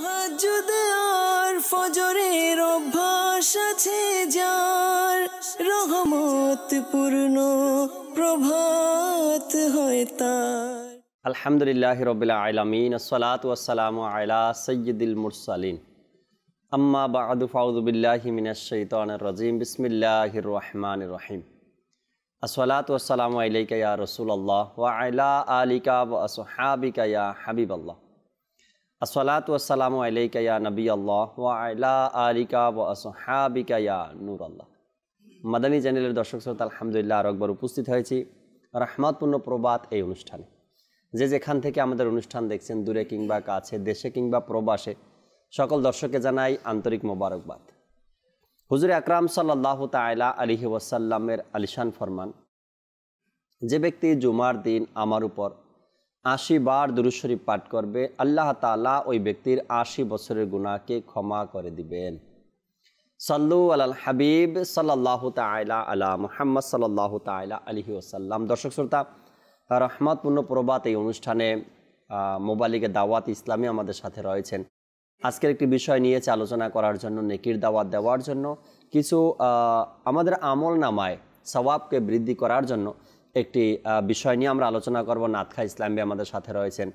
তাহাজ্জুদ আর ফজরের অভ্যাস আছে যার, রহমত পূর্ণ প্রভাত হয় তার। আলহামদুলিল্লাহি রাব্বিল আলামিন, আসসালাতু ওয়াসসালামু আলা সাইয়্যিদিল মুরসালিন, আম্মা বা'দু, ফাউযু বিল্লাহি মিনাশ শাইতানির রাজীম, বিসমিল্লাহির রহমানির রহিম। আসসালাতু ওয়াসসালামু আলাইকা ইয়া রাসূলুল্লাহ ওয়া আলা আলিকা ওয়া আসহাবিকা ইয়া হাবিবাল্লাহ। আসসালাতু ওয়াসসালামু আলাইকা ইয়া নবিয়াল্লাহ ওয়া আলা আলিকা ওয়া আসহাবিকা ইয়া নূরাল্লাহ। মাদানী চ্যানেলের দর্শক শ্রোতা, আলহামদুলিল্লাহ আর একবার উপস্থিত হয়েছি রহমতপূর্ণ প্রবাদ এই অনুষ্ঠানে। যে যেখান থেকে আমাদের অনুষ্ঠান দেখছেন, দূরে কিংবা কাছে, দেশে কিংবা প্রবাসে, সকল দর্শককে জানাই আন্তরিক মোবারকবাদ। হুজুর আকরাম সাল্লাল্লাহু তাআলা আলাইহি ওয়াসাল্লামের আলিশান ফরমান, যে ব্যক্তি জুমার দিন আমার উপর ৮০ বার দুরূদ শরীফ পাঠ করবে, আল্লাহ তাআলা ওই ব্যক্তির ৮০ বছরের গুনাহকে ক্ষমা করে দিবেন। সাল্লু আলাল হাবিব সাল্লাল্লাহু তাআলা আলা মুহাম্মদ সাল্লাল্লাহু তাআলা আলাইহি ওয়াসাল্লাম। দর্শক শ্রোতা, রহমতপূর্ণ প্রবাদ এই অনুষ্ঠানে মোবালিগে দাওয়াত ইসলামী আমাদের সাথে রয়েছেন। আজকের একটি বিষয় নিয়েছে আলোচনা করার জন্য, নেকির দাওয়াত দেওয়ার জন্য, কিছু আমাদের আমল নামায় সওয়াবকে বৃদ্ধি করার জন্য একটি বিষয় নিয়ে আমরা আলোচনা করব। নাতখা ইসলামী আমাদের সাথে রয়েছেন।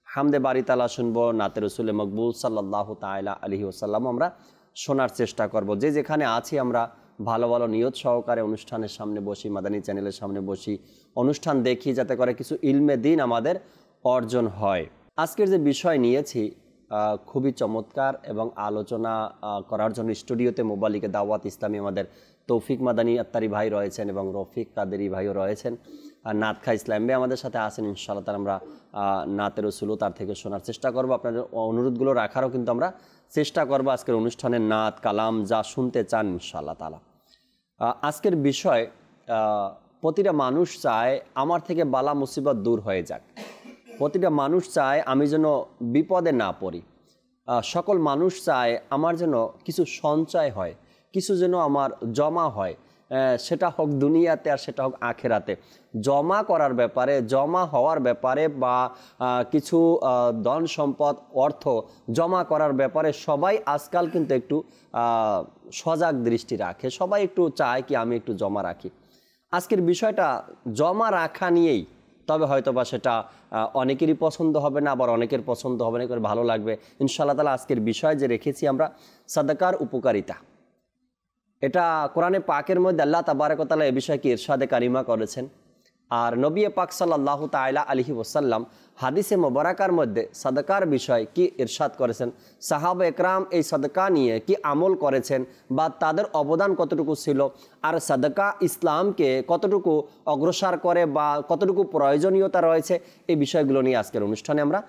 হামদে বারি তালা শুনবো, নাতে রসুলে মকবুল সাল্লাল্লাহু তাআলা আলাইহি ওয়াসাল্লাম আমরা শোনার চেষ্টা করব। যে যেখানে আছি আমরা ভালো ভালো নিয়ত সহকারে অনুষ্ঠানের সামনে বসি, মাদানী চ্যানেলের সামনে বসি, অনুষ্ঠান দেখি, যাতে করে কিছু ইলমে দিন আমাদের অর্জন হয়। আজকের যে বিষয় নিয়েছি খুবই চমৎকার, এবং আলোচনা করার জন্য স্টুডিওতে মোবালিকে দাওয়াত ইসলামী আমাদের তৌফিক মাদানী আত্তারি ভাই রয়েছেন এবং রফিক কাদেরি ভাইও রয়েছেন। আর নাতখা ইসলাম ভাই আমাদের সাথে আছেন। ইনশাআল্লাহ তার আমরা নাতে রসুলও তার থেকে শোনার চেষ্টা করব। আপনাদের অনুরোধগুলো রাখারও কিন্তু আমরা চেষ্টা করব। আজকের অনুষ্ঠানের নাত কালাম যা শুনতে চান ইনশাআল্লাহ তাআলা। আজকের বিষয়, প্রতিটা মানুষ চায় আমার থেকে বালা মুসিবত দূর হয়ে যাক। প্রতিটা মানুষ চায় আমি যেন বিপদে না পড়ি। সকল মানুষ চায় আমার যেন কিছু সঞ্চয় হয়, কিছু যেন আমার জমা হয়, সেটা হোক দুনিয়াতে আর সেটা হোক আখেরাতে। জমা করার ব্যাপারে, জমা হওয়ার ব্যাপারে, বা কিছু ধন সম্পদ অর্থ জমা করার ব্যাপারে সবাই আজকাল কিন্তু একটু সজাগ দৃষ্টি রাখে। সবাই একটু চায় কি আমি একটু জমা রাখি। আজকের বিষয়টা জমা রাখা নিয়েই, তবে হয়তোবা সেটা অনেকেরই পছন্দ হবে না, আবার অনেকের পছন্দ হবে না, করে ভালো লাগবে ইনশাআল্লাহ তাআলা। আজকের বিষয় যে রেখেছি আমরা, সাদাকার উপকারিতা। এটা কোরআনে পাকের মধ্যে আল্লাহ তাবারক ওয়া তাআলা এই বিষয়কে ইরশাদে কারিমা করেছেন। আর নবী পাক সাল্লাল্লাহু তাআলা আলাইহি ওয়াসাল্লাম হাদিসে মোবারকার মধ্যে সাদাকার বিষয় কি ইরশাদ করেছেন, সাহাবা একরাম এই সাদাকা নিয়ে কি আমল করেছেন, বা তাদের অবদান কতটুকু ছিল, আর সাদাকা ইসলামকে কতটুকু অগ্রসর করে বা কতটুকু প্রয়োজনীয়তা রয়েছে, এই বিষয়গুলো নিয়ে আজকের অনুষ্ঠানে আমরা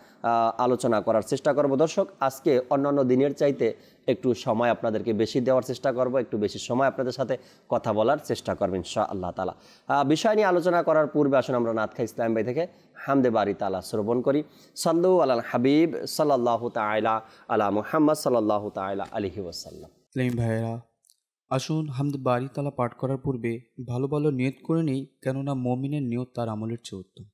আলোচনা করার চেষ্টা করব। দর্শক, আজকে অন্যান্য দিনের চাইতে একটু সময় আপনাদেরকে বেশি দেওয়ার চেষ্টা করব, একটু বেশি সময় আপনাদের সাথে কথা বলার চেষ্টা করব ইনশাআল্লাহ তাআলা। বিষয় নিয়ে আলোচনা করার পূর্বে আসুন আমরা নাতখা ইসলাম ভাই থেকে হামদে বারি তাআলা শ্রবণ করি। সাল্লু আলাল হাবিব সাল্লাল্লাহু তাআলা আলা মুহাম্মদ সাল্লাল্লাহু তাআলা আলাইহি ওয়াসাল্লাম। ইসলাম ভাইয়েরা, আসুন হামদে বারি তাআলা পাঠ করার পূর্বে ভালো ভালো নিয়ত করে নেই, কেননা মুমিনের নিয়ত তার আমলের চেয়ে উত্তম।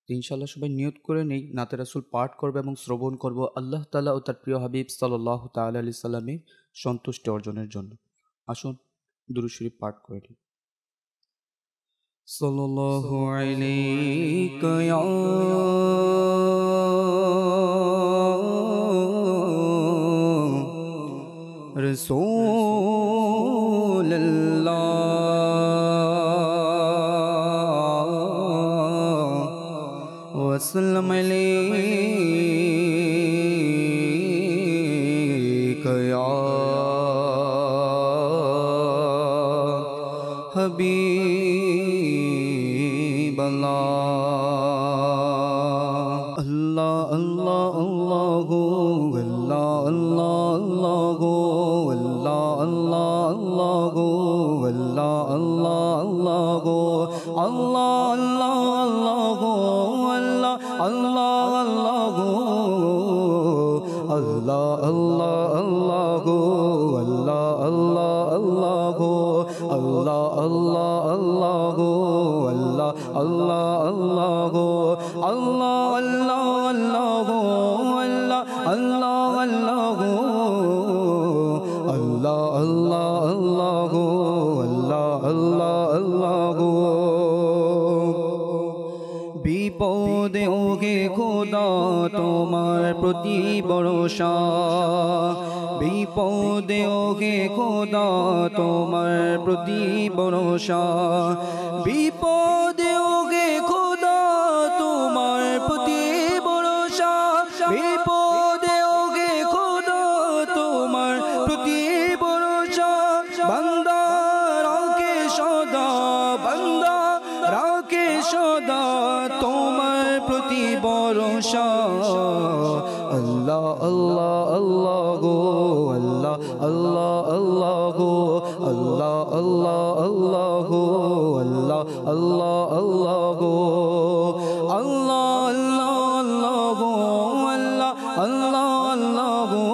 ইনশাআল্লাহ সবাই নিয়ত করে নেই, নাতে রাসূল পাঠ করবে এবং শ্রবণ করব আল্লাহ তাআলা ও তার প্রিয় হাবিব সাল্লাল্লাহু তাআলা আলাইহি সাল্লামের সন্তুষ্টি অর্জনের জন্য। আসুন দুরূদ শরীফ পাঠ করে নিই। সাল্লাল্লাহু আলাইকা ইয়া রাসূলুল্লাহ ওয়াসাল্লাম আলাইকা ইয়া হাবিবাল্লাহ। আল্লাহ আল্লাহ আল্লাহু আল্লাহ আল্লাহ আল্লাহু আল্লাহ আল্লাহ আল্লাহু আল্লাহ আল্লাহ আল্লাহু আল্লাহ আল্লাহ আল্লাহু আল্লাহ আল্লাহ আল্লাহু আল্লাহ আল্লাহ আল্লাহু আল্লাহ আল্লাহ আল্লাহু আল্লাহ আল্লাহ আল্লাহু আল্লাহ আল্লাহ আল্লাহু আল্লাহ আল্লাহ আল্লাহু আল্লাহ আল্লাহ আল্লাহ আল্লাহ আল্লাহ আল্লাহ আল্লাহ আল্লাহ আল্লাহ বিপদে ওগে খোদা তোমার প্রতি ভরসা বিপদে ওগে খোদা তোমার প্রতি ভরসা বিপদে ওগে খোদা তোমার প্রতি ভরসা বিপদে ওগে খোদা তোমার প্রতি ভরসা বান্দা রাখে সদা বান্দা রাখে সদা তোমার প্রতি ভরসা আল্লাহ আল্লাহ আল্লাহ গো আল্লাহ আল্লাহ আল্লাহ গো আল্লাহ আল্লাহ আল্লাহ গো আল্লাহ আল্লাহ আল্লাহ গো আল্লাহ আল্লাহ আল্লাহ গো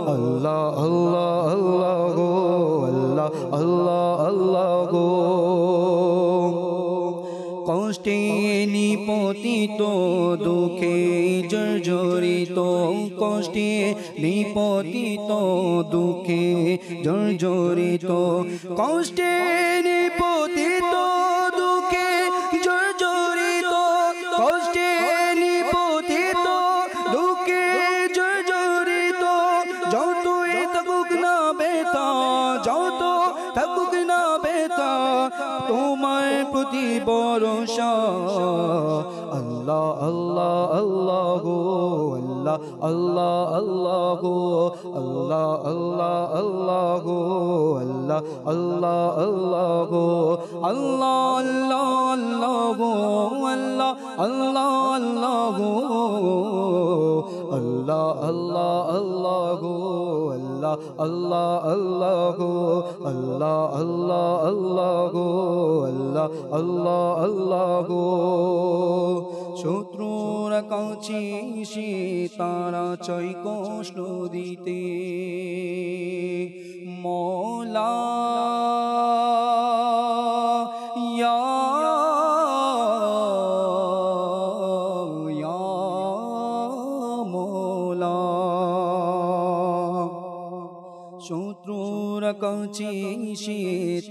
আল্লাহ আল্লাহ আল্লাহ আল্লাহ আল্লাহ গো আল্লাহ আল্লাহ আল্লাহ গো কষ্টে নিপতিত দুঃখে জর্জরিত কষ্টে নিপতিত দুঃখে জর্জরিত কষ্টে নিপতিত দুঃখে জর্জরিত কষ্টে নিপতিত দুঃখে জর্জরিত যতই থাকুক না বেতা যত থাকুক না বেতা তোমার প্রতি ভরসা আল্লাহ আল্লাহ আল্লাহ গো আল্লাহ আল্লাহ আল্লাহ গো আল্লাহ আল্লাহ আল্লাহ গো আল্লাহ আল্লাহ আল্লাহ গো আল্লাহ আল্লাহ আল্লাহ গো আল্লাহ আল্লাহ আল্লাহ গো আল্লাহ আল্লাহ আল্লাহ গো আল্লাহ আল্লাহ আল্লাহ গো আল্লাহ আল্লাহ আল্লাহ গো আল্লাহ আল্লাহ আল্লাহ গো শত্রুরা কাছে এসে তারা চাই কষ্ট দিতে মওলা ইয়া মওলা শত্রুরা কাছে এসে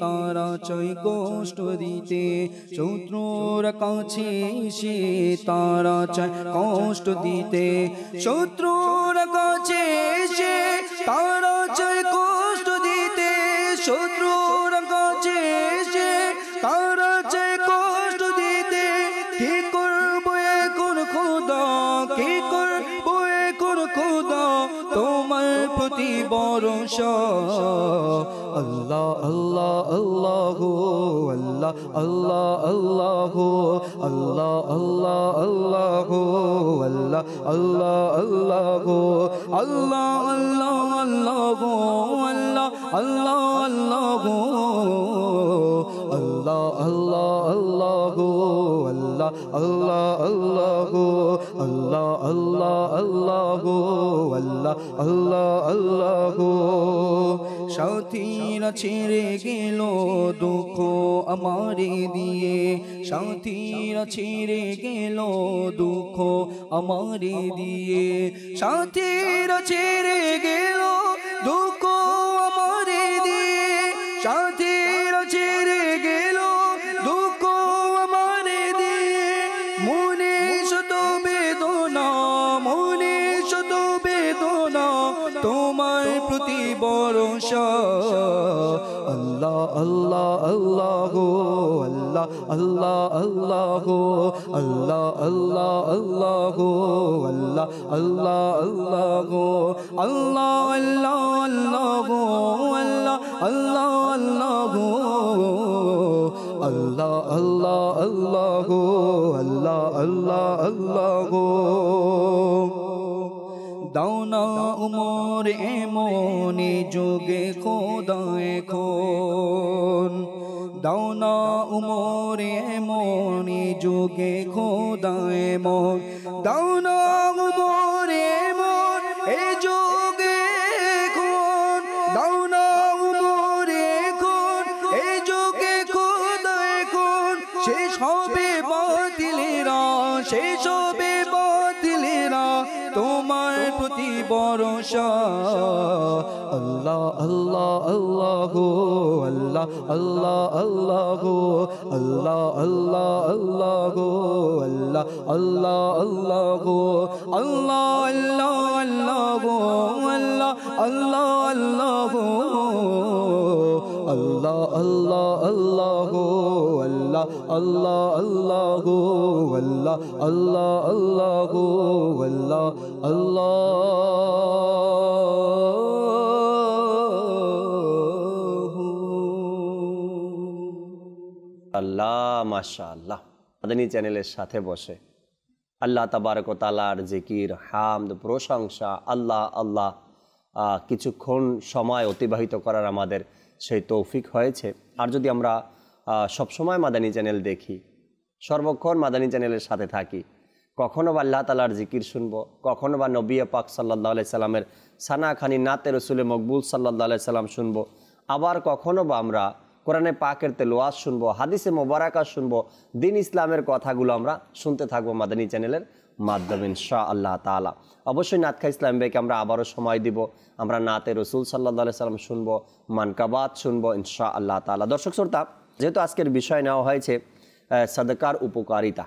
তারা চাই কষ্ট দিতে শত্রুরা কাছে এসে তারা চাই কষ্ট দিতে শত্রুরা কাছে এসে তারা চাই কষ্ট দিতে শত্রুরা কাছে এসে তারা চাই কষ্ট দিতে কি করবো এখন খোদা কি করবো এখন খোদা তোমার প্রতি ভরসা আল্লাহ আল্লাহ আল্লাহ গো আল্লাহ আল্লাহ আল্লাহ গো আল্লাহ আল্লাহ আল্লাহ গো আল্লাহ আল্লাহ আল্লাহ গো আল্লাহ আল্লাহ আল্লাহ গো আল্লাহ আল্লাহ আল্লাহ গো আল্লাহ আল্লাহ আল্লাহ গো আল্লাহ আল্লাহ আল্লাহ গো আল্লাহ আল্লাহ আল্লাহ গো আল্লাহ আল্লাহ আল্লাহ গো সাথীরা ছেড়ে গেল দুঃখ আমারে দিয়ে সাথীরা ছেড়ে গেল দুঃখ আমারে দিয়ে সাথীরা ছেড়ে গেল দুঃখ আমারে দিয়ে সাথীরা ছেড়ে গেল দুঃখ আমারে দিয়ে মনে শত বেদনা মনে শত বেদনা তোমার প্রতি ভরসা আল্লাহ আল্লাহ আল্লাহ গো আল্লাহ আল্লাহ আল্লাহ গো আল্লাহ আল্লাহ আল্লাহ গো আল্লাহ আল্লাহ আল্লাহ গো আল্লাহ আল্লাহ আল্লাহ গো আল্লাহ আল্লাহ আল্লাহ গো আল্লাহ আল্লাহ আল্লাহ গো আল্লাহ আল্লাহ আল্লাহ গো দাওনা উমর এমনি যোগে খোদা এখন দাওনা উমর এমনি যোগে খোদা এমন দাওনা উমর এমন এ যোগে এখন দাওনা উমর এখন এ যোগে খোদা এখন শেষ হবে বাতিলেরা শেষ হবে বাতিলেরা তোমার প্রতি অতি ভরসা। আল্লাহ আল্লাহ আল্লাহ গো আল্লাহ আল্লাহ আল্লাহ গো আল্লাহ আল্লাহ আল্লাহ গো আল্লাহ আল্লাহ আল্লাহ গো আল্লাহ আল্লাহ আল্লাহ গো আল্লাহ আল্লাহ আল্লাহ গো আল্লাহ আল্লাহ আল্লাহ গো আল্লাহ আল্লাহ আল্লাহ গো আল্লাহ আল্লাহ আল্লাহ গো আল্লাহ আল্লাহ। আল্লাহ মাশাআল্লাহ। মাদানী চ্যানেলের সাথে বসে আল্লাহ তাবারক ওয়া তাআলার জিকির, হামদ, প্রশংসা, আল্লাহ আল্লাহ কিছুক্ষণ সময় অতিবাহিত করার আমাদের সেই তৌফিক হয়েছে। আর যদি আমরা সবসময় মাদানী চ্যানেল দেখি, সর্বক্ষণ মাদানী চ্যানেলের সাথে থাকি, কখনো বা আল্লাহ তাআলার জিকির শুনবো, কখনো বা নবী পাক সাল্লাল্লাহু আলাইহি সাল্লামের সানাখানি নাতে রসুলে মকবুল সাল্লাল্লাহু আলাইহি সাল্লাম শুনবো, আবার কখনো বা আমরা কোরআনে পাকের তেলাওয়াত শুনবো, হাদিসে মোবারাকা শুনবো, দিন ইসলামের কথাগুলো আমরা শুনতে থাকবো মাদানী চ্যানেলের মাধ্যমে ইনশাআল্লাহ তাআলা। অবশ্যই নাতখা ইসলাম ভাইকে আমরা আবারও সময় দিব, আমরা নাতে রসুল সাল্লাল্লাহু আলাইহি সাল্লাম শুনবো, মানকাবাত শুনবো ইনশাআল্লাহ তাআলা। দর্শক শ্রোতা, যেহেতু আজকের বিষয় নেওয়া হয়েছে সাদাকার উপকারিতা,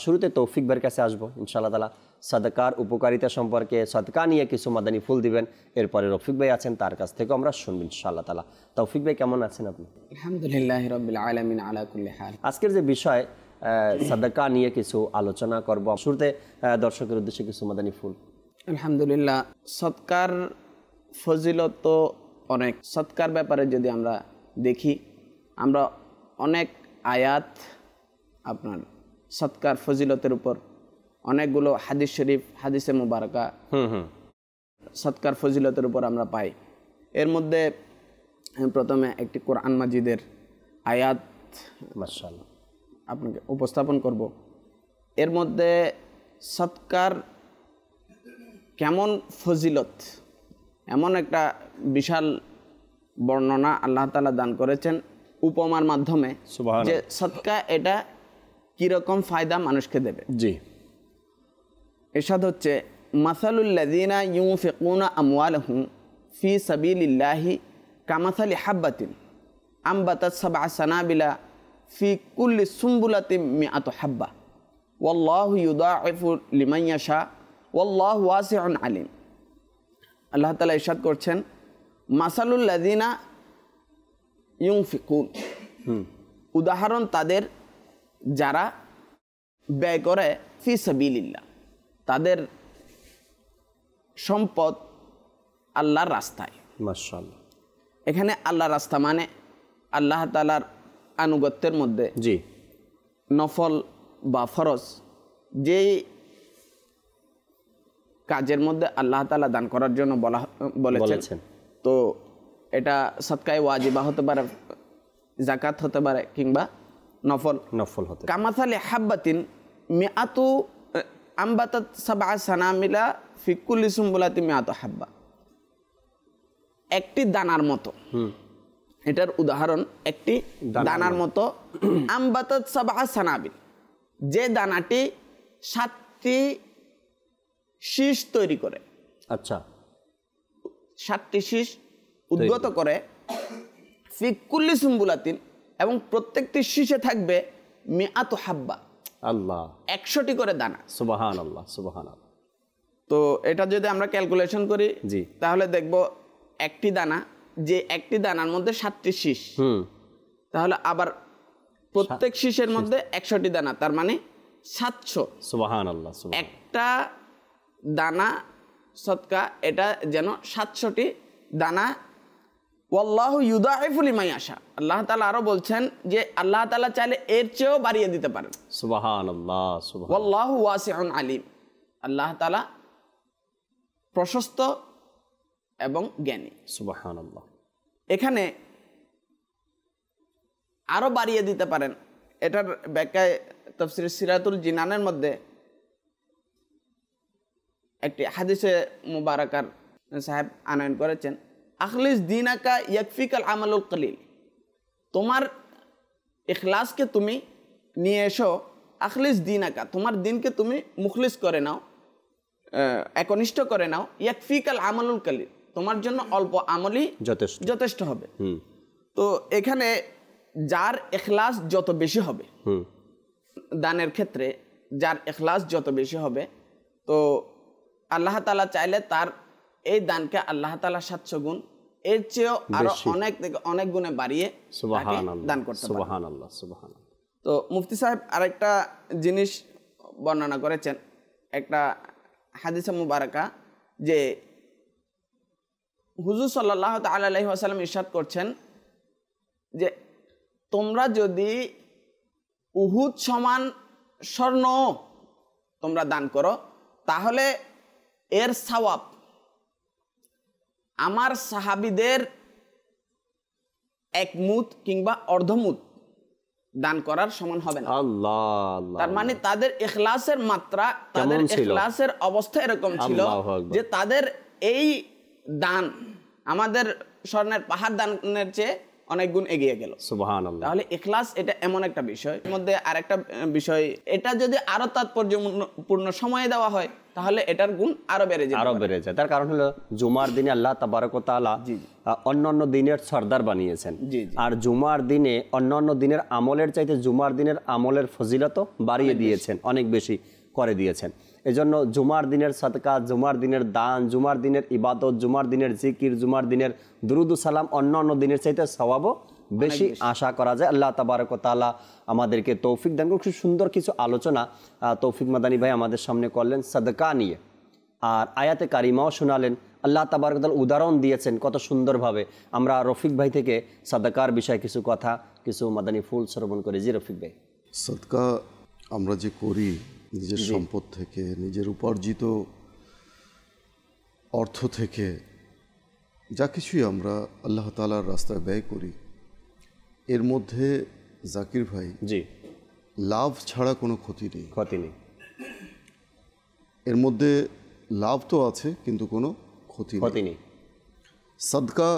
শুরুতে তৌফিক ভাইয়ের কাছে আসবো ইনশাআল্লাহ তাআলা। সাদাকার উপকারিতা সম্পর্কে, সাদকা নিয়ে কিছু মাদানী ফুল দিবেন, এরপরে রফিক ভাই আছেন, তার কাছ থেকে আমরা শুনবো ইনশাআল্লাহ তাআলা। তৌফিক ভাই কেমন আছেন আপনি? আলহামদুলিল্লাহি রাব্বিল আলামিন আলা কুল্লি হাল। আজকের যে বিষয় সাদাকা নিয়ে কিছু আলোচনা করব, শুরুতে দর্শকের উদ্দেশ্যে কিছু মাদানী ফুল। আলহামদুলিল্লাহ, সৎকার ফজিলত তো অনেক। সৎকার ব্যাপারে যদি আমরা দেখি, আমরা অনেক আয়াত আপনার সৎকার ফজিলতের উপর, অনেকগুলো হাদিস শরীফ, হাদিসে মুবারাকা সৎকার ফজিলতের উপর আমরা পাই। এর মধ্যে প্রথমে একটি কোরআন মাজিদের আয়াত মাশাআল্লাহ আপনাকে উপস্থাপন করব। এর মধ্যে সৎকার কেমন ফজিলত, এমন একটা বিশাল বর্ণনা আল্লাহ তাআলা দান করেছেন উপমার মাধ্যমে, যে সৎকা এটা কীরকম ফায়দা মানুষকে দেবে। জি, এরশাদ হচ্ছে, মাসালুল লাযিনা ইউনফিকুনা আমওয়ালাহুম ফি সাবিলিল্লাহি কামাসালি হাব্বাতিন আমবাতাত সাবআ সানাবিলা ফি কুল্লি সুম্বুলাতিন মিআতু হাব্বা ওয়াল্লাহু ইউদাঈফু লিমান ইয়াশা ওয়াল্লাহু ওয়াসিউন আলিম। আল্লাহ তাআলা ইরশাদ করছেন, মাসালুল লাযিনা ইউনফিকুন, উদাহরণ তাদের যারা ব্যয় করে ফি সাবিলিল্লাহ, তাদের সম্পদ আল্লাহর রাস্তায়। মাশাআল্লাহ, এখানে আল্লাহর রাস্তা মানে আল্লাহ তাআলার আনুগত্যের মধ্যে জি নফল বা ফরজ যেই কাজের মধ্যে আল্লাহ তাআলা দান করার জন্য বলেছেন, তো এটা সদকায়ে ওয়াজিবা হতে পারে, যাকাত হতে পারে, কিংবা নফল হতে। কামাসালি হাব্বাতিন মিআতু আমবাতাত সাবআ সানামিলা ফি কুল্লি সুম্বুলাতিন মিআতু হাব্বা, একটি দানার মতো, এটার উদাহরণ একটি দানার মতো। আমবাতাত সাবআ সানাবিল, যে দানাটি 7টি শীষ তৈরি করে, আচ্ছা 7টি শীষ উদ্গত করে, ফি কুল্লি সুম্বুলাতিন, এবং প্রত্যেকটি শীষে থাকবে মিআতু হাব্বা, আল্লাহ 100টি করে দানা। সুবহানাল্লাহ সুবহানাল্লাহ। তো এটা যদি আমরা ক্যালকুলেশন করি, জি, তাহলে দেখব একটি দানা, যে একটি দানার মধ্যে 7টি শীষ, তাহলে আবার প্রত্যেক শীষের মধ্যে 100টি দানা, তার মানে 700। সুবহানাল্লাহ। একটা দানা সদকা, এটা যেন 700টি দানা। ওয়াল্লাহু ইউদাঈফু লিমান ইয়াশা, আল্লাহ তাআলা আরো বলছেন যে আল্লাহ তাআলা চাইলে এর চেয়েও বাড়িয়ে দিতে পারেন। সুবহানাল্লাহ সুবহানাল্লাহ। ওয়াল্লাহু ওয়াসিউন আলিম, আল্লাহ তাআলা প্রশস্ত এবং জ্ঞানী। সুবহানাল্লাহ। এখানে আরো বাড়িয়ে দিতে পারেন। এটার ব্যাখ্যায় তাফসীর সিরাতুল জিনানের মধ্যে একটি হাদিসে মুবারাকার সাহেব আনয়ন করেছেন, আখলিস দীনাকা ইয়াকফিকাল আমালুল কলিল, তোমার ইখলাসকে তুমি নিয়ে এসো, আখলিস দীনাকা, তোমার দিনকে তুমি মুখলিস করে নাও, একনিষ্ঠ করে নাও, ইয়াকফিকাল আমালুল কালিল, তোমার জন্য অল্প আমলই যথেষ্ট হবে। তো এখানে যার ইখলাস যত বেশি হবে দানের ক্ষেত্রে, যার ইখলাস যত বেশি হবে, তো আল্লাহ তাআলা চাইলে তার এই দানকে আল্লাহ তাআলা 700 গুণ এর চেয়েও আরো অনেক গুণে বাড়িয়ে দান করতে পারে। সুবহানাল্লাহ, সুবহানাল্লাহ। তো মুফতি সাহেব আরেকটা জিনিস বর্ণনা করেছেন, একটা হাদিসে মুবারাকা, যে হুজুর সাল্লাল্লাহু তাআলা আলাইহি ওয়াসাল্লাম ইরশাদ করছেন যে তোমরা যদি উহুদ সমান স্বর্ণ তোমরা দান করো, তাহলে এর সওয়াব আমার সাহাবীদের এক মুদ কিংবা অর্ধমুদ দান করার সমান হবে না। তার মানে তাদের ইখলাসের মাত্রা, তাদের ইখলাসের অবস্থা এরকম ছিল যে তাদের এই দান আমাদের স্বর্ণের পাহাড় দানের চেয়ে অনেক গুণ এগিয়ে গেল। সুবহানাল্লাহ। তাহলে ইখলাস এটা এমন একটা বিষয়, এর মধ্যে আরেকটা বিষয়, এটা যদি আরো তাৎপর্যপূর্ণ সময়ে দেওয়া হয় তাহলে এটার গুণ আরো বেড়ে যায়। তার কারণ হলো জুমার দিনে আল্লাহ তাবারক ওয়া তাআলা অন্যান্য দিনের সরদার বানিয়েছেন, আর জুমার দিনে অন্যান্য দিনের আমলের চাইতে জুমার দিনের আমলের ফজিলত বাড়িয়ে দিয়েছেন, অনেক বেশি করে দিয়েছেন। এজন্য জুমার দিনের সাদকা, জুমার দিনের দান, জুমার দিনের ইবাদত, জুমার দিনের জিকির, জুমার দিনের দুরুদ ও সালাম অন্যান্য দিনের চাইতে সওয়াবও বেশি আশা করা যায়। আল্লাহ তাবারক ওয়া তাআলা আমাদেরকে তৌফিক দান করুন। খুব সুন্দর কিছু আলোচনা তৌফিক মাদানী ভাই আমাদের সামনে করলেন সাদকা নিয়ে, আর আয়াতে কারিমাও শোনালেন। আল্লাহ তাবারক ওয়া তাআলা উদাহরণ দিয়েছেন কত সুন্দরভাবে। আমরা রফিক ভাই থেকে সাদকার বিষয়ে কিছু কথা, কিছু মাদানী ফুল শ্রবণ করি। জি রফিক ভাই। সাদকা আমরা যে করি নিজের সম্পদ থেকে, নিজের উপার্জিত অর্থ থেকে, যা কিছুই আমরা আল্লাহ তাআলার রাস্তায় ব্যয় করি, এর মধ্যে জাকির ভাই লাভ ছাড়া কোনো ক্ষতি নেই। এর মধ্যে লাভ তো আছে কিন্তু কোনো ক্ষতি নেই। সাদকা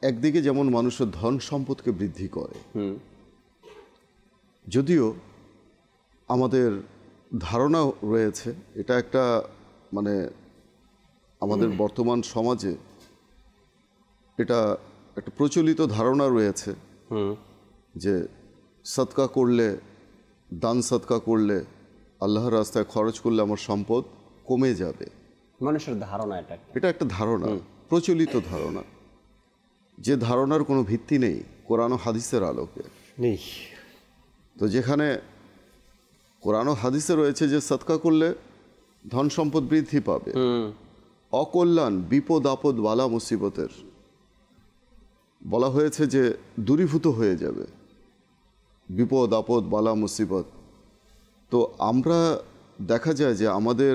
একদিকে যেমন মানুষের ধন সম্পদকে বৃদ্ধি করে, যদিও আমাদের ধারণা রয়েছে, এটা একটা মানে আমাদের বর্তমান সমাজে এটা একটা প্রচলিত ধারণা রয়েছে যে সদকা করলে, দান সদকা করলে, আল্লাহর রাস্তায় খরচ করলে আমার সম্পদ কমে যাবে। মানুষের ধারণা, এটা একটা ধারণা, প্রচলিত ধারণা, যে ধারণার কোনো ভিত্তি নেই কোরআন ও হাদিসের আলোকে নেই। তো যেখানে কোরআন ও হাদিসে রয়েছে যে সদকা করলে ধন সম্পদ বৃদ্ধি পাবে, অকল্যাণ, বিপদ আপদ, বালা মুসিবতের বলা হয়েছে যে দূরীভূত হয়ে যাবে, বিপদ আপদ, বালা মুসিবত। তো আমরা দেখা যায় যে আমাদের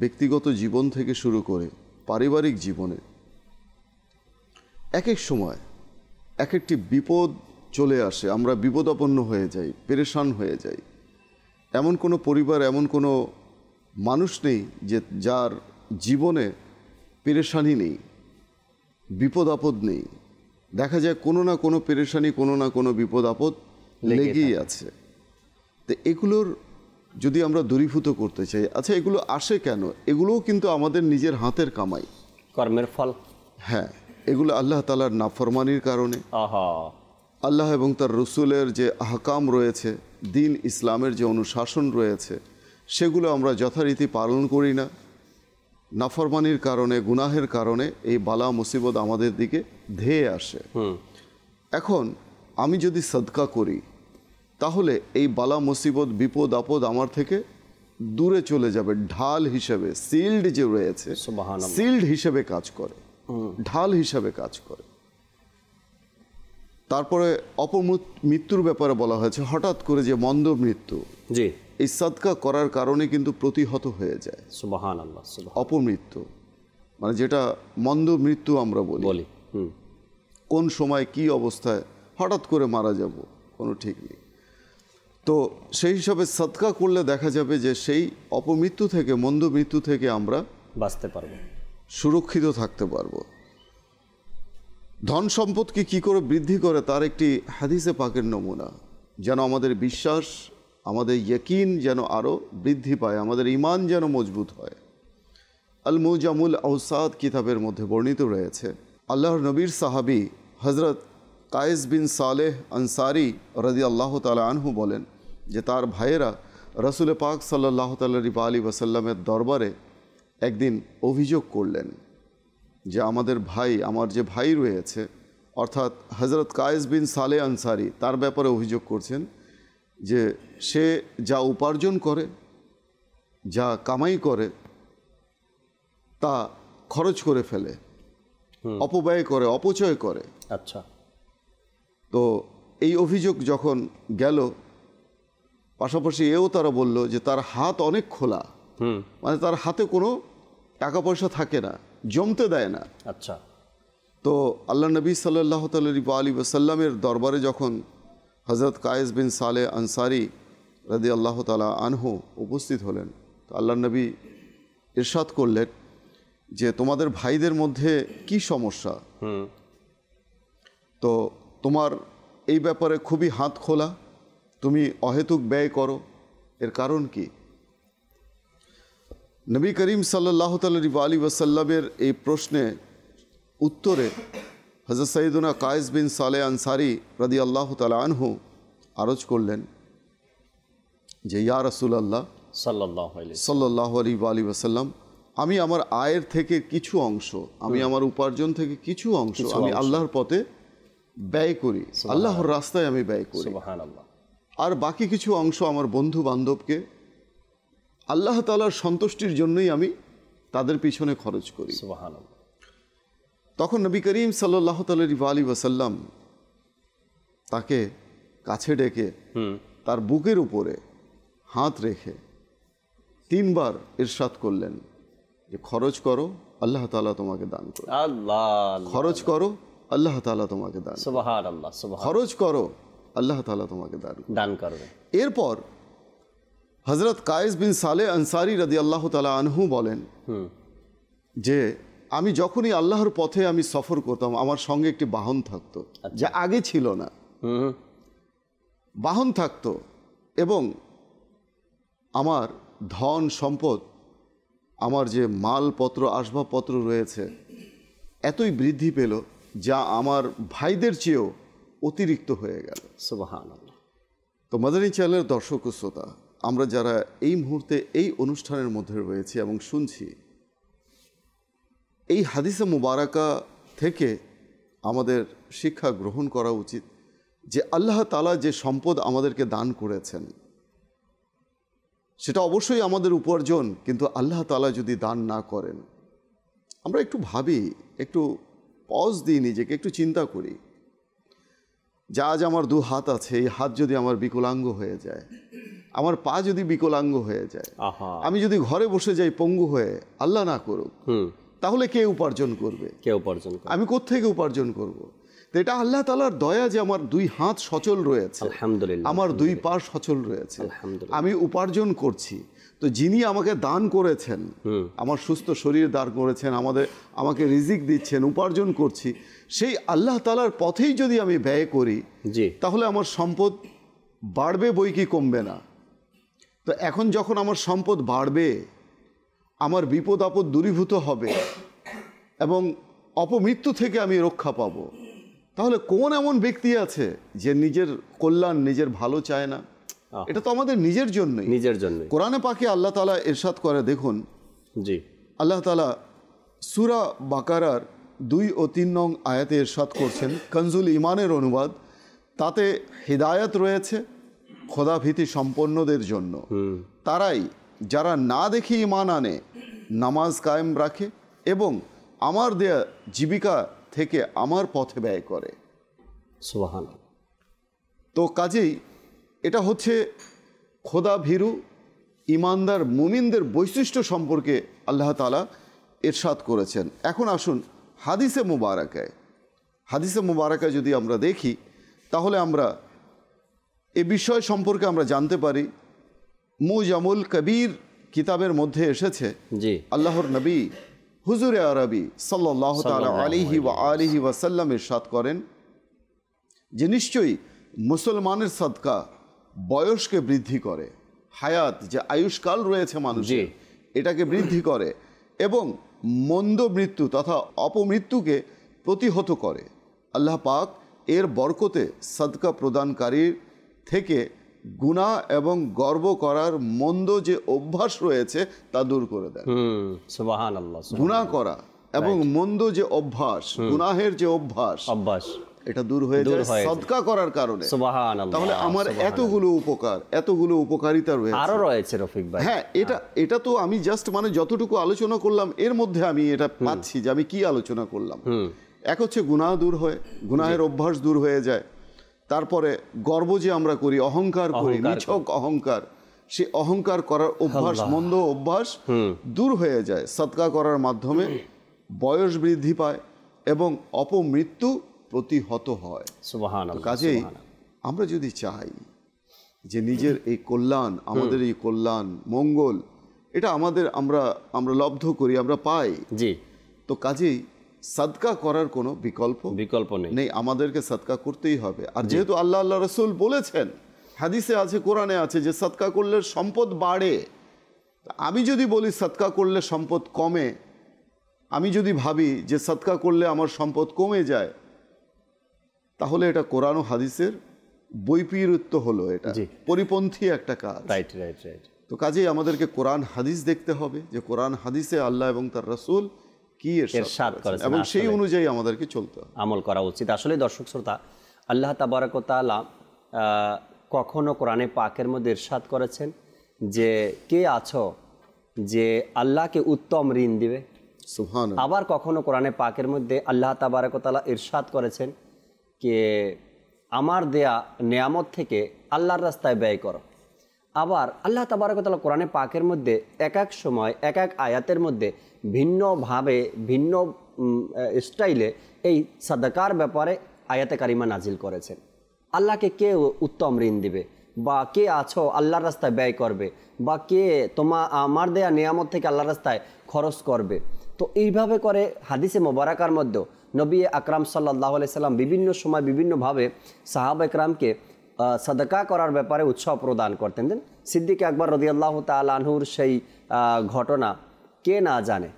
ব্যক্তিগত জীবন থেকে শুরু করে পারিবারিক জীবনে এক এক সময় এক একটি বিপদ চলে আসে, আমরা বিপদাপন্ন হয়ে যাই, পেরেশান হয়ে যাই। এমন কোনো পরিবার, এমন কোনো মানুষ নেই যে যার জীবনে পেরেশানি নেই, বিপদ আপদ নেই। দেখা যায় কোনো না কোনো পেরেশানি, কোনো না কোনো বিপদ আপদ লেগেই আছে। তো এগুলোর যদি আমরা দূরীভূত করতে চাই, আচ্ছা এগুলো আসে কেন? এগুলোও কিন্তু আমাদের নিজের হাতের কামাই, কর্মের ফল। হ্যাঁ, এগুলো আল্লাহ তাআলার নাফরমানির কারণে, আল্লাহ এবং তার রসুলের যে আহকাম রয়েছে, দিন ইসলামের যে অনুশাসন রয়েছে, সেগুলো আমরা যথারীতি পালন করি না। নাফরমানির কারণে, গুনাহের কারণে এই বালা মুসিবত আমাদের দিকে ধেয়ে আসে। এখন আমি যদি সদকা করি তাহলে এই বালা মুসিবত, বিপদ আপদ আমার থেকে দূরে চলে যাবে। ঢাল হিসেবে, শিল্ড যে রয়েছে, শিল্ড হিসেবে কাজ করে, ঢাল হিসেবে কাজ করে। তারপরে অপমৃত্যুর ব্যাপারে বলা হয়েছে, হঠাৎ করে যে মন্দ মৃত্যু, এই সদকা করার কারণে কিন্তু প্রতিহত হয়ে যায়। সুবহানাল্লাহ। অপমৃত্যু মানে যেটা মন্দ মৃত্যু আমরা বলি, কোন সময় কি অবস্থায় হঠাৎ করে মারা যাব কোনো ঠিক নেই। তো সেই হিসাবে সদকা করলে দেখা যাবে যে সেই অপমৃত্যু থেকে, মন্দ মৃত্যু থেকে আমরা বাঁচতে পারবো, সুরক্ষিত থাকতে পারবো। ধন সম্পদকে কি করে বৃদ্ধি করে তার একটি হাদিসে পাকের নমুনা, যেন আমাদের বিশ্বাস, আমাদের ইয়াকিন যেন আরও বৃদ্ধি পায়, আমাদের ঈমান যেন মজবুত হয়। আল মুজামুল আওসাদ কিতাবের মধ্যে বর্ণিত রয়েছে, আল্লাহর নবীর সাহাবী হজরত কায়েস বিন সালেহ আনসারি রাদিয়াল্লাহু তাআলা আনহু বলেন যে তার ভাইয়েরা রাসূল পাক সাল্লাল্লাহু আলাইহি ওয়াসাল্লামের দরবারে একদিন অভিযোগ করলেন যে আমার যে ভাই রয়েছে, অর্থাৎ হজরত কায়েস বিন সালেহ আনসারি, তার ব্যাপারে অভিযোগ করছেন যে সে যা উপার্জন করে, যা কামাই করে, তা খরচ করে ফেলে, অপব্যয় করে, অপচয় করে। আচ্ছা। তো এই অভিযোগ যখন গেল, পাশাপাশি এও তারা বলল যে তার হাত অনেক খোলা, মানে তার হাতে কোনো টাকা পয়সা থাকে না, জমতে দেয় না। আচ্ছা। তো আল্লাহ নবী সাল্লাল্লাহু আলাইহি ওয়াসাল্লামের দরবারে যখন হজরত কায়েস বিন সালেহ আনসারি রাদিয়াল্লাহু তাআলা আনহু উপস্থিত হলেন, তো আল্লাহ নবী ইরশাদ করলেন যে তোমাদের ভাইদের মধ্যে কি সমস্যা? তো তোমার এই ব্যাপারে খুবই হাত খোলা, তুমি অহেতুক ব্যয় করো, এর কারণ কি? নবী করিম সাল্লাল্লাহু আলাইহি ওয়াসাল্লামের এই প্রশ্নে উত্তরে হযরত সাইয়্যিদুনা কায়েস বিন সালেহ আনসারি রাদিয়াল্লাহু তাআলা আনহু আরজ করলেন যে ইয়া রাসূলুল্লাহ সাল্লাল্লাহু আলাইহি ওয়াসাল্লাম, আমি আমার আয়ের থেকে কিছু অংশ, আমি আমার উপার্জন থেকে কিছু অংশ আমি আল্লাহর পথে ব্যয় করি, আল্লাহর রাস্তায় আমি ব্যয় করি, সুবহানাল্লাহ। আর বাকি কিছু অংশ আমার বন্ধু বান্ধবকে আল্লাহ তাআলার সন্তুষ্টির জন্যই আমি তাদের পিছনে খরচ করি, সুবহানাল্লাহ। তখন নবী করিম সাল্লাল্লাহু আলাইহি ওয়াসাল্লাম তাকে কাছে ডেকে তার বুকের উপরে হাত রেখে 3 বার ইরশাদ করলেন যে খরচ করো, আল্লাহ তাআলা তোমাকে দান করবে। আল্লাহ। খরচ করো, আল্লাহ তাআলা তোমাকে দান করবে। সুবহানাল্লাহ, সুবহানাল্লাহ। খরচ করো, আল্লাহ তাআলা তোমাকে দান করবে। এরপর হযরত কায়েস বিন সালেহ আনসারি রাদিয়াল্লাহু তাআলা আনহু বলেন যে আমি যখনই আল্লাহর পথে আমি সফর করতাম, আমার সঙ্গে একটি বাহন থাকতো, যা আগে ছিল না, বাহন থাকতো, এবং আমার ধন সম্পদ, আমার যে মালপত্র আসবাবপত্র রয়েছে এতই বৃদ্ধি পেল যা আমার ভাইদের চেয়েও অতিরিক্ত হয়ে গেল। সুবহানাল্লাহ। তো মাদানী চ্যানেলের দর্শক ও শ্রোতা, আমরা যারা এই মুহূর্তে এই অনুষ্ঠানের মধ্যে রয়েছি এবং শুনছি, এই হাদিসে মুবারাকা থেকে আমাদের শিক্ষা গ্রহণ করা উচিত যে আল্লাহ তাআলা যে সম্পদ আমাদেরকে দান করেছেন সেটা অবশ্যই আমাদের উপার্জন, কিন্তু আল্লাহ তাআলা যদি দান না করেন, আমরা একটু ভাবি, একটু পজ দিই, নিজেকে একটু চিন্তা করি যে আজ আমার 2 হাত আছে, এই হাত যদি আমার বিকলাঙ্গ হয়ে যায়, আমার পা যদি বিকলাঙ্গ হয়ে যায়, আমি যদি ঘরে বসে যাই পঙ্গু হয়ে, আল্লাহ না করুক, তাহলে কে উপার্জন করবে? আমি কোত্থেকে উপার্জন করব? তো এটা আল্লাহ তাআলার দয়া যে আমার 2 হাত সচল রয়েছে, আলহামদুলিল্লাহ, আমার 2 পা সচল রয়েছে, আমি উপার্জন করছি। তো যিনি আমাকে দান করেছেন, আমার সুস্থ শরীর দান করেছেন, আমাকে রিজিক দিচ্ছেন, উপার্জন করছি, সেই আল্লাহ তাআলার পথেই যদি আমি ব্যয় করি, তাহলে আমার সম্পদ বাড়বে বই কি কমবে না। তো এখন যখন আমার সম্পদ বাড়বে, আমার বিপদ আপদ দূরীভূত হবে এবং অপমৃত্যু থেকে আমি রক্ষা পাব, তাহলে কোন এমন ব্যক্তি আছে যে নিজের কল্যাণ, নিজের ভালো চায় না? এটা তো আমাদের নিজের জন্যই। কোরআনে পাকে আল্লাহ তাআলা ইরশাদ করে, দেখুন, আল্লাহ তাআলা সূরা বাকারার 2 ও 3 নং আয়াতে ইরশাদ করছেন, কনজুল ইমানের অনুবাদ, তাতে হিদায়াত রয়েছে খোদাভীতি সম্পন্নদের জন্য, তারাই যারা না দেখে ঈমান আনে, নামাজ কায়েম রাখে এবং আমার দেয়া জীবিকা থেকে আমার পথে ব্যয় করে। সুবহানাল্লাহ। তো কাজেই এটা হচ্ছে খোদাভীরু ঈমানদার মুমিনদের বৈশিষ্ট্য সম্পর্কে আল্লাহ তাআলা ইরশাদ করেছেন। এখন আসুন হাদিসে মুবারাকায় যদি আমরা দেখি, তাহলে আমরা এ বিষয় সম্পর্কে আমরা জানতে পারি। মুজামুল কবির কিতাবের মধ্যে এসেছে, আল্লাহর নবী হুজুরে আরবি সাল্লাল্লাহু তাআলা আলাইহি ওয়াসাল্লাম ইরশাদ করেন যে নিশ্চয়ই মুসলমানের সাদকা বয়সকে বৃদ্ধি করে, হায়াত, যে আয়ুষ্কাল রয়েছে মানুষের, এটাকে বৃদ্ধি করে এবং মন্দ মৃত্যু তথা অপমৃত্যুকে প্রতিহত করে। আল্লাহ পাক এর বরকতে সাদকা প্রদানকারীর থেকে গুনাহ এবং গর্ব করার মন্দ যে অভ্যাস রয়েছে তা দূর করে দেন। সুবহানাল্লাহ। গুনাহ করা এবং মন্দ যে অভ্যাস, গুনাহের যে অভ্যাস এটা দূর হয়ে যায় সাদকা করার কারণে। সুবহানাল্লাহ। তাহলে আমার এতগুলো উপকার, এতগুলো উপকারিতা রয়েছে, আরো রয়েছে রফিক ভাই। হ্যাঁ, এটা তো আমি জাস্ট মানে যতটুকু আলোচনা করলাম এর মধ্যে আমি এটা পাচ্ছি যে আমি কি আলোচনা করলাম। এক হচ্ছে গুনাহ দূর হয়, গুনাহের অভ্যাস দূর হয়ে যায়। তারপরে গর্ব যে আমরা করি, অহংকার করি, নিছক অহংকার, সে অহংকার করার অভ্যাস, মন্দ অভ্যাস দূর হয়ে যায় সাদকা করার মাধ্যমে। বয়স বৃদ্ধি পায় এবং অপমৃত্যু প্রতিহত হয়। সুবহানাল্লাহ। কাজেই আমরা যদি চাই যে নিজের এই কল্যাণ, আমাদের এই কল্যাণ মঙ্গল এটা আমাদের আমরা লব্ধ করি, আমরা পাই, জি, তো কাজেই সাদকা করার কোনো বিকল্প নেই, আমাদেরকে সাদকা করতেই হবে। আর যেহেতু আল্লাহ রাসূল বলেছেন, হাদিসে আছে, কোরআনে আছে যে সাদকা করলে সম্পদ বাড়ে। আমি যদি বলি সাদকা করলে সম্পদ কমে, আমি যদি ভাবি যে সাদকা করলে আমার সম্পদ কমে যায়, তাহলে এটা কোরআন ও হাদিসের বৈপরীত্য হলো, এটা পরিপন্থী একটা কাজ। তো কাজেই আমাদেরকে কোরআন হাদিস দেখতে হবে যে কোরআন হাদিসে আল্লাহ এবং তার রাসূল কি ইরশাদ করেছেন এবং সেই অনুযায়ী আমাদেরকে চলতে হবে, আমল করা উচিত। আসলে দর্শক শ্রোতা, আল্লাহ তাবারক ওয়া তাআলা কখনো কোরআনে পাকের মধ্যে ইরশাদ করেছেন যে কে আছো যে আল্লাহকে উত্তম ঋণ দিবে। সুবহানাল্লাহ। আবার কখনো কোরআনে পাকের মধ্যে আল্লাহ তাবারক ওয়া তাআলা ইরশাদ করেছেন যে আমার দেয়া নেয়ামত থেকে আল্লাহর রাস্তায় ব্যয় করো। আবার আল্লাহ তাবারক ওয়া তাআলা কোরআনে পাকের মধ্যে এক এক সময় এক এক আয়াতের মধ্যে ভিন্নভাবে ভিন্ন স্টাইলে এই সাদাকার ব্যাপারে আয়াতে কারিমা নাজিল করেছেন। আল্লাহকে কে উত্তম ঋণ দিবে, বা কে আছো আল্লাহর রাস্তায় ব্যয় করবে, বা কে আমার দেয়া নিয়ামত থেকে আল্লাহর রাস্তায় খরচ করবে। তো এইভাবে করে হাদিসে মোবারকার মধ্যে নবী আকরাম সাল্লাল্লাহু আলাইহি সাল্লাম বিভিন্ন সময় বিভিন্নভাবে সাহাবা একরামকে সাদাকা করার ব্যাপারে উৎসাহ প্রদান করতেন। সিদ্দিক আকবর রাদিয়াল্লাহু তাআলা আনহুর সেই ঘটনা কে না জানে,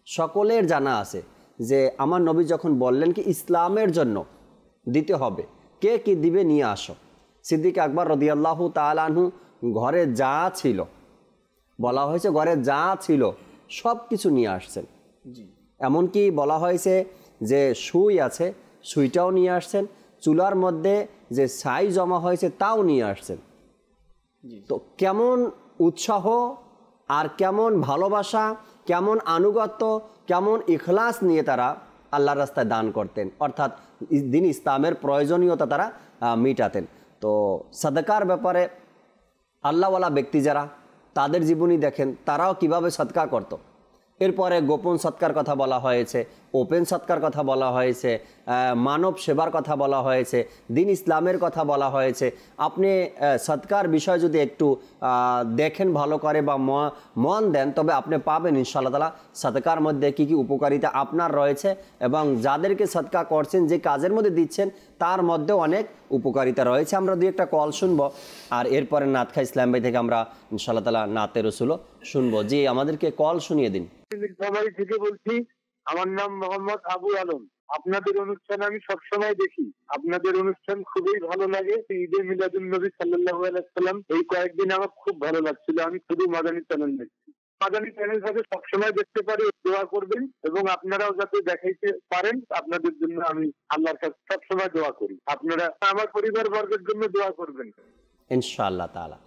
সকলের জানা আছে যে আমার নবী যখন বললেন কি ইসলামের জন্য দিতে হবে, কে কি দিবে নিয়ে আসো। সিদ্দিক আকবর রাদিয়াল্লাহু তাআলা আনহু ঘরে যা ছিল, বলা হয়েছে ঘরে যা ছিল সব কিছু নিয়ে আসছেন। এমনকি বলা হয়েছে যে সুই আছে, সুইটাও নিয়ে আসছেন, চুলার মধ্যে যে ছাই জমা হয়েছে তাও নিয়ে আসছেন। তো কেমন উৎসাহ আর কেমন ভালোবাসা, কেমন আনুগত্য, কেমন ইখলাস নিয়ে তারা আল্লাহর রাস্তায় দান করতেন, অর্থাৎ দিন ইসলামের প্রয়োজনীয়তা তারা মিটাতেন। তো সাদাকার ব্যাপারে আল্লাহওয়ালা ব্যক্তি যারা, তাদের জীবনী দেখেন তারাও কিভাবে সদকা করত। এরপরে গোপন সৎকার কথা বলা হয়েছে, ওপেন সৎকার কথা বলা হয়েছে, মানব সেবার কথা বলা হয়েছে, দিন ইসলামের কথা বলা হয়েছে। আপনি সৎকার বিষয় যদি একটু দেখেন ভালো করে বা মন দেন, তবে আপনি পাবেন ইনশাআল্লাহ তাআলা সৎকার মধ্যে কী কী উপকারিতা আপনার রয়েছে, এবং যাদেরকে সৎকা করছেন, যে কাজের মধ্যে দিচ্ছেন তার মধ্যে অনেক উপকারিতা রয়েছে। আমরা দুই একটা কল শুনবো, আর এরপরে নাতখা ইসলাম ভাই থেকে আমরা ইনশাআল্লাহ তাআলা নাতে রসুলও শুনবো। জি, আমাদেরকে কল শুনিয়ে দিন। থেকে বলছি, আমার নাম মোহাম্মদ আবু আলম। আপনাদের অনুষ্ঠান আমি সবসময় দেখি, আপনাদের অনুষ্ঠান খুবই ভালো লাগে। ঈদে মিলাদুন নবী সাল্লাল্লাহু আলাইহি সাল্লাম এই কয়েকদিন আমার খুব ভালো লাগছিল। আমি শুধু মাদানী চ্যানেল দেখছি, মাদানী চ্যানেল যাতে সবসময় দেখতে পারি, দোয়া করবেন, এবং আপনারাও যাতে দেখাইতে পারেন। আপনাদের জন্য আমি আল্লাহর কাছে সবসময় দোয়া করি। আপনারা আমার পরিবার বর্গের জন্য দোয়া করবেন ইনশাআল্লাহ তাআলা।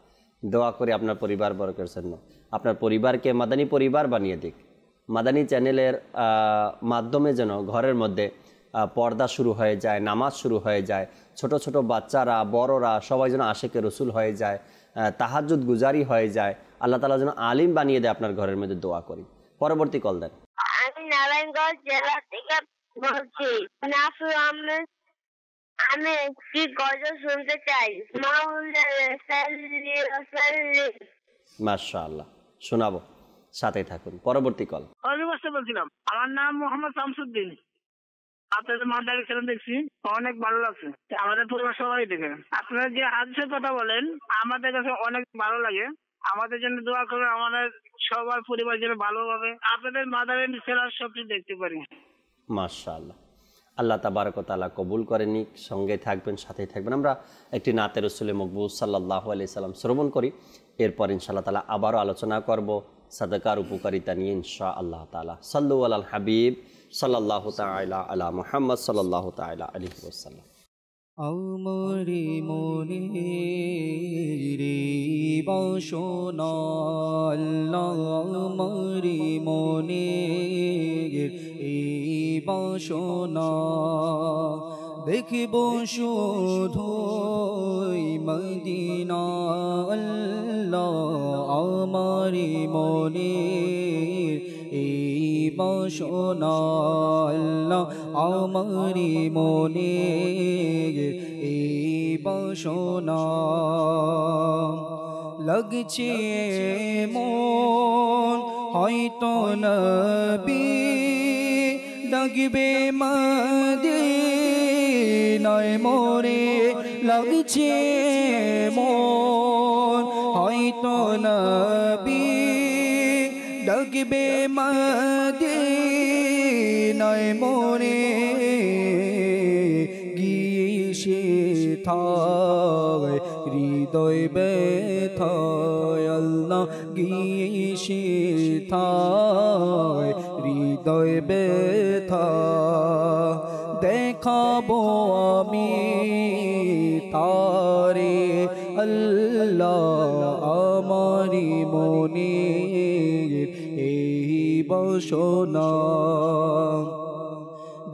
দোয়া করি আপনার পরিবার বর্গের জন্য, আপনার পরিবারকে মাদানী পরিবার বানিয়ে দিক। মাদানী চ্যানেলের মাধ্যমে যেন ঘরের মধ্যে পর্দা শুরু হয়ে যায়, নামাজ শুরু হয়ে যায়, ছোট ছোট বাচ্চারা বড়রা সবাই যেন আশেকে রসুল হয়ে যায়, তাহাজ্জুদ গুজারি হয়ে যায়। আল্লাহ তাআলা যেন আলিম বানিয়ে দেয় আপনার ঘরের মধ্যে, দোয়া করি। পরবর্তী কল দেন। আমি নারায়ণগঞ্জ জেলা থেকে বলছি, নাফিউ আহমেদ। আমি কি গজল শুনতে চাই। মাশাআল্লাহ, শোনাবো, সাথে থাকুন। পরবর্তী কল। বলছিলাম, আমার নাম মোহাম্মদ শামসুদ্দিন। আপনাদের মাদানী চ্যানেল দেখছি, অনেক ভালো লাগছে। আমাদের পরিবার সবাই দেখে। আপনারা যে হাদিসের কথা বলেন আমাদের কাছে অনেক ভালো লাগে। আমাদের জন্য দোয়া করবেন, আমাদের সবার পরিবার যেন ভালোভাবে আপনাদের মাদারের সেরার সবটি দেখতে পারি। মাশাআল্লাহ, আল্লাহ তাবারক ওয়া তাআলা কবুল করেনি। সঙ্গে থাকবেন, সাথেই থাকবেন। আমরা একটি নাতে রাসূলে মকবুল সাল্লাল্লাহু আলাইহি সাল্লাম শ্রবণ করি, এরপর ইনশাআল্লাহ তাআলা আবারও আলোচনা করব সাদাকার উপকারিতা নিয়ে ইনশাআল্লাহ তাআলা। সাল্লু আলাল হাবিব সাল্লাল্লাহু তাআলা আলা মুহাম্মদ সাল্লাল্লাহু তাআলা আলাইহি ওয়াসাল্লাম। আমারি মনে রে বাসনা আল্লাহ, আমারি মনে এই বাসনা দেখিব শুধু মদিনা আল্লাহ, আমারি মনে এই বাসনা আল্লাহ, আমারি মনে এই বাসনা লাগছে মন হয়তো নবী ডাকবে মদিনায় মোরে, লাগছে মন হয়তো নবী ডাকবে মদিনায় মোরে, গিয়ে থায় হৃদয় ব্যথায় আল্লাহ, গিয়ে থায় হৃদয় ব্যথা দেখাবো আমি তারে আল্লাহ, আমারি মনে এই বাসনা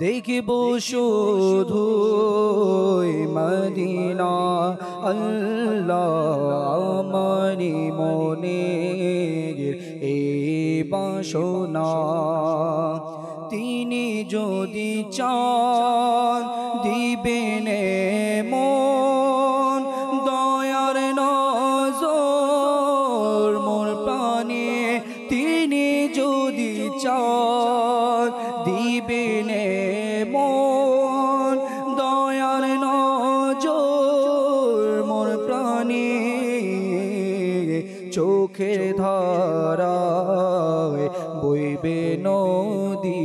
দেখিব শুধু মদিনা আল্লাহ, আমারি মনে এই বাসনা তিনি যদি চান দিবেন মন দয়ার নজর মোর প্রাণে, তিনি যদি চান দিবেন মন দয়ার নজর মোর প্রাণে, চোখের ধারায় বইবে নদী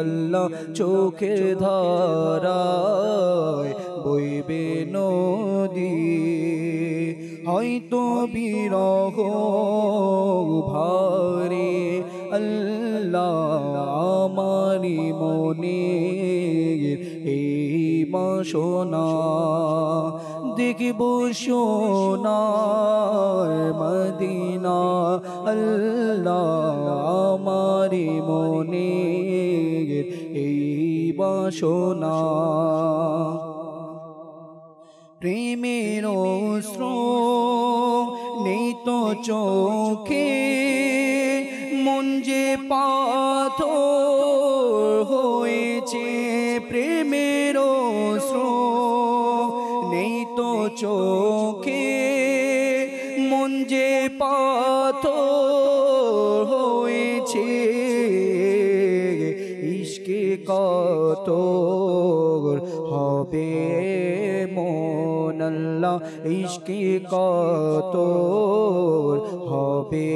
আল্লাহ, চোখের ধারায় বইবে নদী, হয়তো বিরহ ভারে আল্লাহ, আমারি মনে এই বাসনা দেখিব সোনার মদিনা আল্লাহ, আমারি মনে এই বাসনা প্রেমের স্রোত নেই তো চোখে মন যে পাথর হয়েছে, প্রেমের স্রোত নেই তো চোখে মন যে পাথর হয়েছে, ইশকে কত হবে মন আল্লাহ, ইশকে কত হবে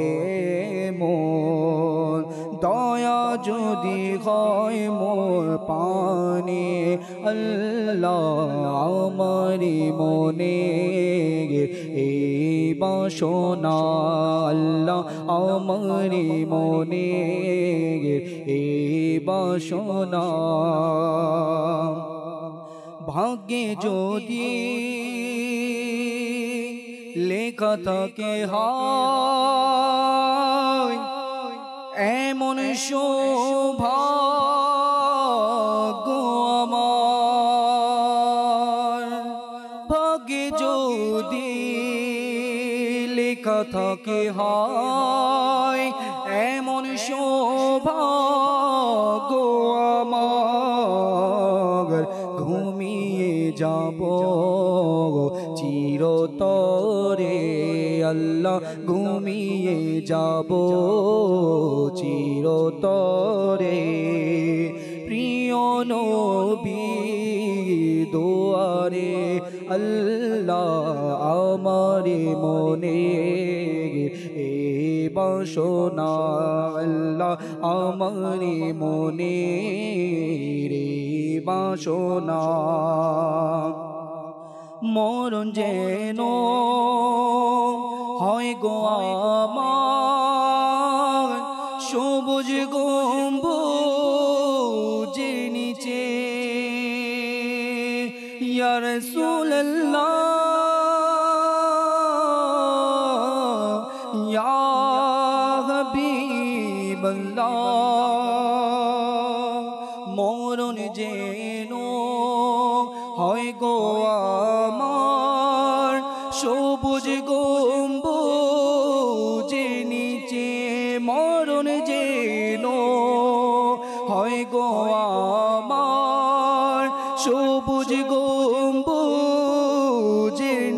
মন, দয়া যদি হয় মোর পানে আল্লাহ, আমারি মনে এই বাসনা আল্লাহ, আমারি মনে এই বাসনা, ভাগ্যে যদি লেখা থাকে হয় এমন সৌভাগ্য আমার, ভাগ্যে যদি লেখা থাকে হয় এমন সৌভাগ্য আমার, ঘুমিয়ে যাব চিরতরে আল্লাহ, ঘুমিয়ে যাব চিরতরে, প্রিয় নবী দুয়ারে আল্লাহ আমারে মনে এই বাসনা আল্লাহ আমারে মনে রে বাসনা মরণ যেন হয় গো আমার সবুজ গম্বুজের নিচে ইয়া রাসূলুল্লাহ ইয়া হাবিবাল্লাহ মরণ যেন হয় গো আমার সবুজ গম্বুজের নিচে মরণ যেন হয় গো আমার সবুজ গম্বুজের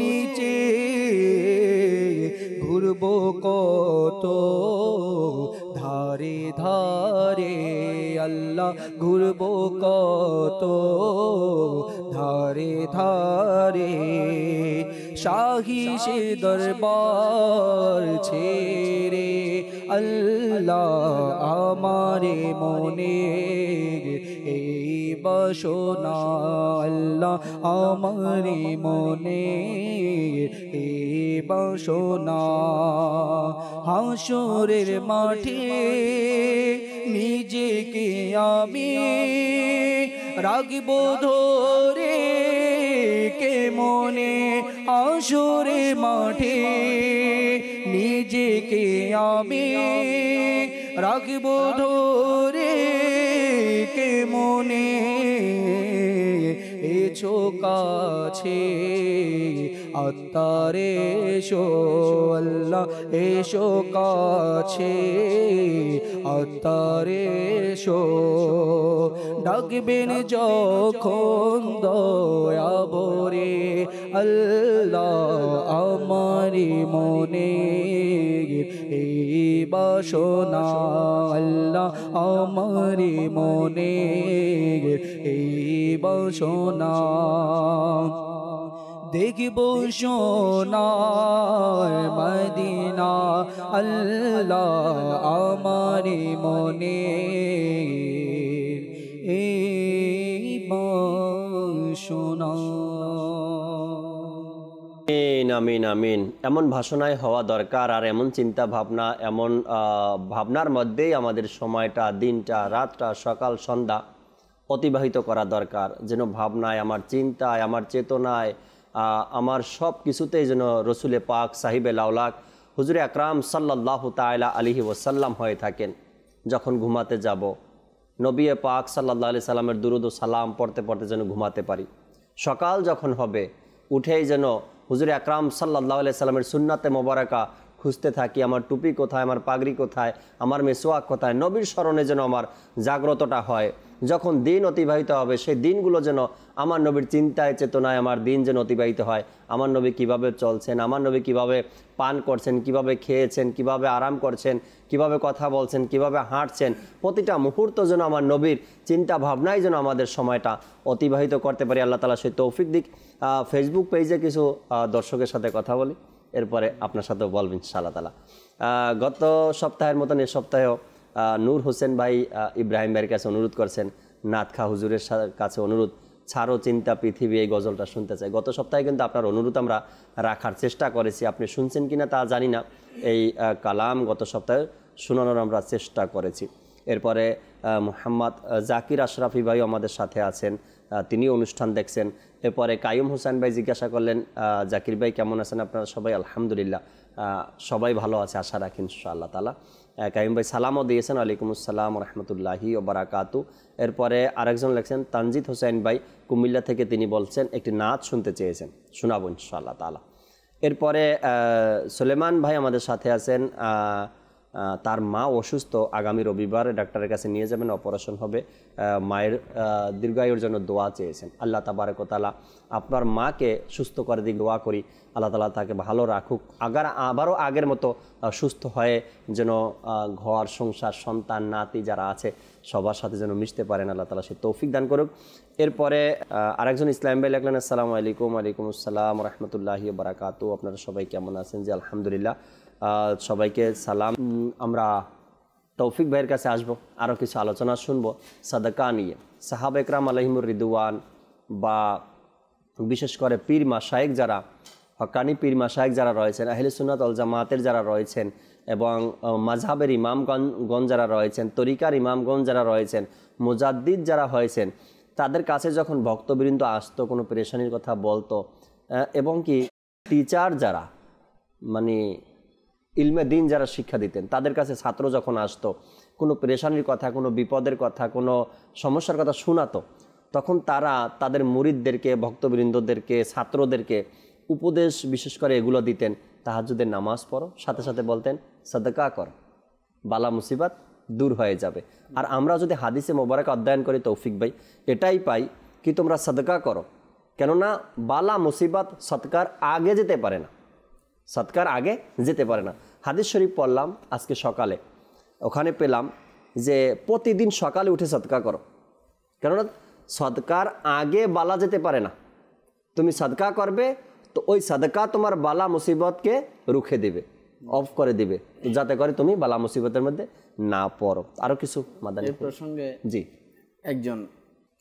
নিচে ঘুরবো কত ধারে ধারে আল্লাহ ঘুরবো কত ধারে ধারে শাহী সে দরবার ছেড়ে আল্লাহ আমারে মনে এই বাসনা আল্লাহ আমারে মনে এই বাসনা হাসরের মাঠে নিজেকে আমি রাগব ধরে কে মনে হাসরের মাঠে নিজেকে আমি রাগব ধরে কে মনে এছো কাছে আত্মারে এসো আল্লাহ এসো কাছে আত্মারে এসো ডাকবেন যখন দয়া ভরে আল্লাহ আমারি মনে এই বাসনা আল্লাহ আমারি মনে এই বাসনা দেখব সোনার মদিনা আল্লাহ আমারি মনে এই বাসনা। আমিন আমিন। এমন ভাষণায় হওয়া দরকার, আর এমন চিন্তা ভাবনা, এমন ভাবনার মধ্যেই আমাদের সময়টা, দিনটা, রাতটা, সকাল সন্ধ্যা অতিবাহিত করা দরকার। যেন ভাবনায়, আমার চিন্তায়, আমার চেতনায়, আমার সব কিছুতেই যেন রসুলে পাক সাহিবে লাউলাক হুজুরে আকরাম সাল্লাল্লাহু তাআলা আলাইহি ওয়াসাল্লাম হয়ে থাকেন। যখন ঘুমাতে যাব নবী পাক সাল্লাল্লাহু আলাইহি সাল্লামের দুরুদ ও সালাম পড়তে পড়তে যেন ঘুমাতে পারি। সকাল যখন হবে উঠেই যেন হুজুরে আকরাম সাল্লাল্লাহু আলাইহি সাল্লামের সুন্নাতে মোবারকা খুঁজতে থাকি। আমার টুপি কোথায়, আমার পাগড়ি কোথায়, আমার মেসওয়াক কোথায়, নবীর স্মরণে যেন আমার জাগ্রতটা হয়। যখন দিন অতিবাহিত হবে সেই দিনগুলো যেন আমার নবীর চিন্তায় চেতনায় আমার দিন যেন অতিবাহিত হয়। আমার নবী কিভাবে চলছেন, আমার নবী কিভাবে পান করছেন, কিভাবে খেয়েছেন, কিভাবে আরাম করছেন, কিভাবে কথা বলছেন, কিভাবে হাঁটছেন, প্রতিটা মুহূর্ত যেন আমার নবীর চিন্তা ভাবনায় যেন আমাদের সময়টা অতিবাহিত করতে পারি। আল্লাহ তাআলা সেই তৌফিক দিক। ফেসবুক পেজে কিছু দর্শকের সাথে কথা বলি, এরপরে আপনার সাথেও বলবেন ইনশাআল্লাহ তাআলা। গত সপ্তাহের মতন এ সপ্তাহেও নূর হোসেন ভাই ইব্রাহিম ভাইয়ের কাছে অনুরোধ করছেন, নাতখা হুজুরের কাছে অনুরোধ, ছাড়ো চিন্তা পৃথিবী, এই গজলটা শুনতে চাই। গত সপ্তাহে কিন্তু আপনার অনুরোধ আমরা রাখার চেষ্টা করেছি, আপনি শুনছেন কিনা তা জানি না। এই কালাম গত সপ্তাহে শোনানোর আমরা চেষ্টা করেছি। এরপরে মোহাম্মদ জাকির আশরাফি ভাই আমাদের সাথে আছেন, তিনি অনুষ্ঠান দেখছেন। এরপরে কাইয়ুম হোসেন ভাই জিজ্ঞাসা করলেন, জাকির ভাই কেমন আছেন আপনারা সবাই? আলহামদুলিল্লাহ, সবাই ভালো আছে আশা রাখি ইনশাআল্লাহ তাআলা। কাইয়ুম ভাই সালামও দিয়েছেন, ওয়ালাইকুম আসসালাম রহমতুল্লাহি ও বারাকাতু। এরপরে আরেকজন লেখছেন তানজিদ হোসেন ভাই কুমিল্লা থেকে, তিনি বলছেন একটি নাচ শুনতে চেয়েছেন, শোনাবো ইনশাআল্লাহ তাআলা। এরপরে সুলেমান ভাই আমাদের সাথে আছেন, তার মা অসুস্থ, আগামী রবিবার ডাক্তারের কাছে নিয়ে যাবেন, অপারেশন হবে, মায়ের দীর্ঘায়ুর জন্য দোয়া চেয়েছেন। আল্লাহ তাবারক ওয়া তাআলা আপনার মাকে সুস্থ করে দিক, দোয়া করি আল্লাহ তাআলা তাকে ভালো রাখুক, আবারও আগের মতো সুস্থ হয়ে যেন ঘর সংসার সন্তান নাতি যারা আছে সবার সাথে যেন মিশতে পারেন, আল্লাহ তাআলা সে তৌফিক দান করুক। এরপরে আরেকজন ইসলাম ভাই লিখলেন, আসসালামু আলাইকুম। ওয়ালাইকুম আসসালাম রাহমাতুল্লাহি ওয়া বারাকাতুহু। আপনারা সবাই কেমন আছেন? জি আলহামদুলিল্লাহ, সবাইকে সালাম। আমরা তৌফিক ভাইয়ের কাছে আসবো, আরও কিছু আলোচনা শুনবো সাদাকা নিয়ে। সাহাবা একরাম আলাইহিমুর রিদওয়ান বা বিশেষ করে পীর মাশায়েখ যারা, হক্কানি পীর মাশায়েখ যারা রয়েছেন, আহলে সুন্নাত ওয়াল জামাতের যারা রয়েছেন এবং মাযহাবের ইমামগণ যারা রয়েছেন, তরিকার ইমামগণ যারা রয়েছেন, মুজাদ্দিদ যারা হয়েছেন, তাদের কাছে যখন ভক্তবৃন্দ আসতো, কোনো পেরেশানির কথা বলতো, এবং কি টিচার যারা মানে ইলমে দিন যারা শিক্ষা দিতেন, তাদের কাছে ছাত্র যখন আসতো, কোনো পেরেশানির কথা, কোনো বিপদের কথা, কোনো সমস্যার কথা শোনাতো, তখন তারা তাদের মুরিদদেরকে, ভক্তবৃন্দদেরকে, ছাত্রদেরকে উপদেশ বিশেষ করে এগুলো দিতেন। তাহাজ্জুদের নামাজ পড়ো, সাথে সাথে বলতেন সাদকা কর, বালা মুসিবত দূর হয়ে যাবে। আর আমরা যদি হাদিসে মোবারক অধ্যয়ন করি তৌফিক ভাই, এটাই পাই কি তোমরা সাদকা করো, কেননা বালা মুসিবত সৎকার আগে যেতে পারে না, সৎকার আগে যেতে পারে না। হাদিস শরীফ পড়লাম আজকে সকালে, ওখানে পেলাম যে প্রতিদিন সকালে উঠে সদকা করো, কেননা সদকার আগে বালা যেতে পারে না। তুমি সদকা করবে তো ওই সদকা তোমার বালা মুসিবতকে রুখে দেবে, অফ করে দিবে, যাতে করে তুমি বালা মুসিবতের মধ্যে না পড়ো। আরও কিছু মাদানী প্রসঙ্গে জি, একজন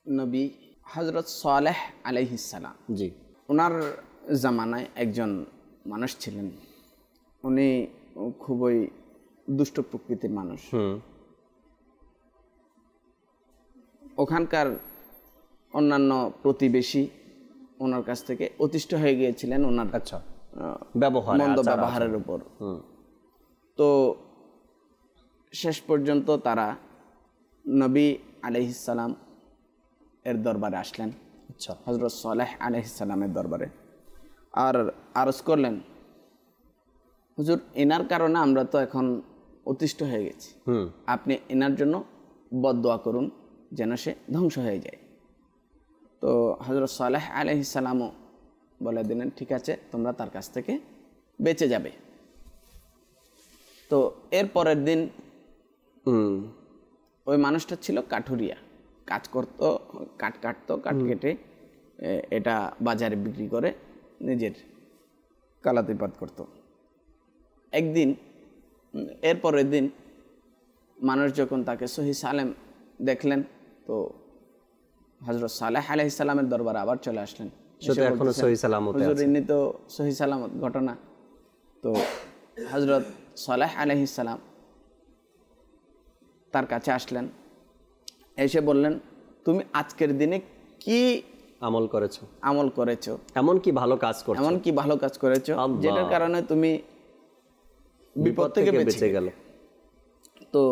নবী হযরত সালেহ আলাইহিস সালাম, জি, ওনার জামানায় একজন মানুষ ছিলেন, উনি খুবই দুষ্ট প্রকৃতির মানুষ। ওখানকার অন্যান্য প্রতিবেশী ওনার কাছ থেকে অতিষ্ঠ হয়ে গিয়েছিলেন ওনার মন্দ ব্যবহারের উপর। তো শেষ পর্যন্ত তারা নবী আলাইহিস সালাম এর দরবারে আসলেন, হযরত সালেহ আলাইহিস সালামের দরবারে, আর আরজ করলেন, হুজুর এনার কারণে আমরা তো এখন অতিষ্ঠ হয়ে গেছি, আপনি এনার জন্য বদদোয়া করুন যেন সে ধ্বংস হয়ে যায়। তো হযরত সালেহ আলাইহিস সালামও বলে দিলেন, ঠিক আছে, তোমরা তার কাছ থেকে বেঁচে যাবে। তো এর পরের দিন ওই মানুষটা ছিল কাঠুরিয়া, কাজ করতো, কাঠ কাটতো, কাঠ কেটে এটা বাজারে বিক্রি করে নিজের কালাতিপাত করত। একদিন এর পরের দিন মানুষ যখন তাকে সহি সালেম দেখলেন, তো হযরত সালেহ আলাইহিস সালামের দরবারে আবার চলে আসলেন। এখনো সহি সালামত আছে, হুজুর ইনি তো সহি সালামত ঘটনা। তো হযরত সালেহ আলাইহিস সালাম তার কাছে আসলেন, এসে বললেন, তুমি আজকের দিনে কি আমল করেছো, এমন কি ভালো কাজ করেছো যেটার কারণে তুমি বিপদ থেকে বেঁচে গেল। তো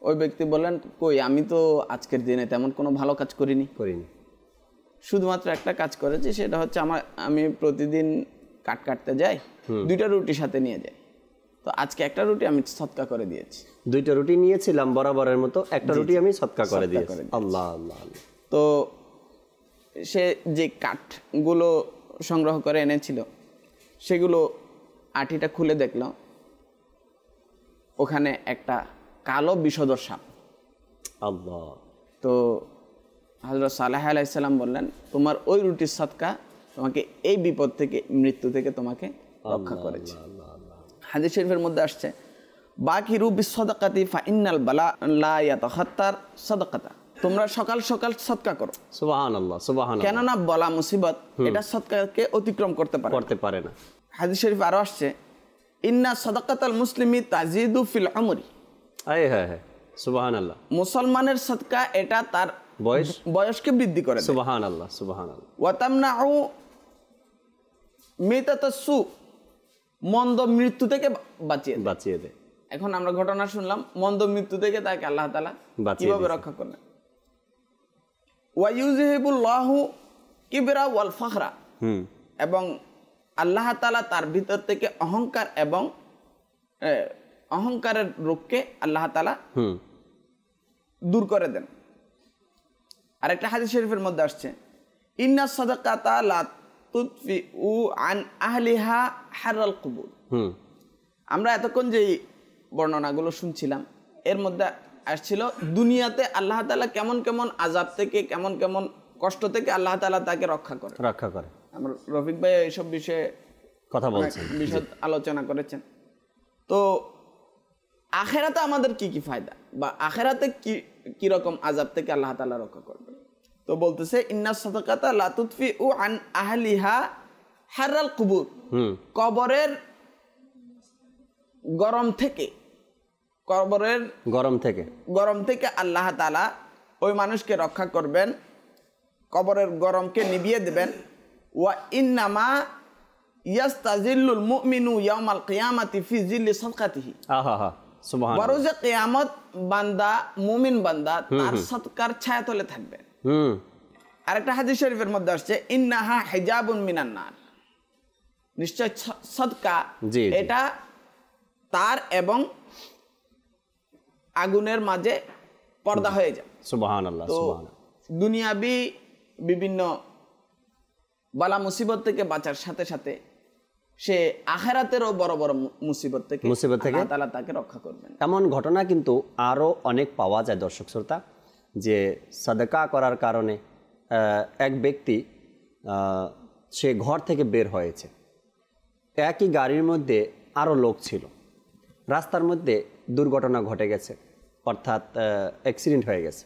ওই ব্যক্তি বললেন, কই, আমি তো আজকের দিনে তেমন কোনো ভালো কাজ করিনি, শুধুমাত্র একটা কাজ করেছি, সেটা হচ্ছে আমি প্রতিদিন কাঠ কাটতে যাই, 2টা রুটি সাথে নিয়ে যাই, তো আজকে একটা রুটি আমি সদকা করে দিয়েছি। 2টা রুটি নিয়েছিলাম বরাবরের মতো, একটা রুটি আমি সদকা করে দিয়েছি। আল্লাহ আল্লাহ। তো সে যে কাঠগুলো সংগ্রহ করে এনেছিল, সেগুলো আটিটা খুলে দেখলো, ওখানে একটা কালো বিষধর সাপ। আল্লাহ। তো হযরত সালেহ আলাইহিস সালাম বললেন, তোমার ওই রুটির সদকা তোমাকে এই বিপদ থেকে, মৃত্যু থেকে তোমাকে রক্ষা করেছে। হাদিস শরীফের মধ্যে আসছে, বাকিরু বিসসাদাকাতি ফাইন্নাল বালা লা ইয়াতাখাত্তার সাদাকাতা, তোমরা সকাল সকাল সদকা করো। সুবহানাল্লাহ, সুবহানাল্লাহ। কেননা বলা মুসিবত এটা সদকাকে অতিক্রম করতে পারে না। হাদিস শরীফ আরো আসছে, ইন্না সাদাকাতাল মুসলিমি তাজিদু ফিল উমরি, সুবহানাল্লাহ, মুসলমানের সদকা এটা তার বয়সকে বৃদ্ধি করে। সুবহানাল্লাহ, সুবহানাল্লাহ। ওয়া তামনাউ মিতাতাস সু, মন্দ মৃত্যু থেকে বাঁচিয়ে দেয়। এখন আমরা ঘটনা শুনলাম, মন্দ মৃত্যু থেকে তাকে আল্লাহ তাআলা কিভাবে রক্ষা করলেন। ওয়া ইউযহিবুল্লাহু কিবরা ওয়াল ফাখরা, এবং আল্লাহ তাআলা তার ভিতর থেকে অহংকার এবং অহংকারের রোগকে আল্লাহ তাআলা দূর করে দেন। আরেকটা হাদিস শরীফের মধ্যে আসছে, ইন্না সাদাকাতা লা তুতফিউ আন আহলিহা হারাল কুবুর। আমরা এতক্ষণ যে বর্ণনাগুলো শুনছিলাম এর মধ্যে আসছিল দুনিয়াতে আল্লাহ তাআলা কেমন কেমন আযাব থেকে, কেমন কেমন কষ্ট থেকে আল্লাহ তাআলা তাকে রক্ষা করে। আমরা রফিক ভাই এইসব বিষয়ে কথা বলছেন, বিশদ আলোচনা করেছেন। তো আখিরাতে আমাদের কি কি ফায়দা, বা আখিরাতে কি রকম আযাব থেকে আল্লাহ তাআলা রক্ষা করবে? তো বলতেছে ইন্না সাদাকাতা লা তুতফিউ আন আহলিহা হারাল কুবুর। কবরের গরম থেকে, কবরের গরম থেকে আল্লাহ তাআলা ওই মানুষকে রক্ষা করবেন, কবরের গরমকে নিভিয়ে দেবেন। ওয়া ইন্নামা ইয়াস্তাজিল্লুল মুমিনু ইয়াউমাল কিয়ামাতি ফি জিল্লি সাদকাতিহি। সুবহানাল্লাহ। বরজে কিয়ামত বান্দা, মুমিন বান্দা তার সদকার ছায়াতলে থাকবে। আরেকটা হাদিস শরীফের মধ্যে আসছে, ইন্নাহা হিজাবুন মিনান নার। নিশ্চয় সদকা এটা তার এবং আগুনের মাঝে পর্দা হয়ে যায়। সুবহানাল্লাহ। দুনিয়াবি বিভিন্ন বালা মুসিবত থেকে বাঁচার সাথে সাথে সে আখিরাতেরও বড় বড় মুসিবত থেকে আল্লাহ তাআলা তাকে রক্ষা করবেন। এমন ঘটনা কিন্তু আরো অনেক পাওয়া যায় দর্শক শ্রোতা, যে সাদকা করার কারণে এক ব্যক্তি সে ঘর থেকে বের হয়েছে, একই গাড়ির মধ্যে আরো লোক ছিল, রাস্তার মধ্যে দুর্ঘটনা ঘটে গেছে, অর্থাৎ অ্যাক্সিডেন্ট হয়ে গেছে,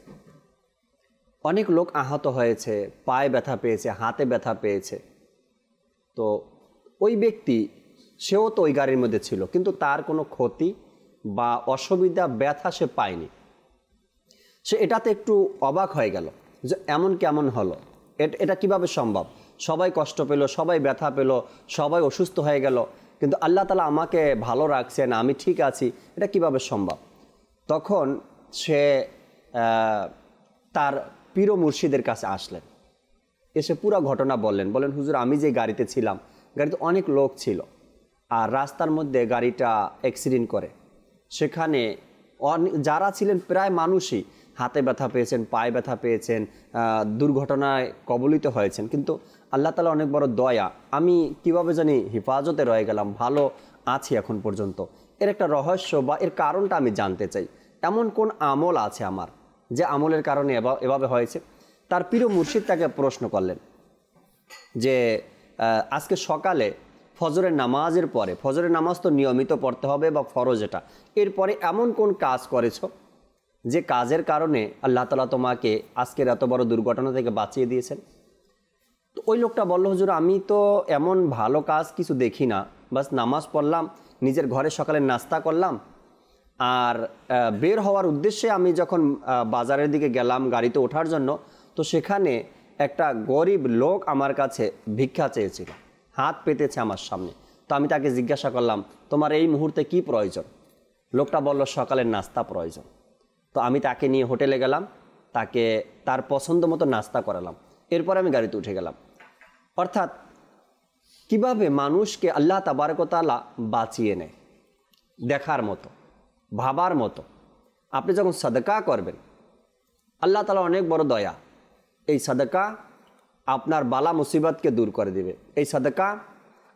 অনেক লোক আহত হয়েছে, পায়ে ব্যথা পেয়েছে, হাতে ব্যথা পেয়েছে। তো ওই ব্যক্তি, সেও তো ওই গাড়ির মধ্যে ছিল, কিন্তু তার কোনো ক্ষতি বা অসুবিধা, ব্যথা সে পায়নি। সে এটাতে একটু অবাক হয়ে গেল যে এমন কেমন হলো, এটা কিভাবে সম্ভব? সবাই কষ্ট পেল, সবাই ব্যথা পেল, সবাই অসুস্থ হয়ে গেল, কিন্তু আল্লাহ তাআলা আমাকে ভালো রাখছেন, আমি ঠিক আছি, এটা কিভাবে সম্ভব? তখন সে তার পীর মুর্শিদের কাছে আসলেন, এসে পুরো ঘটনা বললেন। হুজুর, আমি যে গাড়িতে ছিলাম, গাড়িতে অনেক লোক ছিল, আর রাস্তার মধ্যে গাড়িটা অ্যাক্সিডেন্ট করে, সেখানে যারা ছিলেন প্রায় মানুষই হাতে ব্যথা পেয়েছেন, পায়ে ব্যথা পেয়েছেন, দুর্ঘটনায় কবলিত হয়েছেন, কিন্তু আল্লাহ তাআলা অনেক বড় দয়া, আমি কিভাবে জানি হেফাজতে রয়ে গেলাম, ভালো আছি এখন পর্যন্ত। এর একটা রহস্য বা এর কারণটা আমি জানতে চাই। এমন কোন আমল আছে আমার যে আমলের কারণে এভাবে হয়েছে? তার পীর মুর্শিদ তাকে প্রশ্ন করলেন যে আজকে সকালে ফজরের নামাজের পরে, ফজরের নামাজ তো নিয়মিত পড়তে হবে বা ফরজ, এটা এরপরে এমন কোন কাজ করেছো যে কাজের কারণে আল্লাহ তাআলা তোমাকে আজকের এত বড় দুর্ঘটনা থেকে বাঁচিয়ে দিয়েছেন? তো ওই লোকটা বলল, হুজুর, আমি তো এমন ভালো কাজ কিছু দেখি না, বাস নামাজ পড়লাম, নিজের ঘরে সকালে নাস্তা করলাম, আর বের হওয়ার উদ্দেশ্যে আমি যখন বাজারের দিকে গেলাম গাড়িতে ওঠার জন্য, তো সেখানে একটা গরিব লোক আমার কাছে ভিক্ষা চেয়েছিল, হাত পেতেছে আমার সামনে। তো আমি তাকে জিজ্ঞাসা করলাম, তোমার এই মুহূর্তে কি প্রয়োজন? লোকটা বলল, সকালের নাস্তা প্রয়োজন। তো আমি তাকে নিয়ে হোটেলে গেলাম, তাকে তার পছন্দ মতো নাস্তা করালাম, এরপর আমি গাড়িতে উঠে গেলাম। অর্থাৎ কিভাবে মানুষকে আল্লাহ তাবারক ওয়া তাআলা বাঁচিয়ে নেয়, দেখার মতো, ভাবার মতো। আপনি যখন সাদকা করবেন, আল্লাহ তাআলা অনেক বড় দয়া, এই সাদকা আপনার বালা মুসিবতকে দূর করে দিবে। এই সাদকা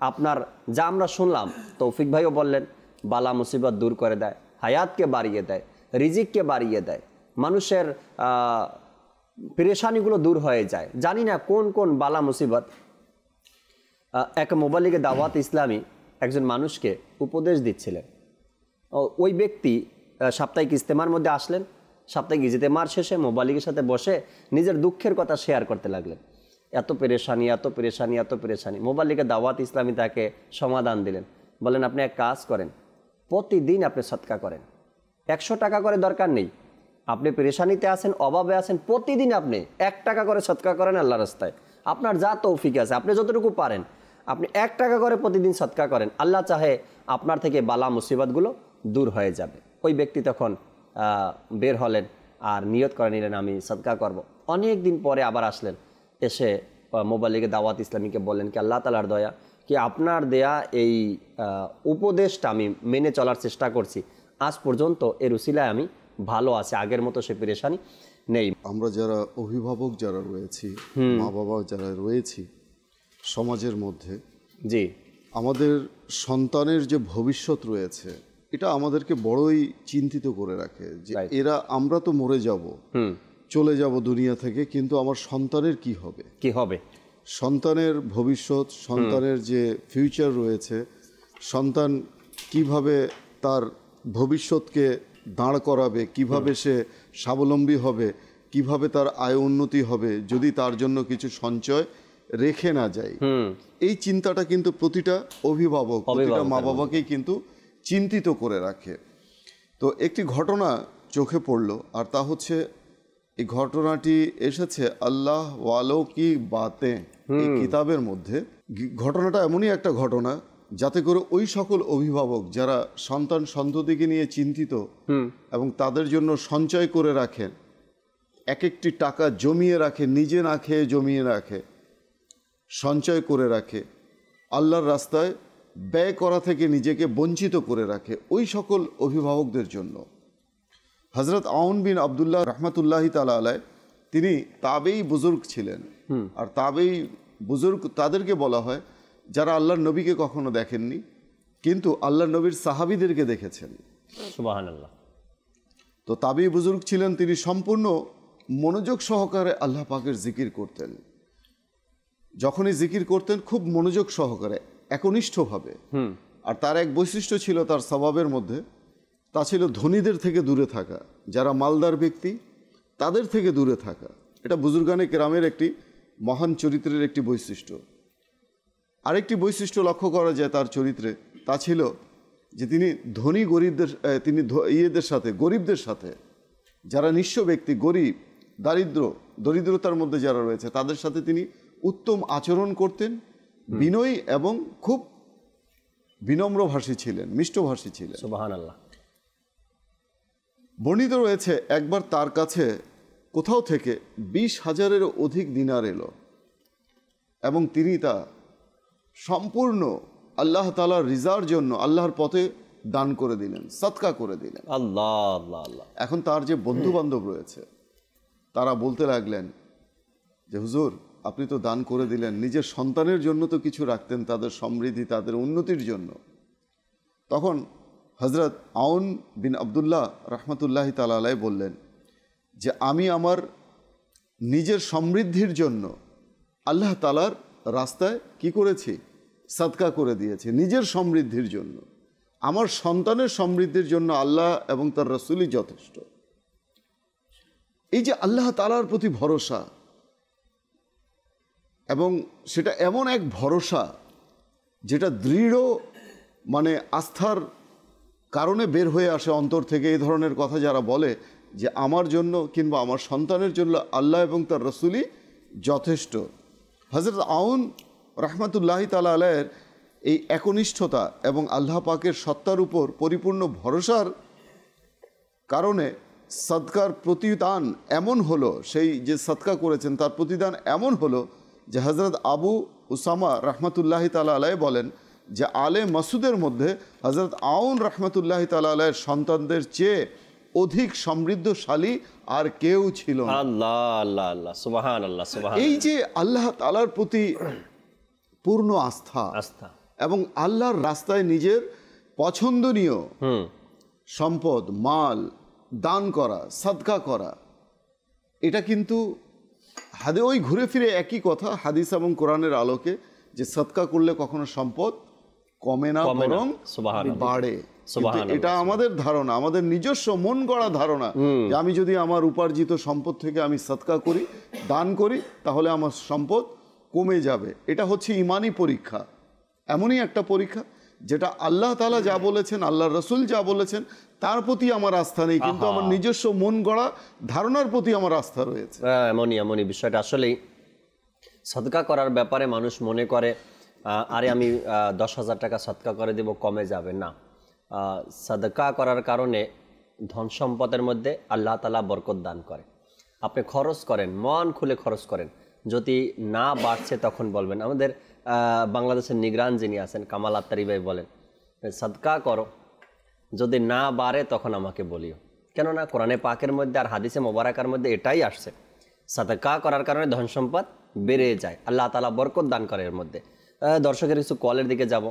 আপনার, যা আমরা শুনলাম, তৌফিক ভাইও বললেন, বালা মুসিবত দূর করে দেয়, হায়াতকে বাড়িয়ে দেয়, রিজিককে বাড়িয়ে দেয়, মানুষের পেরেশানিগুলো দূর হয়ে যায়। জানি না কোন কোন বালা মুসিবত। এক মোবালিগে দাওয়াত ইসলামী একজন মানুষকে উপদেশ দিচ্ছিলেন। ওই ব্যক্তি সাপ্তাহিক ইজতেমার মধ্যে আসলেন, সাপ্তাহিক ইজতেমার শেষে মোবালিগের সাথে বসে নিজের দুঃখের কথা শেয়ার করতে লাগলেন, এত পেরেশানি, এত পেরেশানি, এত পেরেশানি। মোবালিগে দাওয়াত ইসলামী তাকে সমাধান দিলেন, বলেন, আপনি এক কাজ করেন, প্রতিদিন আপনি সদকা করেন, 100 টাকা করে দরকার নেই, আপনি পেরেশানিতে আছেন, অভাবে আছেন, প্রতিদিন আপনি 1 টাকা করে সদকা করেন আল্লাহর রাস্তায়। আপনার যা তৌফিক আছে, আপনি যতটুকু পারেন, আপনি 1 টাকা করে প্রতিদিন সদকা করেন, আল্লাহ চাহে আপনার থেকে বালা মুসিবতগুলো দূর হয়ে যাবে। ওই ব্যক্তি তখন বের হলেন আর নিয়ত করে নিলেন, আমি সদকা করব। অনেক দিন পরে আবার আসলেন, এসে মোবালিগে দাওয়াত ইসলামীকে বললেন কি আল্লাহ তাআলার দয়া কি আপনার দেয়া এই উপদেশটা আমি মেনে চলার চেষ্টা করছি, আজ পর্যন্ত এর উসিলায় আমি ভালো আছি, আগের মতো সে পেরেশানি নেই। আমরা যারা অভিভাবক যারা রয়েছি, মা বাবা যারা রয়েছি সমাজের মধ্যে, জি, আমাদের সন্তানের যে ভবিষ্যৎ রয়েছে এটা আমাদেরকে বড়ই চিন্তিত করে রাখে যে এরা, আমরা তো মরে যাব, চলে যাব দুনিয়া থেকে, কিন্তু আমার সন্তানের কি হবে, সন্তানের ভবিষ্যৎ, সন্তানের যে ফিউচার রয়েছে, সন্তান কিভাবে তার ভবিষ্যৎকে দাঁড় করাবে, কিভাবে সে স্বাবলম্বী হবে, কিভাবে তার আয় উন্নতি হবে যদি তার জন্য কিছু সঞ্চয় রেখে না যায়। এই চিন্তাটা কিন্তু প্রতিটা অভিভাবক, প্রতিটা মা বাবাকেই কিন্তু চিন্তিত করে রাখে। তো একটি ঘটনা চোখে পড়লো, আর তা হচ্ছে এই ঘটনাটি এসেছে আল্লাহ ওয়ালো কি বাতে এই কিতাবের মধ্যে। ঘটনাটা এমনই একটা ঘটনা যাতে করে ওই সকল অভিভাবক যারা সন্তান সন্ততিকে নিয়ে চিন্তিত এবং তাদের জন্য সঞ্চয় করে রাখেন, এক একটি টাকা জমিয়ে রাখে, নিজে না খেয়ে জমিয়ে রাখে, সঞ্চয় করে রাখে, আল্লাহর রাস্তায় ব্যয় করা থেকে নিজেকে বঞ্চিত করে রাখে, ওই সকল অভিভাবকদের জন্য হজরত আউন বিন আবদুল্লাহ রহমতুল্লাহি তাআলা আলাইহি তিনি তাবেই বুজুর্গ ছিলেন। আর তাবেই বুজুর্গ তাদেরকে বলা হয় যারা আল্লাহর নবীকে কখনো দেখেননি কিন্তু আল্লাহর নবীর সাহাবীদেরকে দেখেছেন। সুবহানাল্লাহ। তো তাবেই বুজুর্গ ছিলেন, তিনি সম্পূর্ণ মনোযোগ সহকারে আল্লাহ পাকের জিকির করতেন। যখনই জিকির করতেন খুব মনোযোগ সহকারে, একনিষ্ঠভাবে। আর তার এক বৈশিষ্ট্য ছিল তার স্বভাবের মধ্যে, তা ছিল ধনীদের থেকে দূরে থাকা, যারা মালদার ব্যক্তি তাদের থেকে দূরে থাকা। এটা বুজুর্গানে কেরামের একটি মহান চরিত্রের একটি বৈশিষ্ট্য। আরেকটি বৈশিষ্ট্য লক্ষ্য করা যায় তার চরিত্রে, তা ছিল যে তিনি ধনী গরিবদের, তিনি গরিবদের সাথে, যারা নিঃস্ব ব্যক্তি, গরিব, দরিদ্রতার মধ্যে যারা রয়েছে তাদের সাথে তিনি উত্তম আচরণ করতেন, বিনয়ী এবং খুব বিনম্রভাষী ছিলেন, মিষ্টভাষী ছিলেন। সুবহানাল্লাহ। বর্ণিত রয়েছে একবার তার কাছে কোথাও থেকে 20,000-এরও অধিক দিনার এলো এবং তিনি তা সম্পূর্ণ আল্লাহ তাআলার রিজার জন্য আল্লাহর পথে দান করে দিলেন, সদকা করে দিলেন। আল্লাহ আল্লাহ আল্লাহ। এখন তার যে বন্ধু বান্ধব রয়েছে তারা বলতে লাগলেন যে হুজুর, আপনি তো দান করে দিলেন, নিজের সন্তানের জন্য তো কিছু রাখতেন, তাদের সমৃদ্ধি, তাদের উন্নতির জন্য। তখন হজরত আউন বিন আবদুল্লাহ রহমতুল্লাহি তাআলা আলাইহি বললেন যে আমি আমার নিজের সমৃদ্ধির জন্য আল্লাহ তাআলার রাস্তায় কি করেছি, সদকা করে দিয়েছি, নিজের সমৃদ্ধির জন্য। আমার সন্তানের সমৃদ্ধির জন্য আল্লাহ এবং তার রাসূলই যথেষ্ট। এই যে আল্লাহ তাআলার প্রতি ভরসা, এবং সেটা এমন এক ভরসা যেটা দৃঢ়, মানে আস্থার কারণে বের হয়ে আসে অন্তর থেকে। এই ধরনের কথা যারা বলে যে আমার জন্য কিংবা আমার সন্তানের জন্য আল্লাহ এবং তার রাসূলই যথেষ্ট। হযরত আউন রাহমাতুল্লাহি তাআলা আলাইহির এই একনিষ্ঠতা এবং আল্লাহ পাকের সত্তার উপর পরিপূর্ণ ভরসার কারণে সদকার প্রতিদান এমন হলো, সেই যে সদকা করেছেন তার প্রতিদান এমন হলো যে হজরত আবু উসামা রহমতুল্লাহি তাআলা আলাইহি বলেন যে আলে মাসুদের মধ্যে হজরত আউন রহমতুল্লাহি তাআলা আলাইহির সন্তানদের চেয়ে অধিক সমৃদ্ধশালী আর কেউ ছিল না। আল্লাহ আল্লাহ আল্লাহ, সুবহানাল্লাহ সুবহানাল্লাহ। এই যে আল্লাহ তাআলার প্রতি পূর্ণ আস্থা এবং আল্লাহর রাস্তায় নিজের পছন্দনীয় সম্পদ, মাল দান করা, সদকা করা, এটা কিন্তু ওই ঘুরে ফিরে একই কথা হাদিস এবং কোরআনের আলোকে, যে সদকা করলে কখনো সম্পদ কমে না, বরং বাড়ে। এটা আমাদের ধারণা, আমাদের নিজস্ব মন গড়া ধারণা যে আমি যদি আমার উপার্জিত সম্পদ থেকে আমি সদকা করি, দান করি, তাহলে আমার সম্পদ কমে যাবে। এটা হচ্ছে ইমানি পরীক্ষা, এমনই একটা পরীক্ষা যেটা আল্লাহ তাআলা যা বলেছেন, আল্লাহর রাসূল যা বলেছেন তার প্রতি আমার আস্থা নেই, কিন্তু আমার নিজস্ব মন গড়া ধারণার প্রতি আমার আস্থা রয়েছে। এমনই বিষয়টা। আসলেই সদকা করার ব্যাপারে মানুষ মনে করে আরে আমি 10,000 টাকা সদকা করে দেব, কমে যাবে না। সদকা করার কারণে ধন সম্পদের মধ্যে আল্লাহ তাআলা বরকত দান করে। আপনি খরচ করেন, মন খুলে খরচ করেন, যদি না বাড়ছে তখন বলবেন। আমাদের বাংলাদেশের নিগরান যিনি আছেন কামাল আত্তারি ভাই বলেন, সদকা করো, যদি না বাড়ে তখন আমাকে বলিও। কেননা কোরআনে পাকের মধ্যে আর হাদিসে মোবারকার মধ্যে এটাই আসছে, সাদাকা করার কারণে ধন সম্পদ বেড়ে যায়, আল্লাহ তাআলা বরকত দান করে এর মধ্যে। দর্শকের কিছু কলের দিকে যাব,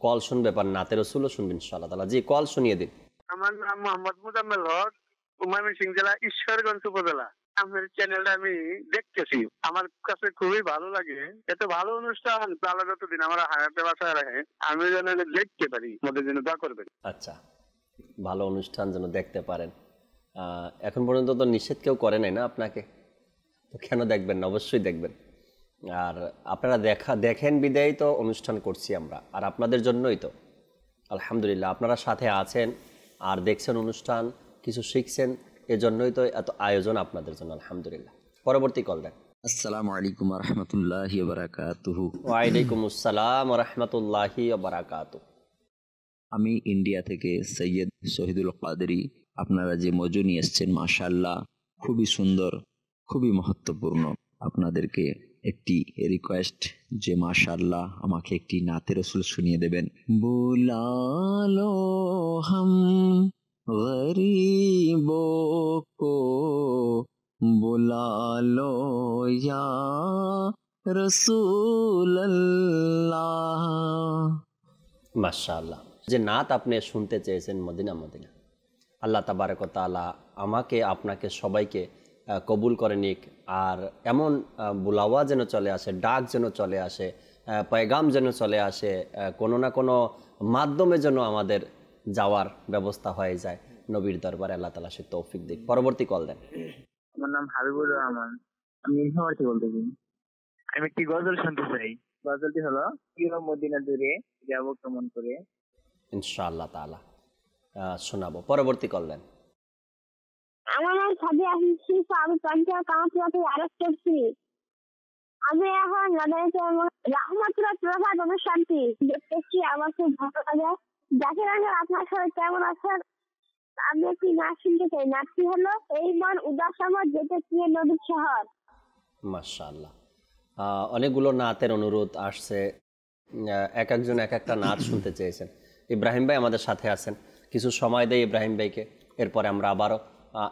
কল শুনবে, পার নাতে রসুলও শুনবেন ইনশাআল্লাহ তাআলা। জি, কল শুনিয়ে দিন। আমার নাম মোহাম্মদ মুজাম্মেল হক, ময়মনসিংহ জেলা ঈশ্বরগঞ্জ উপজেলা। আপনার চ্যানেলটা আমি দেখতেছি, আমার কাছে খুবই ভালো লাগে। এত ভালো অনুষ্ঠান আল্লাহ যতদিন আমার হায়াতে বাঁচায় রাখে আমি যেন দেখতে পারি, আমাদের জন্য দোয়া করবেন। আচ্ছা, ভালো অনুষ্ঠান যেন দেখতে পারেন। এখন পর্যন্ত তো নিষেধ কেউ করে নাই না আপনাকে, তো কেন দেখবেন না? অবশ্যই দেখবেন। আর আপনারা দেখেন বিদায়ী তো অনুষ্ঠান করছি আমরা, আর আপনাদের জন্যই তো। আলহামদুলিল্লাহ আপনারা সাথে আছেন আর দেখছেন অনুষ্ঠান, কিছু শিখছেন, এজন্যই তো এত আয়োজন আপনাদের জন্য। আলহামদুলিল্লাহ। পরবর্তী কল দেন। আসসালামু আলাইকুম ওয়া রাহমাতুল্লাহি ওয়া বারাকাতুহু। ওয়া আলাইকুম আসসালাম ওয়া রাহমাতুল্লাহি ওয়া বারাকাতুহু। আমি ইন্ডিয়া থেকে সৈয়দ শহীদুল কাদেরী। আপনারা যে মজু নিয়ে এসছেন মাশাআল্লাহ খুবই সুন্দর, খুবই মহত্বপূর্ণ। আপনাদেরকে একটি রিকোয়েস্ট যে মাশাআল্লাহ আমাকে একটি নাতে রসুল শুনিয়ে দেবেন। বুলালো হাম গরিবো কো বুলালো ইয়া রাসূলুল্লাহ। মাশাআল্লাহ, যে নাত আপনি শুনতে চেয়েছেন মদিনা মদিনা, আল্লাহ তাবারক ওয়া তাআলা আমাকে আপনাকে সবাইকে কবুল করে নিক। আর এমন বুলাওয়া যেন চলে আসে, ডাক যেন চলে আসে, পয়গাম যেন চলে আসে, কোনো না কোনো মাধ্যমে যেন আমাদের যাওয়ার ব্যবস্থা হয়ে যায় নবীর দরবারে। আল্লাহ তাআলা সে তৌফিক দিক। পরবর্তী কল দেন। আমার নাম হাবিবুর রহমান, আমি ইনফরমার থেকে বলতেছি। আমি একটি গজল শুনতে চাই। গজলটি হলো কিরো মদিনা দূরে যাব কেমন করে। ইনশাআল্লাহ তাআলা শোনাবো। পরবর্তী কল দেন। আমার নাম সাদিয়া হিসি, আমি পঞ্চায়েত কাউন্সিলর থেকে আরেক করছি। আমি এখন রহমতুল্লাহ প্রভাত অনুষ্ঠানটি দেখতেছি, আমার খুব ভালো লাগে। জাকির আঙ্কেল আপনার সবাই কেমন আছেন? আমি একটি নাচ শুনতে চাই। নাচটি হলো এই মন উদাস আমার যেতে প্রিয় নদীর শহর। মাশাআল্লাহ, অনেকগুলো নাতের অনুরোধ আসছে, এক একজন এক একটা নাচ শুনতে চেয়েছেন। ইব্রাহিম ভাই আমাদের সাথে আছেন, কিছু সময় দেয় ইব্রাহিম ভাইকে, এরপরে আমরা আবারও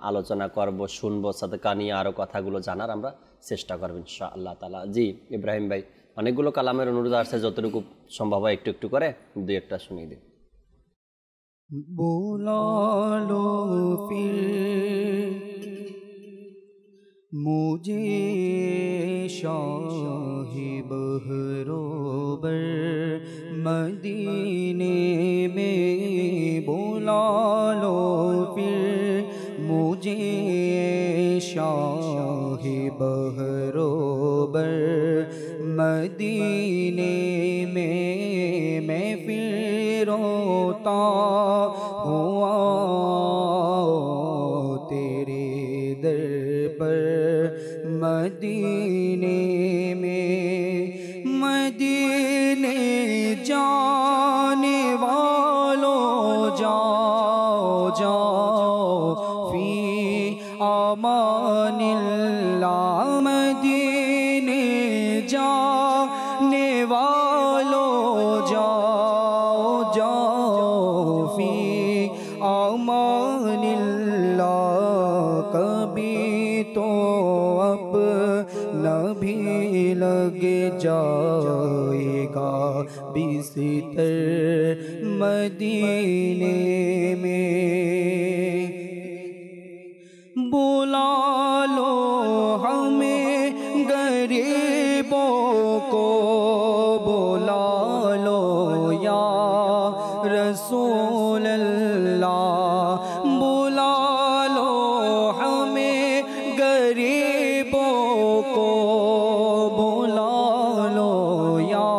আলোচনা করব, শুনবো, সাদকা নিয়ে আরও কথাগুলো জানার আমরা চেষ্টা করব ইনশাআল্লাহ তাআলা। জি ইব্রাহিম ভাই, অনেকগুলো কালামের অনুরোধ আসছে, যতটুকু সম্ভব হয় একটু একটু করে দুই একটা শুনিয়ে দিন। বুলালো ফির মুঝে শাহিব বহরোবর মদীনে মে বুলালো ফির মুঝে শাহিব বহরোবর মদীনে মে मैं फिर रोता हुआ तेरे दर पर मदीने में, मदीने जाने वालों जाओ जाओ फी अमानिल्लाह, मदीने जाने वालों जाओ जाओ फी अमानिल्लाह, कभी तो अपना भी लग जाएगा बिस्तर मदीने में। बुला लो हमें गरीबों को, बुला लो या रसूल अल्लाह, बुला लो हमें गरीबों को, बुला लो या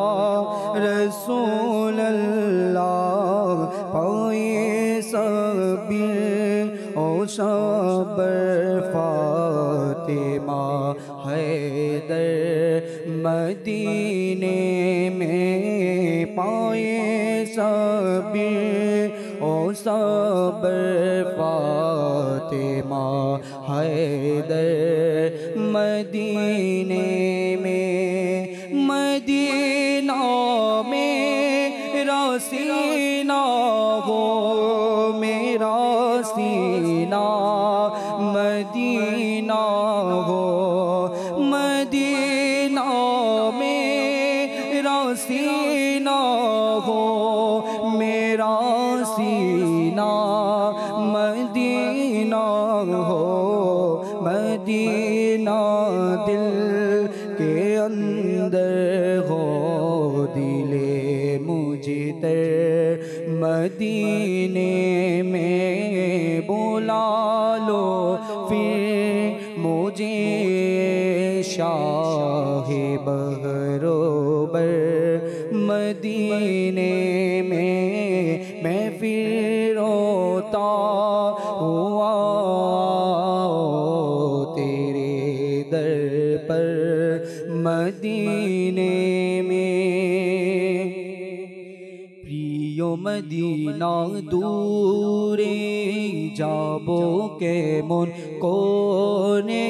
रसूल अल्लाह, पाए सबीर ओ सबर फातिमा हैदर मदीने में, पाए सबीर ओ सबर फातिमा हैदर मदीने में, मदीना में सीना हो मदीना मेरा सीना हो, मेरा सीना मदीना हो, मदीना दिल के अंदर हो, दिले मुझे तर मदीने में बुला लो फिर मुझे शाहे बहरोबर मदीने में मैं फिर रोता हुआ तेरे दर पर मदीने में। प्रिय मदीना दूरे जाबो के मन कोने,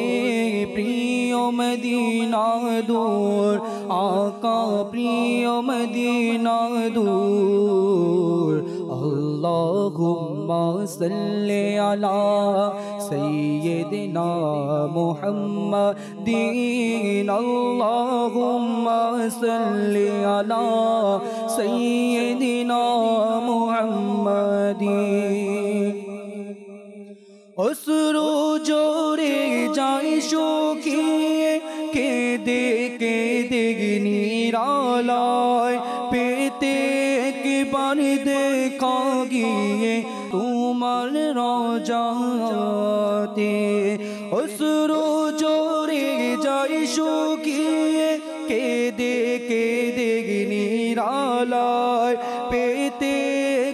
प्रिय मदीना दूर आका प्रिय मदीना दूर। अल्लाहुम्मा सल्ली अला सय्यिदिना मुहम्मदिन, अल्लाहुम्मा सल्ली अला सय्यिदिना मुहम्मदिन। असुरु जोरे जाए शोकिए केदे निरालाय पेते के बार देखा गिए तुम्हार रोजाते। असुरु जोरे जाए शोकिए केदे निरालाय पेते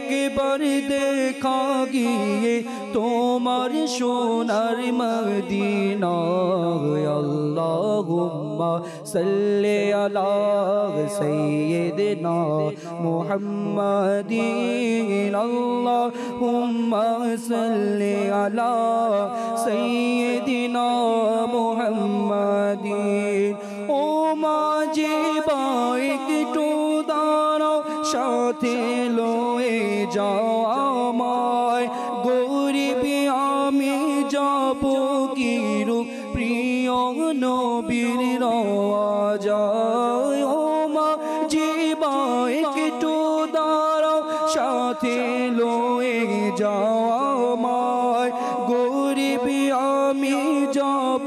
के बार देखा गिए তোমার সোনার মদিনা। আল্লাহুম্মা সাল্লি আলা সাইয়্যিদিনা মুহাম্মাদিন, আল্লাহুম্মা সাল্লি আলা সাইয়্যিদিনা মুহাম্মাদিন। ও মাঝে ভাই একটু দাঁড়াও, সাথে লয়ে যাও আমায়, গরিবি আমি যাব কিরু প্রিয় নবীর রওয়াজায়। ও মা জীবা একটু দাঁড়াও, সাথে লয়ে যাও আমায়, গরিবি আমি যাব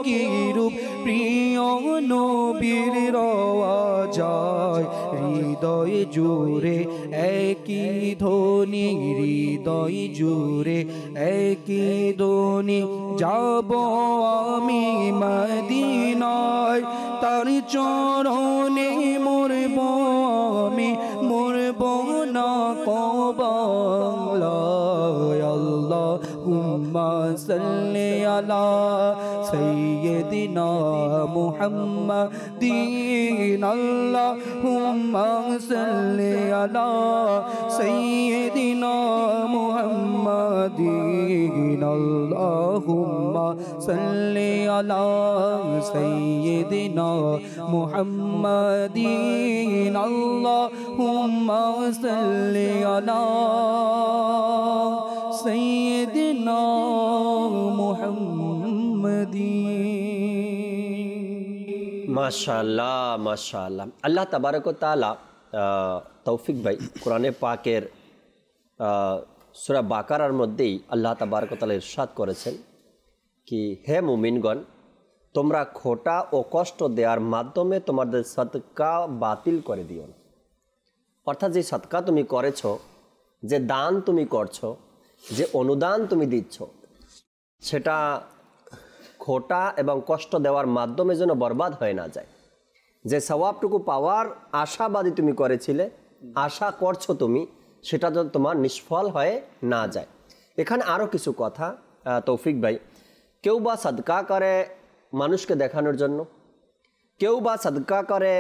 কিরু প্রিয় নবীর রওয়াজায়। হৃদয় জুড়ে একই ধ্বনি, হৃদয় জুড়ে একই ধ্বনি, যাব আমি মদিনায়, তার চরণে মরব আমি, মরব না কবাংলায়। আল্লাহুম্মা সাল্লি আলা সাইয়্যিদিনা মুহাম্মাদিন, আল্লাহুম্মা সাল্লি আলা সাইয়্যিদিনা মুহাম্মাদিন, আল্লাহুম্মা সাল্লি আলা সাইয়্যিদিনা মুহাম্মাদিন, আল্লাহুম্মা সাল্লি আলা সাইয়্যিদিনা মুহাম্মাদিন। মাশাআল্লাহ মাশাআল্লাহ। আল্লাহ তাবারক ওয়া তাআলা তৌফিক ভাই কোরআনে পাকের সূরা বাকারার মধ্যেই আল্লাহ তাবারক ওয়া তাআলা ইরশাদ করেছেন কি, হে মুমিনগণ, তোমরা খোটা ও কষ্ট দেওয়ার মাধ্যমে তোমাদের সদকা বাতিল করে দিও না। অর্থাৎ যে সদকা তুমি করেছো, যে দান তুমি করছো, যে অনুদান তুমি দিচ্ছ, সেটা খোটা এবং কষ্ট দেওয়ার মাধ্যমে যেন বরবাদ হয়ে না যায়। যে সওয়াবটুকু পাওয়ার আশাবাদী তুমি করেছিলে, আশা করছো তুমি, সেটা যেন তোমার নিষ্ফল হয়ে না যায়। এখানে আরও কিছু কথা তৌফিক ভাই, কেউ বা সদকা করে মানুষকে দেখানোর জন্য, কেউ বা সদকা করে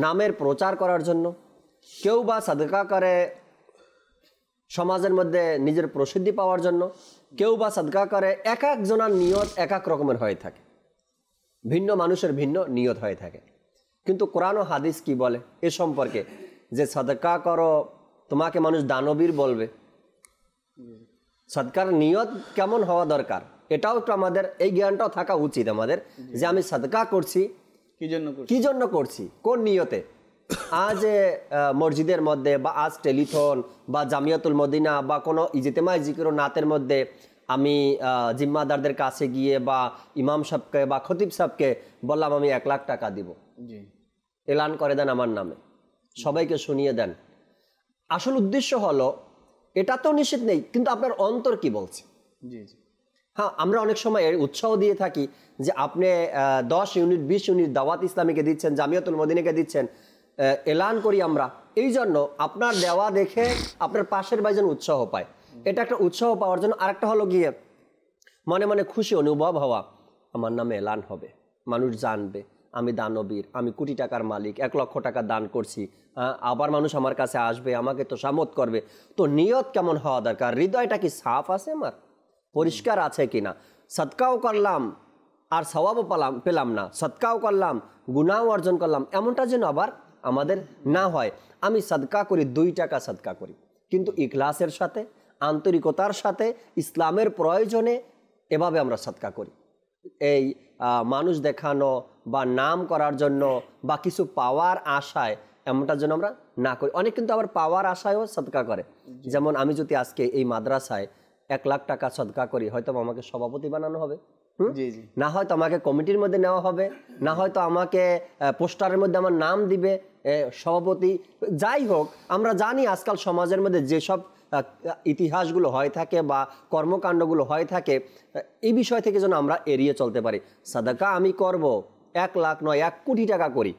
নামের প্রচার করার জন্য, কেউ বা সদকা করে সমাজের মধ্যে নিজের প্রসিদ্ধি পাওয়ার জন্য, কেউ বা সদকা করে, এক একজনের নিয়ত এক এক রকমের হয়ে থাকে, ভিন্ন মানুষের ভিন্ন নিয়ত হয়ে থাকে। কিন্তু কোরআন ও হাদিস কি বলে এ সম্পর্কে? যে সদকা করো তোমাকে মানুষ দানবীর বলবে। সদকার নিয়ত কেমন হওয়া দরকার এটাও একটু আমাদের এই জ্ঞানটাও থাকা উচিত আমাদের, যে আমি সাদকা করছি কি জন্য করছি, কোন নিয়তে। আজ মসজিদের মধ্যে বা আজ টেলিথন বা জামিয়াতুল মদিনা বা কোনো ইজতেমাই জিকির ও নাতের মধ্যে আমি জিম্মাদারদের কাছে গিয়ে বা ইমাম সাহেবকে বা খতিব সাহেবকে বললাম আমি 1 লাখ টাকা দিব, এলান করে দেন আমার নামে, সবাইকে শুনিয়ে দেন। আসল উদ্দেশ্য হলো, এটা তো নিষেধ নেই, কিন্তু আপনার অন্তর কি বলছে। হ্যাঁ, আমরা অনেক সময় উৎসাহ দিয়ে থাকি যে আপনি 10 ইউনিট 20 ইউনিট দাওয়াত ইসলামীকে দিচ্ছেন, জামিয়াতুল মদিনাকে দিচ্ছেন, এলান করি আমরা, এই জন্য আপনার দেওয়া দেখে আপনার পাশের ভাইজন উৎসাহ পায়। এটা একটা উৎসাহ পাওয়ার জন্য। আরেকটা হলো গিয়ে মনে মনে খুশি অনুভব হওয়া, আমার নামে এলান হবে, মানুষ জানবে আমি দানবীর, আমি কোটি টাকার মালিক, 1 লক্ষ টাকা দান করছি, আবার মানুষ আমার কাছে আসবে, আমাকে তো সামত করবে। তো নিয়ত কেমন হওয়া দরকার, হৃদয়টা কি সাফ আছে, আমার পরিষ্কার আছে কিনা। সদকাও করলাম আর সওয়াবও পেলাম না, সদকাও করলাম গুনাহ অর্জন করলাম, এমনটা যেন আবার আমাদের না হয়। আমি সদকা করি, 2 টাকা সদকা করি, কিন্তু ইখলাসের সাথে, আন্তরিকতার সাথে, ইসলামের প্রয়োজনে এভাবে আমরা সদকা করি। এই মানুষ দেখানো বা নাম করার জন্য বা কিছু পাওয়ার আশায় এমনটার জন্য আমরা না করি। অনেক কিন্তু আবার পাওয়ার আশায়ও সদকা করে। যেমন আমি যদি আজকে এই মাদ্রাসায় 1 লাখ টাকা সদকা করি, হয়তো আমাকে সভাপতি বানানো হবে, না হয়তো আমাকে কমিটির মধ্যে নেওয়া হবে, না হয়তো আমাকে পোস্টারের মধ্যে আমার নাম দিবে সভাপতি। যাই হোক, আমরা জানি আজকাল সমাজের মধ্যে যেসব ইতিহাসগুলো হয়ে থাকে বা কর্মকাণ্ডগুলো হয়ে থাকে, এই বিষয় থেকে যেন আমরা এড়িয়ে চলতে পারি। সাদাকা আমি করব 1 লাখ নয় 1 কোটি টাকা করি,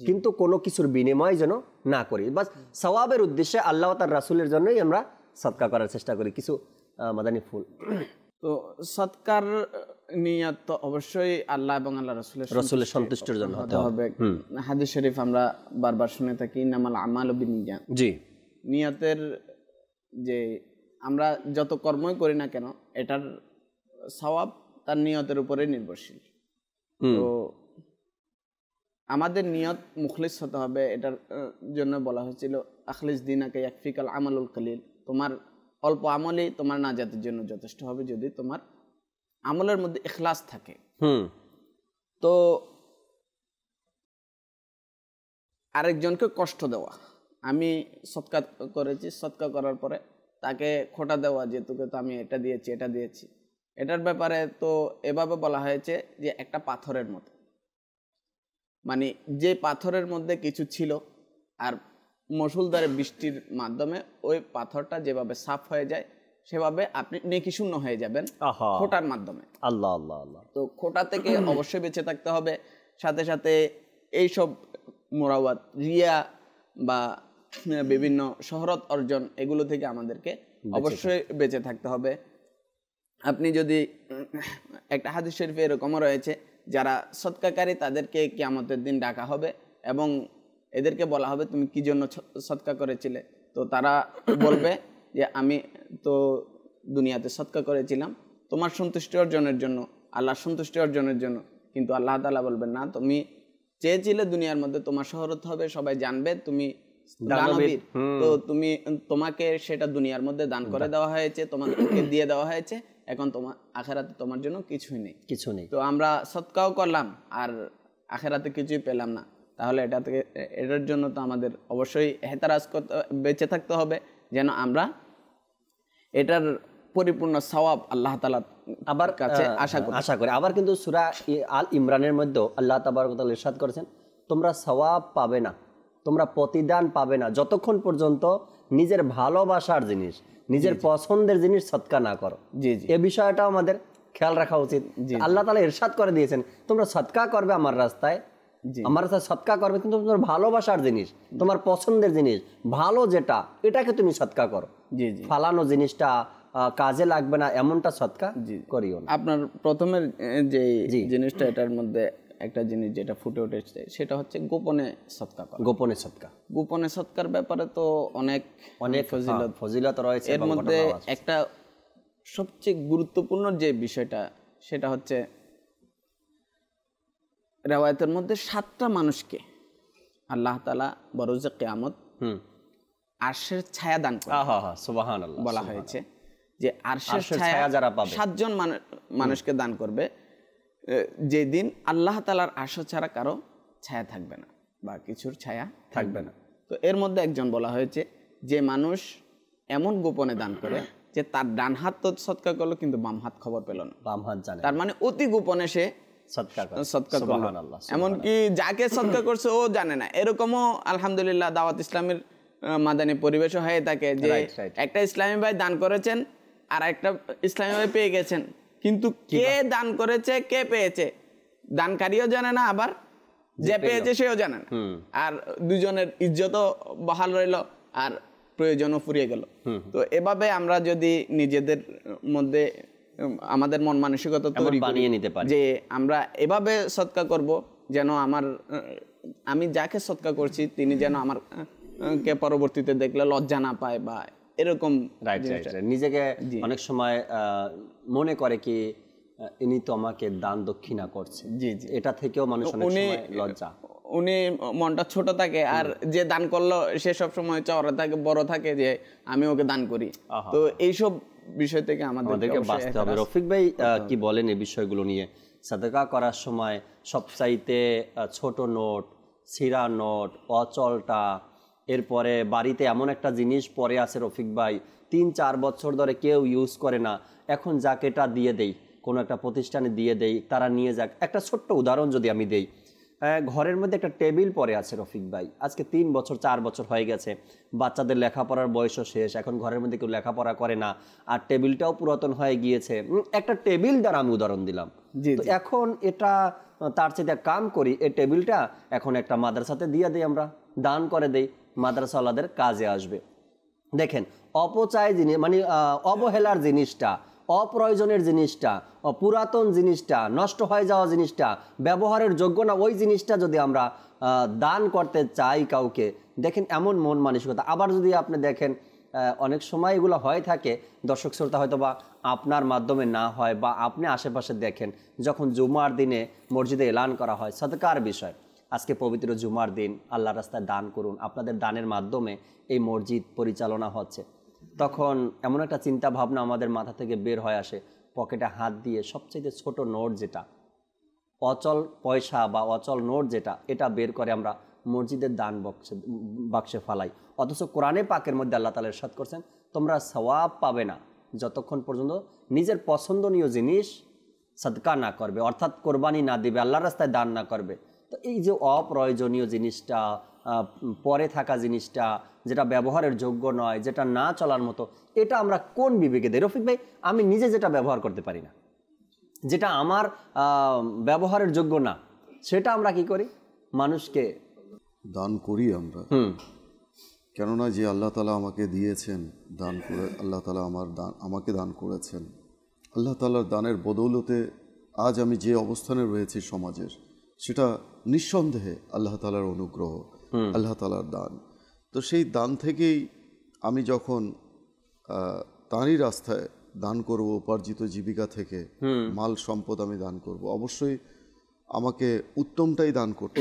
কিন্তু কোনো কিছুর বিনিময় যেন না করি, বাস সওয়াবের উদ্দেশ্যে আল্লাহ তার রাসূলের জন্যই আমরা সদকা করার চেষ্টা করি। কিছু মাদানী ফুল। তো সদকার নিয়ত তো অবশ্যই আল্লাহ এবং আল্লাহ রাসূলের সন্তুষ্টির জন্য হতে হবে। হাদিস শরীফ আমরা বারবার শুনে থাকি, ইন্নামাল আমালু বিন্নিয়াত। জি, নিয়তের যে আমরা যত কর্মই করি না কেন, এটার সওয়াব তার নিয়তের উপরে নির্ভরশীল। তো আমাদের নিয়ত মুখলিস হতে হবে। এটার জন্য বলা হয়েছিল আখলিস দিনাকা ইয়াকফিকাল আমালুল কলিল, তোমার অল্প আমলই তোমার নাজাতের জন্য যথেষ্ট হবে যদি তোমার আমলের মধ্যে ইখলাস থাকে। তো আরেকজনকে কষ্ট দেওয়া, আমি সদকা করেছি, সদকা করার পরে তাকে খোটা দেওয়া যে তোকে তো আমি এটা দিয়েছি এটা দিয়েছি, এটার ব্যাপারে তো এভাবে বলা হয়েছে যে একটা পাথরের মতো, মানে যে পাথরের মধ্যে কিছু ছিল আর মুষলধারে বৃষ্টির মাধ্যমে ওই পাথরটা যেভাবে সাফ হয়ে যায় সেভাবে আপনি নেকি শূন্য হয়ে যাবেন খোটার মাধ্যমে। আল্লাহ আল্লাহ আল্লাহ। তো খোটা থেকে অবশ্যই বেঁচে থাকতে হবে। সাথে সাথে এইসব মুরাওয়াত, রিয়া বা বিভিন্ন শহরত অর্জন, এগুলো থেকে আমাদেরকে অবশ্যই বেঁচে থাকতে হবে। আপনি যদি একটা হাদিস শরীফে এরকমও রয়েছে, যারা সদকাকারী তাদেরকে কিয়ামতের দিন ডাকা হবে এবং এদেরকে বলা হবে তুমি কি জন্য সদকা করেছিলে। তো তারা বলবে যে আমি তো দুনিয়াতে সদকা করেছিলাম তোমার সন্তুষ্টি অর্জনের জন্য, আল্লাহর সন্তুষ্টি অর্জনের জন্য। কিন্তু আল্লাহ তাআলা বলবেন না, তুমি চেয়েছিলে দুনিয়ার মধ্যে তোমার শহরত হবে, সবাই জানবে তুমি দানবীর, তো তোমাকে সেটা দুনিয়ার মধ্যে দান করে দেওয়া হয়েছে, তোমাকে দিয়ে দেওয়া হয়েছে, এখন তোমার আখিরাতে তোমার জন্য কিছুই নেই। তো আমরা সদকাও করলাম আর আখিরাতে কিছুই পেলাম না, তাহলে এটার জন্য তো আমাদের অবশ্যই এহতেরাজ করতে, বেঁচে থাকতে হবে যেন আমরা এটার পরিপূর্ণ সওয়াব আল্লাহ তাআলার আবার কাছে আশা করি। আবার কিন্তু সূরা আল ইমরানের মধ্যে আল্লাহ তাবারক ওয়া তাআলা ইরশাদ করেছেন, তোমরা সওয়াব পাবে না, তোমরা প্রতিদান পাবে না যতক্ষণ পর্যন্ত নিজের ভালোবাসার জিনিস, নিজের পছন্দের জিনিস সদকা না করো। এই বিষয়টা আমাদের খেয়াল রাখা উচিত। আল্লাহ তাআলা ইরশাদ করে দিয়েছেন, তোমরা সদকা করবে আমার রাস্তায়, আমার রাস্তায় সদকা করবে, কিন্তু তোমার ভালোবাসার জিনিস, তোমার পছন্দের জিনিস, ভালো যেটা, এটাকে তুমি সদকা করো। ফালানো জিনিসটা কাজে লাগবে না এমনটা সদকা করিও না। আপনার প্রথমের যে জিনিসটা, এটার মধ্যে একটা জিনিস যেটা ফুটে উঠেছে সেটা হচ্ছে গোপনে সদকা করা। গোপনে সদকার ব্যাপারে তো অনেক ফজিলত রয়েছে। এর মধ্যে একটা সবচেয়ে গুরুত্বপূর্ণ যে বিষয়টা সেটা হচ্ছে রিওয়ায়াতের মধ্যে 7টা মানুষকে আল্লাহ তাআলা বরোজে কিয়ামত আরশের ছায়া দান করে, সুবহানাল্লাহ, বলা হয়েছে যে আরশের ছায়া যারা পাবে 7 জন মানুষকে দান করবে, যেদিন আল্লাহ তাআলার আরশ ছাড়া কারো ছায়া থাকবে না বা কিছুর ছায়া থাকবে না। তো এর মধ্যে একজন বলা হয়েছে যে মানুষ এমন গোপনে দান করে যে তার ডান হাত তো সদকা করলো কিন্তু বাম হাত খবর পেল না, বাম হাত জানে, তার মানে অতি গোপনে সে সদকা করলো, এমনকি যাকে সদকা করছে ও জানে না। এরকমও আলহামদুলিল্লাহ দাওয়াত ইসলামের মাদানী পরিবেশও হয়ে থাকে যে একটা ইসলামী ভাই দান করেছেন আর একটা ইসলামী ভাই পেয়ে গেছেন, কিন্তু কে দান করেছে কে পেয়েছে দানকারীও জানে না, আবার যে পেয়েছে সেও জানে না, আর দুজনের ইজ্জতও বহাল রইল আর প্রয়োজনও ফুরিয়ে গেল। তো এভাবে আমরা যদি নিজেদের মধ্যে আমাদের মন মানসিকতা তৈরি বানিয়ে নিতে পারি যে আমরা এভাবে সদকা করব যেন আমি যাকে সদকা করছি তিনি যেন আমার কে পরবর্তীতে দেখলে লজ্জা না পায় বা এরকম, নিজেকে অনেক সময় মনে করে কি ইনি তো আমাকে দান দক্ষিণা করছে, জি জি, এটা থেকেও মানুষ অনেক সময় লজ্জা, উনি মনটা ছোট থাকে আর যে দান করলো সে সব সময় চওড়া থাকে, বড় থাকে যে আমি ওকে দান করি। তো এইসব বিষয় থেকে আমাদেরকে বাঁচতে হবে। রফিক ভাই কি বলেন এই বিষয়গুলো নিয়ে? সাদকা করার সময় সবচাইতে ছোট নোট, ছিঁড়া নোট, অচলটা, এরপরে বাড়িতে এমন একটা জিনিস পরে আছে রফিক ভাই 3-4 বছর ধরে কেউ ইউজ করে না, এখন যাকে এটা দিয়ে দেই, কোনো একটা প্রতিষ্ঠানে দিয়ে দেই, তারা নিয়ে যাক। একটা ছোট্ট উদাহরণ যদি আমি দেই, ঘরের মধ্যে একটা টেবিল পড়ে আছে রফিক ভাই, আজকে 3 বছর 4 বছর হয়ে গেছে, বাচ্চাদের লেখাপড়ার বয়সও শেষ, এখন ঘরের মধ্যে কেউ লেখাপড়া করে না, আর টেবিলটাও পুরাতন হয়ে গিয়েছে। একটা টেবিল দ্বারা আমি উদাহরণ দিলাম। তো এখন এটা তার চেয়ে কাম করি, এই টেবিলটা এখন একটা মাদ্রাসাতে দিয়ে দিই, আমরা দান করে দেই, মাদ্রাসাওয়ালাদের কাজে আসবে। দেখেন অপচয় জিনিস মানে অবহেলার জিনিসটা, অপ্রয়োজনের জিনিসটা, পুরাতন জিনিসটা, নষ্ট হয়ে যাওয়া জিনিসটা, ব্যবহারের যোগ্য না ওই জিনিসটা যদি আমরা দান করতে চাই কাউকে, দেখেন এমন মন মানসিকতা। আবার যদি আপনি দেখেন অনেক সময় এগুলো হয়ে থাকে, দর্শক শ্রোতা হয়তো বা আপনার মাধ্যমে না হয় বা আপনি আশেপাশে দেখেন, যখন জুমার দিনে মসজিদে এলান করা হয় সাদকার বিষয়, আজকে পবিত্র জুমার দিন, আল্লাহর রাস্তায় দান করুন, আপনাদের দানের মাধ্যমে এই মসজিদ পরিচালনা হচ্ছে, তখন এমন একটা চিন্তা ভাবনা আমাদের মাথা থেকে বের হয়ে আসে, পকেটে হাত দিয়ে সবচেয়ে ছোট নোট যেটা, অচল পয়সা বা অচল নোট যেটা, এটা বের করে আমরা মসজিদের দান বাক্সে ফালাই। অথচ কোরআনে পাকের মধ্যে আল্লাহ তাআলা ইরশাদ করছেন, তোমরা সওয়াব পাবে না যতক্ষণ পর্যন্ত নিজের পছন্দনীয় জিনিস সাদকা না করবে, অর্থাৎ কোরবানি না দিবে, আল্লাহর রাস্তায় দান না করবে। তো এই যে অপ্রয়োজনীয় জিনিসটা, পরে থাকা জিনিসটা, যেটা ব্যবহারের যোগ্য নয়, যেটা না চলার মতো, এটা আমরা কোন বিবেকে দেই? রফিক ভাই, আমি নিজে যেটা ব্যবহার করতে পারি না, যেটা আমার ব্যবহারের যোগ্য না, সেটা আমরা কি করি? মানুষকে দান করি আমরা। কেননা যে আল্লাহ তাআলা আমাকে দিয়েছেন, দান করে আল্লাহ তাআলা আমাকে দান করেছেন, আল্লাহ তাআলার দানের বদৌলতে আজ আমি যে অবস্থানে রয়েছি সমাজের, সেটা নিঃসন্দেহে আল্লাহ তাআলার অনুগ্রহ, আল্লাহ তাআলার দান। তো সেই দান থেকেই আমি যখন তাঁরই রাস্তায় দান করব, উপার্জিত জীবিকা থেকে মাল সম্পদ আমি দান করব, অবশ্যই আমাকে উত্তমটাই দান করতে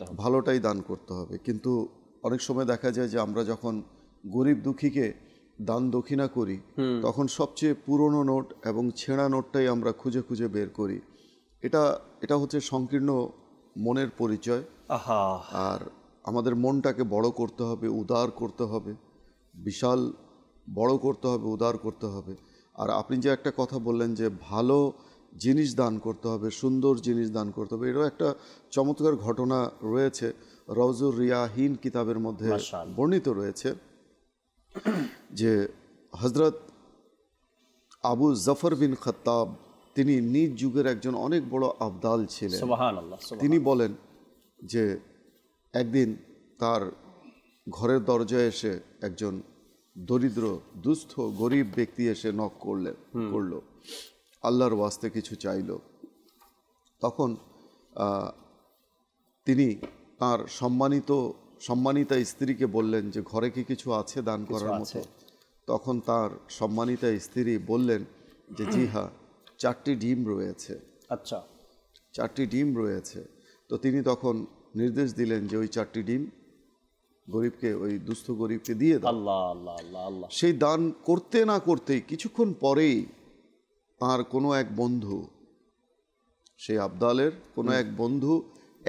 হবে, ভালোটাই দান করতে হবে। কিন্তু অনেক সময় দেখা যায় যে আমরা যখন গরিব দুঃখীকে দান দক্ষিণা করি, তখন সবচেয়ে পুরনো নোট এবং ছেঁড়া নোটটাই আমরা খুঁজে খুঁজে বের করি। এটা হচ্ছে সংকীর্ণ মনের পরিচয়। আর আমাদের মনটাকে বড় করতে হবে, উদার করতে হবে, বিশাল বড় করতে হবে, উদার করতে হবে। আর আপনি যে একটা কথা বললেন যে ভালো জিনিস দান করতে হবে, সুন্দর জিনিস দান করতে হবে, এরও একটা চমৎকার ঘটনা রয়েছে, রওজুর রিয়াহিন কিতাবের মধ্যে বর্ণিত রয়েছে যে হযরত আবু জাফর বিন খাত্তাব, তিনি নিজ যুগের একজন অনেক বড় আবদাল ছিলেন। তিনি বলেন যে একদিন তার ঘরের দরজায় এসে একজন দরিদ্র দুস্থ গরিব ব্যক্তি এসে নক করলো, আল্লাহর ওয়াস্তে কিছু চাইল। তখন তিনি তার সম্মানিতা স্ত্রীকে বললেন যে ঘরে কি কিছু আছে দান করার মতো? তখন তার সম্মানিতা স্ত্রী বললেন যে জি হ্যাঁ, 4টি ডিম রয়েছে। আচ্ছা, 4টি ডিম রয়েছে। তো তিনি তখন নির্দেশ দিলেন যে ওই 4টি ডিম গরিবকে, ওই দুস্থ গরিবকে দিয়ে দাও। আল্লাহ আল্লাহ আল্লাহ আল্লাহ। সেই দান করতে না করতেই কিছুক্ষণ পরেই তার কোনো এক বন্ধু, সেই আবদালের কোনো এক বন্ধু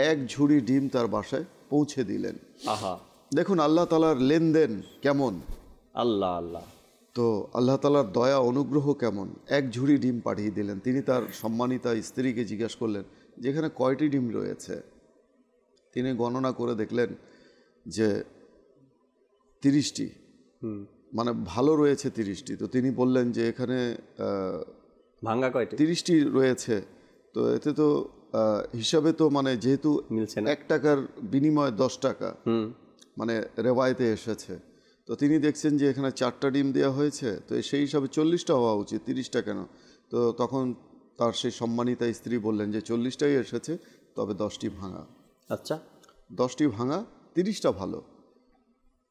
এক ঝুড়ি ডিম তার বাসায় পৌঁছে দিলেন। আহা, দেখুন আল্লাহ তাআলার লেনদেন কেমন। আল্লাহ আল্লাহ। তো আল্লাহ তাআলার দয়া অনুগ্রহ কেমন। এক ঝুড়ি ডিম পাঠিয়ে দিলেন। তিনি তার সম্মানিতা স্ত্রীকে জিজ্ঞাসা করলেন যেখানে কয়টি ডিম রয়েছে। তিনি গণনা করে দেখলেন যে 30টি, মানে ভালো রয়েছে 30টি। তো তিনি বললেন যে এখানে ভাঙা কয়টি? 30টি রয়েছে। তো এতে তো হিসাবে তো মানে যেহেতু 1 টাকার বিনিময়ে 10 টাকা মানে রেওয়ায়তে এসেছে, তো তিনি দেখছেন যে এখানে 4টা ডিম দেওয়া হয়েছে, তো সেই হিসাবে 40টা হওয়া উচিত, 30টা কেন। তো তখন তার সেই সম্মানিতা স্ত্রী বললেন যে 40টাই এসেছে, তবে 10টি ভাঙা। আচ্ছা, 10টি ভাঙা, 30টা ভালো।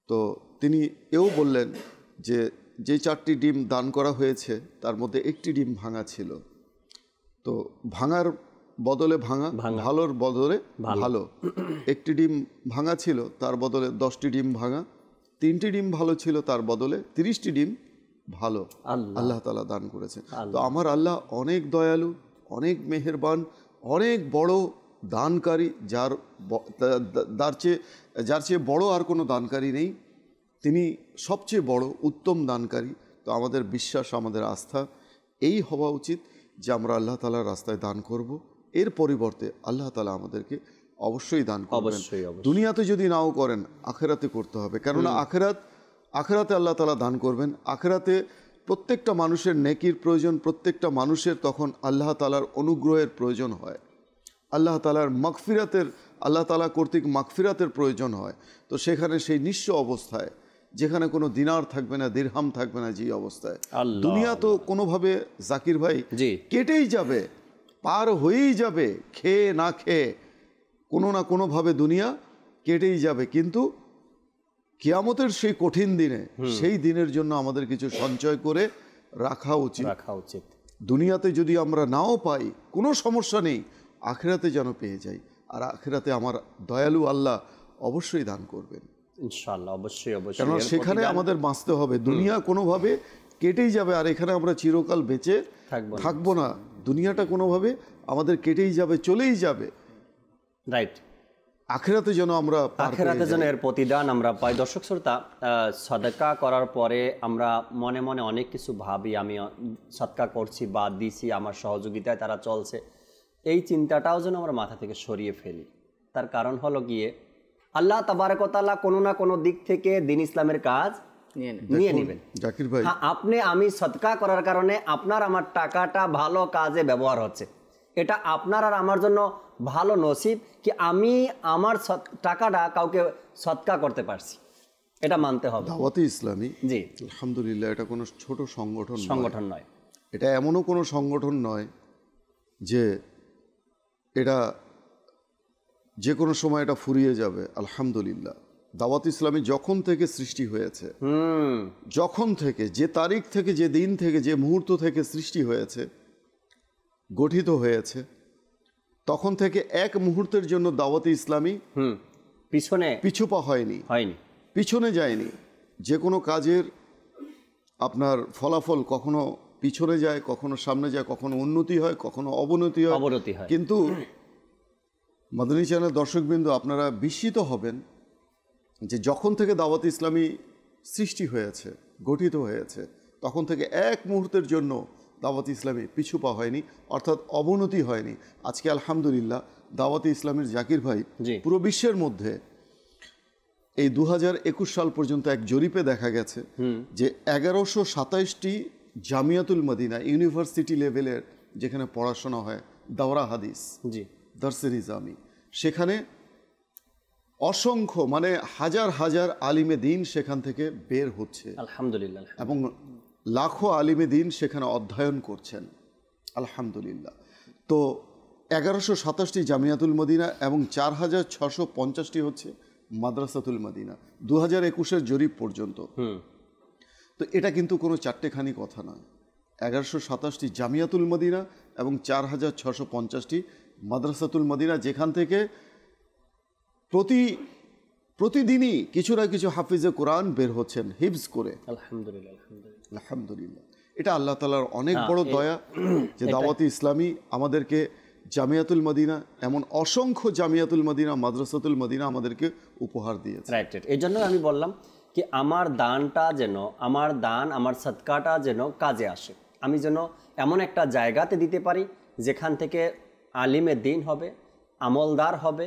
তো তিনি এও বললেন যে যে 4টি ডিম দান করা হয়েছে তার মধ্যে 1টি ডিম ভাঙা ছিল। তো ভাঙার বদলে ভাঙা, ভালোর বদলে ভালো। 1টি ডিম ভাঙা ছিল, তার বদলে 10টি ডিম ভাঙা। 3টি ডিম ভালো ছিল, তার বদলে 30টি ডিম ভালো আল্লাহ তাআলা দান করেছেন। তো আমার আল্লাহ অনেক দয়ালু, অনেক মেহেরবান, অনেক বড় দানকারী, যার চেয়ে বড় আর কোনো দানকারী নেই। তিনি সবচেয়ে বড় উত্তম দানকারী। তো আমাদের বিশ্বাস, আমাদের আস্থা এই হওয়া উচিত যে আমরা আল্লাহ তাআলার রাস্তায় দান করব। এর পরিবর্তে আল্লাহ তাআলা আমাদেরকে অবশ্যই দান করবেন। দুনিয়াতে যদি নাও করেন, আখেরাতে করতে হবে। কেননা আখেরাতে আল্লাহ তাআলা দান করবেন। আখেরাতে প্রত্যেকটা মানুষের নেকির প্রয়োজন, প্রত্যেকটা মানুষের তখন আল্লাহ তাআলার অনুগ্রহের প্রয়োজন হয়, আল্লাহ তাআলার মাগফিরাতের, আল্লাহ তাআলা কর্তৃক মাগফিরাতের প্রয়োজন হয়। তো সেখানে সেই নিঃস্ব অবস্থায়, যেখানে কোনো দিনার থাকবে না, দিরহাম থাকবে না, যে অবস্থায় দুনিয়া তো কোনোভাবে জাকির ভাই কেটেই যাবে, পার হয়েই যাবে, খেয়ে না খেয়ে কোনো না কোনোভাবে দুনিয়া কেটেই যাবে। কিন্তু কিয়ামতের সেই কঠিন দিনে, সেই দিনের জন্য আমাদের কিছু সঞ্চয় করে রাখা উচিত। দুনিয়াতে যদি আমরা নাও পাই কোনো সমস্যা নেই, আখিরাতে যেন পেয়ে যাই। আর আখিরাতে আমার দয়ালু আল্লাহ অবশ্যই দান করবেন ইনশাআল্লাহ। অবশ্যই অবশ্যই, কারণ সেখানে আমাদের বাঁচতে হবে। দুনিয়া কোনোভাবে কেটেই যাবে, আর এখানে আমরা চিরকাল বেঁচে থাকবো না। দুনিয়াটা কোনোভাবে আমাদের কেটেই যাবে, চলেই যাবে। রাইট। আখিরাতে যেন আমরা, আখিরাতে যেন এর প্রতিদান আমরা পাই। দর্শক শ্রোতা, সাদকা করার পরে আমরা মনে মনে অনেক কিছু ভাবি, আমি সাদকা করছি বা দিছি, আমার সহযোগিতায় তারা চলছে। এই চিন্তাটাও যেন আমরা মাথা থেকে সরিয়ে ফেলি। তার কারণ হলো গিয়ে আল্লাহ তাবারক ওয়া তাআলা কোনো না কোনো দিক থেকে দিন ইসলামের কাজ নিয়ে নেবেন। জাকির ভাই, আমি সাদকা করার কারণে আপনার আমার টাকাটা ভালো কাজে ব্যবহার হচ্ছে, এটা আপনার আর আমার জন্য ভালো নসিব কি আমি আমার টাকাটা কাউকে সদকা করতে পারছি, এটা মানতে হবে। দাওয়াতে ইসলামী, জি আলহামদুলিল্লাহ, এটা কোনো ছোট সংগঠন নয়। এটা এমনও কোনো সংগঠন নয় যে এটা যে কোনো সময় এটা ফুরিয়ে যাবে। আলহামদুলিল্লাহ, দাওয়াত ইসলামী যখন থেকে সৃষ্টি হয়েছে, যখন থেকে, যে তারিখ থেকে, যে দিন থেকে, যে মুহূর্ত থেকে সৃষ্টি হয়েছে, গঠিত হয়েছে, তখন থেকে এক মুহূর্তের জন্য দাওয়াতে ইসলামী পিছুপা হয়নি, পিছনে যায়নি। যে কোনো কাজের আপনার ফলাফল কখনো পিছনে যায়, কখনো সামনে যায়, কখনো উন্নতি হয়, কখনো অবনতি হয়। কিন্তু মাদানী চ্যানেল দর্শকবৃন্দ, আপনারা বিস্মিত হবেন যে যখন থেকে দাওয়াত ইসলামী সৃষ্টি হয়েছে, গঠিত হয়েছে, তখন থেকে এক মুহূর্তের জন্য দাওয়াত ইসলামী পিছু পা হয়নি, অর্থাৎ অবনতি হয়নি। আজকে আলহামদুলিল্লাহ দাওয়াত ইসলামের জাকির ভাই, পুরো বিশ্বের মধ্যে এই 2021 সাল পর্যন্ত এক জরিপে দেখা গেছে যে 1127টি জামিয়াতুল মদিনা, ইউনিভার্সিটি লেভেলের যেখানে পড়াশোনা হয়, দাওরা হাদিস, দারসে নিজামি, সেখানে অসংখ্য মানে হাজার হাজার আলিমে দিন সেখান থেকে বের হচ্ছে আলহামদুলিল্লাহ, এবং লাখো আলিমে দিন সেখানে অধ্যয়ন করছেন আলহামদুলিল্লাহ। তো 1127টি জামিয়াতুল মদিনা এবং 4650টি হচ্ছে মাদ্রাসাতুল মদিনা 2021-এর জরিপ পর্যন্ত। তো এটা কিন্তু কোনো চারটেখানি কথা নয়। 1127টি জামিয়াতুল মদিনা এবং 4650টি মাদ্রাসাতুল মদিনা, যেখান থেকে প্রতিদিনই কিছু না কিছু হাফিজে কোরআন বের হচ্ছেন হিফজ করে। আলহামদুলিল্লাহ, আলহামদুলিল্লাহ, এটা আল্লাহ তাআলার অনেক বড় দয়া যে দাওয়াতে ইসলামী আমাদেরকে জামিয়াতুল মদিনা, এমন অসংখ্য জামিয়াতুল মদিনা, মাদ্রাসাতুল মদিনা আমাদেরকে উপহার দিয়েছে। রাইট। এই জন্য আমি বললাম কি আমার দানটা যেন, আমার দান, আমার সদকাটা যেন কাজে আসে। আমি যেন এমন একটা জায়গাতে দিতে পারি যেখান থেকে আলিমে দিন হবে, আমলদার হবে,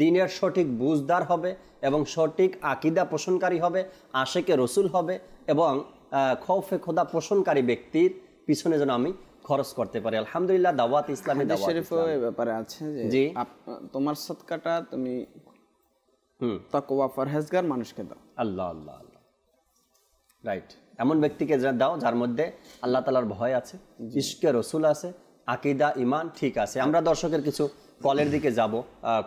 দিনের সঠিক বুঝদার হবে এবং সঠিক আকিদা পোষণকারী হবে, আশেকে রসুল হবে এবং খৌফে খোদা পোষণকারী ব্যক্তির পিছনে যেন আমি খরচ করতে পারি। আলহামদুলিল্লাহ, দাওয়াত ইসলামী ব্যাপারে আছে যে তোমার সদকাটা তুমি তাকওয়া পরহেজগার মানুষকে দাও। আল্লাহ আল্লাহ আল্লাহ, রাইট। এমন ব্যক্তিকে দাও যার মধ্যে আল্লাহ তাআলার ভয় আছে, ইশকে রসুল আছে, আকিদা ইমান ঠিক আছে। আমরা দর্শকের কিছু কলের দিকে যাব,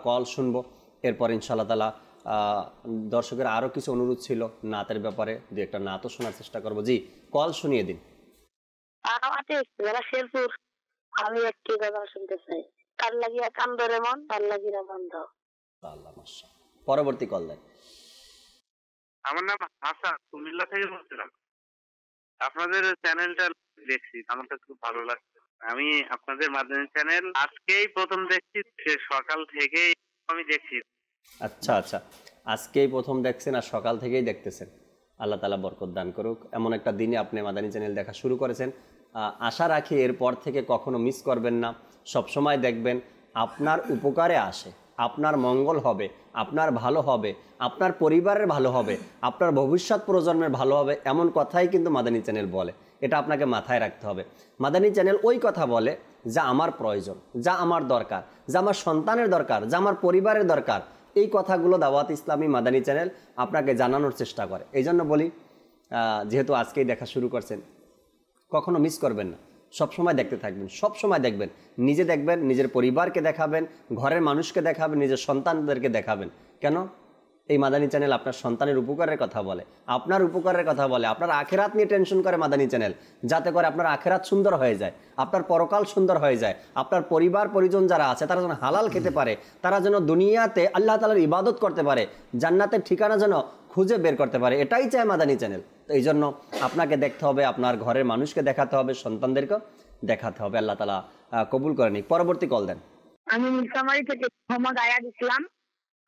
কল শুনবো, এরপর ইনশাআল্লাহ তাআলা দর্শকের আরও কিছু অনুরোধ ছিল নাতের ব্যাপারে, দু একটা নাতও শোনার চেষ্টা করবো। জি, কল শুনিয়ে দিন। আমি একটি কথা শুনতে চাই, তার লাগিয়া কান্দরে মন, তার লাগিয়া বন্ধ। আল্লাহ মাশাআল্লাহ। পরবর্তী কল দেন। আমার নাম হাসান, কুমিল্লা থেকে বলছিলাম। আপনাদের চ্যানেলটা দেখছি, আমার কাছে খুব ভালো লাগছে। আমি আপনাদের মাদানী চ্যানেল আজকেই প্রথম দেখছি, সকাল থেকেই আমি দেখছি। আচ্ছা আচ্ছা, আজকেই প্রথম দেখছেন আর সকাল থেকেই দেখতেছেন। আল্লাহ তাআলা বরকত দান করুক। এমন একটা দিনে আপনি মাদানী চ্যানেল দেখা শুরু করেছেন, আশা রাখি এরপর থেকে কখনো মিস করবেন না, সব সময় দেখবেন। আপনার উপকারে আসে, আপনার মঙ্গল হবে, আপনার ভালো হবে, আপনার পরিবারের ভালো হবে, আপনার ভবিষ্যৎ প্রজন্মের ভালো হবে, এমন কথাই কিন্তু মাদানী চ্যানেল বলে। এটা আপনাকে মাথায় রাখতে হবে। মাদানী চ্যানেল ওই কথা বলে যা আমার প্রয়োজন, যা আমার দরকার, যা আমার সন্তানের দরকার, যা আমার পরিবারের দরকার। এই কথাগুলো দাওয়াত ইসলামী মাদানী চ্যানেল আপনাকে জানানোর চেষ্টা করে। এই জন্য বলি, যেহেতু আজকেই দেখা শুরু করছেন, কখনো মিস করবেন না, সব সময় দেখতে থাকবেন, সব সময় দেখবেন, নিজে দেখবেন, নিজের পরিবারকে দেখাবেন, ঘরের মানুষকে দেখাবেন, নিজের সন্তানদেরকে দেখাবেন। কেন? এই মাদানী চ্যানেল আপনার সন্তানের উপকারের কথা বলে, আপনার উপকারের কথা বলে, আপনার আখেরাত নিয়ে টেনশন করে মাদানী চ্যানেল, যাতে করে আপনার আখেরাত সুন্দর হয়ে যায়, আপনার পরকাল সুন্দর হয়ে যায়, আপনার পরিবার পরিজন যারা আছে তারা যেন হালাল খেতে পারে, তারা যেন দুনিয়াতে আল্লাহ তাআলার ইবাদত করতে পারে, জান্নাতের ঠিকানা যেন খুঁজে বের করতে পারে। এটাই চায় মাদানী চ্যানেল। তো এই জন্য আপনাকে দেখতে হবে, আপনার ঘরের মানুষকে দেখাতে হবে, সন্তানদেরকেও দেখাতে হবে। আল্লাহ তাআলা কবুল করে নিক। পরবর্তী কল দেন। আমি মিরকামারি থেকে মোহাম্মদ আয়াদ ইসলাম।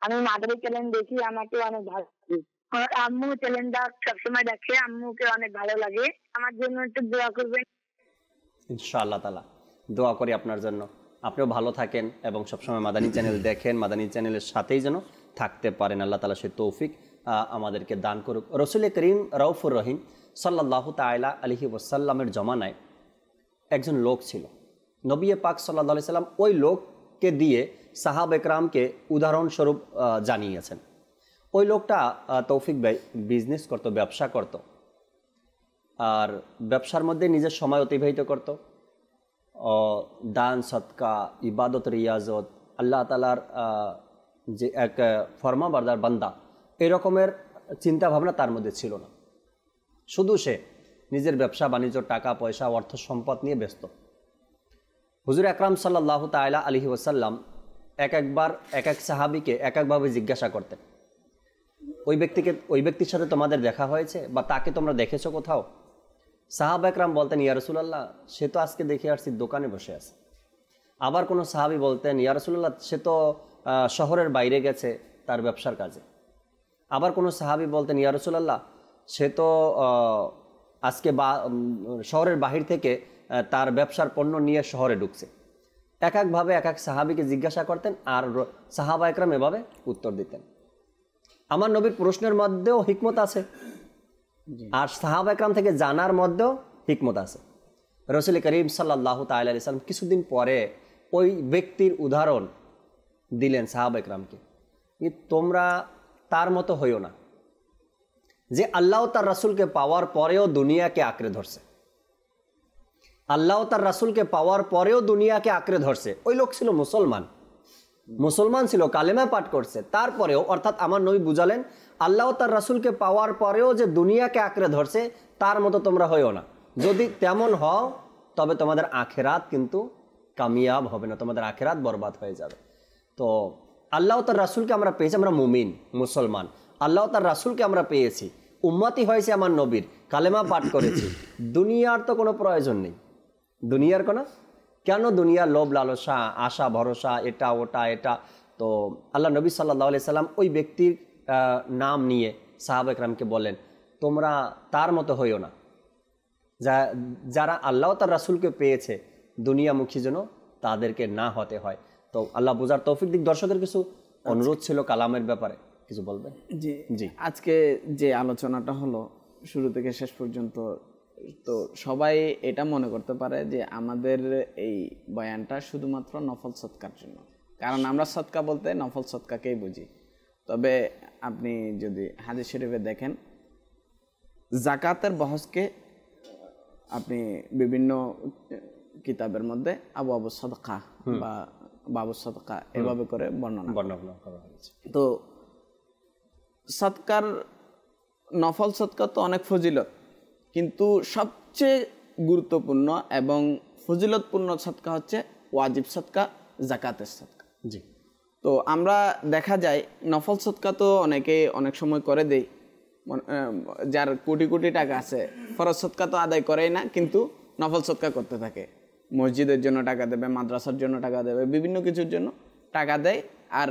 আমি মাদানী চ্যানেল দেখি, আমাকে অনেক ভালো লাগে। আমার আম্মু চ্যানেলটা সবসময় দেখে, আম্মুকে অনেক ভালো লাগে। আমার জন্য একটু দোয়া করবেন ইনশাআল্লাহ তাআলা। দোয়া করি আপনার জন্য, আপনিও ভালো থাকেন এবং সবসময় মাদানী চ্যানেল দেখেন, মাদানী চ্যানেলের সাথেই যেন থাকতে পারেন। আল্লাহ তাআলা সে তৌফিক আমাদেরকে দান করুক। রসুল করিম রাউফুর রহিম সাল্লাল্লাহু তাআলা আলাইহি ওয়াসাল্লামের জমানায় একজন লোক ছিল, নবী পাক সাল্লাল্লাহু আলাইহি সাল্লাম ওই লোককে দিয়ে সাহাবা একরামকে উদাহরণস্বরূপ জানিয়েছেন। ওই লোকটা তৌফিক ভাই বিজনেস করত, ব্যবসা করত, আর ব্যবসার মধ্যে নিজের সময় অতিবাহিত করত, দান সদকা, ইবাদত, রিয়াজত, আল্লাহ তাআলার যে এক ফরমাবরদার বান্দা, এই রকমের চিন্তাভাবনা তার মধ্যে ছিল না। শুধু সে নিজের ব্যবসা বাণিজ্য, টাকা পয়সা, অর্থ সম্পদ নিয়ে ব্যস্ত। হুজুর আকরাম সাল্লাল্লাহু তাআলা আলাইহি ওয়াসাল্লাম একবার এক এক সাহাবীকে এক একভাবে জিজ্ঞাসা করতেন, ওই ব্যক্তির সাথে তোমাদের দেখা হয়েছে বা তাকে তোমরা দেখেছো কোথাও? সাহাবা একরাম বলতেন, ইয়া রাসূলুল্লাহ, সে তো আজকে দেখে আসছি দোকানে বসে আছে। আবার কোনো সাহাবী বলতেন, ইয়া রাসূলুল্লাহ, সে তো শহরের বাইরে গেছে তার ব্যবসার কাজে। আবার কোনো সাহাবী বলতেন, ইয়া রাসূলুল্লাহ, সে তো আজকে শহরের বাহির থেকে তার ব্যবসার পণ্য নিয়ে শহরে ঢুকছে। এক একভাবে এক এক সাহাবীকে জিজ্ঞাসা করতেন আর সাহাবা একরাম এভাবে উত্তর দিতেন। আমার নবীর প্রশ্নের মধ্যেও হিকমত আছে আর সাহাবা একরাম থেকে জানার মধ্যেও হিকমত আছে। রাসূল করিম সাল্লাল্লাহু তাআলা আলাইহি সাল্লাম কিছুদিন পরে ওই ব্যক্তির উদাহরণ দিলেন সাহাবা একরামকে, তোমরা তার মতো হইও না যে আল্লাহ তার রাসূলকে পাওয়ার পরেও দুনিয়াকে আঁকড়ে ধরছে। আল্লাহ তার রাসূলকে পাওয়ার পরেও দুনিয়াকে আঁকড়ে ধরছে। ওই লোক ছিল মুসলমান ছিল, কালেমা পাঠ করছে, তারপরেও, অর্থাৎ আমার নবী বুঝালেন আল্লাহ তার রাসূলকে পাওয়ার পরেও যে দুনিয়াকে আঁকড়ে ধরছে তার মতো তোমরা হইও না। যদি তেমন হও তবে তোমাদের আখেরাত কিন্তু কামিয়াব হবে না, তোমাদের আখেরাত বরবাদ হয়ে যাবে। তো আল্লাহ তার রাসূলকে আমরা পেয়েছি, আমরা মুমিন মুসলমান, আল্লাহ তার রাসূলকে আমরা পেয়েছি, উম্মতি হয়েছে আমার নবীর, কালেমা পাঠ করেছি, দুনিয়ার তো কোনো প্রয়োজন নেই। দুনিয়ার কেন দুনিয়ার লোভ লালসা, আশা ভরসা, এটা ওটা এটা। তো আল্লাহ নবী সাল্লাল্লাহু আলাইহি সাল্লাম ওই ব্যক্তির নাম নিয়ে সাহাবা একরামকে বলেন, তোমরা তার মতো হইও না, যারা আল্লাহ তার রাসূলকে পেয়েছে দুনিয়ামুখী যেন তাদেরকে না হতে হয়। তো আল্লাহ বোঝার তৌফিক দিক। দর্শকের কিছু অনুরোধ ছিল কালামের ব্যাপারে, কিছু বলবেন? জি জি, আজকে যে আলোচনাটা হলো শুরু থেকে শেষ পর্যন্ত, তো সবাই এটা মনে করতে পারে যে আমাদের এই বয়ানটা শুধুমাত্র নফল সদকার জন্য, কারণ আমরা সদকা বলতে নফল সদকাকেই বুঝি। তবে আপনি যদি হাদিস শরীফে দেখেন, জাকাতের আপনি বিভিন্ন কিতাবের মধ্যে আবু সদকা বা বাবু সদকা এভাবে করে বর্ণনা করা হয়েছে। তো সদকার নফল সদকা তো অনেক ফজিলত, কিন্তু সবচেয়ে গুরুত্বপূর্ণ এবং ফজিলতপূর্ণ সদকা হচ্ছে ওয়াজিব সদকা, জাকাতের সদকা। জি। তো আমরা দেখা যায় নফল সদকা তো অনেকে অনেক সময় করে দেয়, যার কোটি কোটি টাকা আছে, ফরজ সদকা তো আদায় করেই না, কিন্তু নফল সদকা করতে থাকে। মসজিদের জন্য টাকা দেবে, মাদ্রাসার জন্য টাকা দেবে, বিভিন্ন কিছুর জন্য টাকা দেয়, আর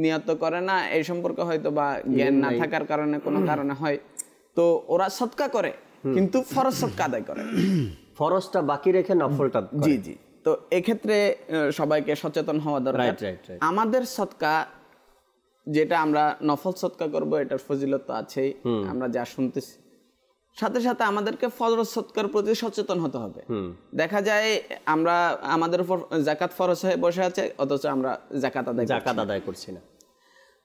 নিয়ত করে না এই সম্পর্কে হয়তো বা জ্ঞান না থাকার কারণে কোনো কারণে হয়। তো ওরা সদকা করে কিন্তু ফরজ সদকা আদায় করে, ফরজটা বাকি রেখে নফলটা। জি জি। তো এক্ষেত্রে সবাইকে সচেতন হওয়া দরকার। আমাদের সদকা যেটা আমরা নফল সদকা করব, এটার ফজিলত তো আছেই, আমরা যা শুনতেছি, সাথে সাথে আমাদেরকে ফরজ সদকার প্রতি সচেতন হতে হবে। দেখা যায় আমরা আমাদের উপর যাকাত ফরজ হয়ে বসে আছে, অথচ আমরা যাকাত আদায় করছি না।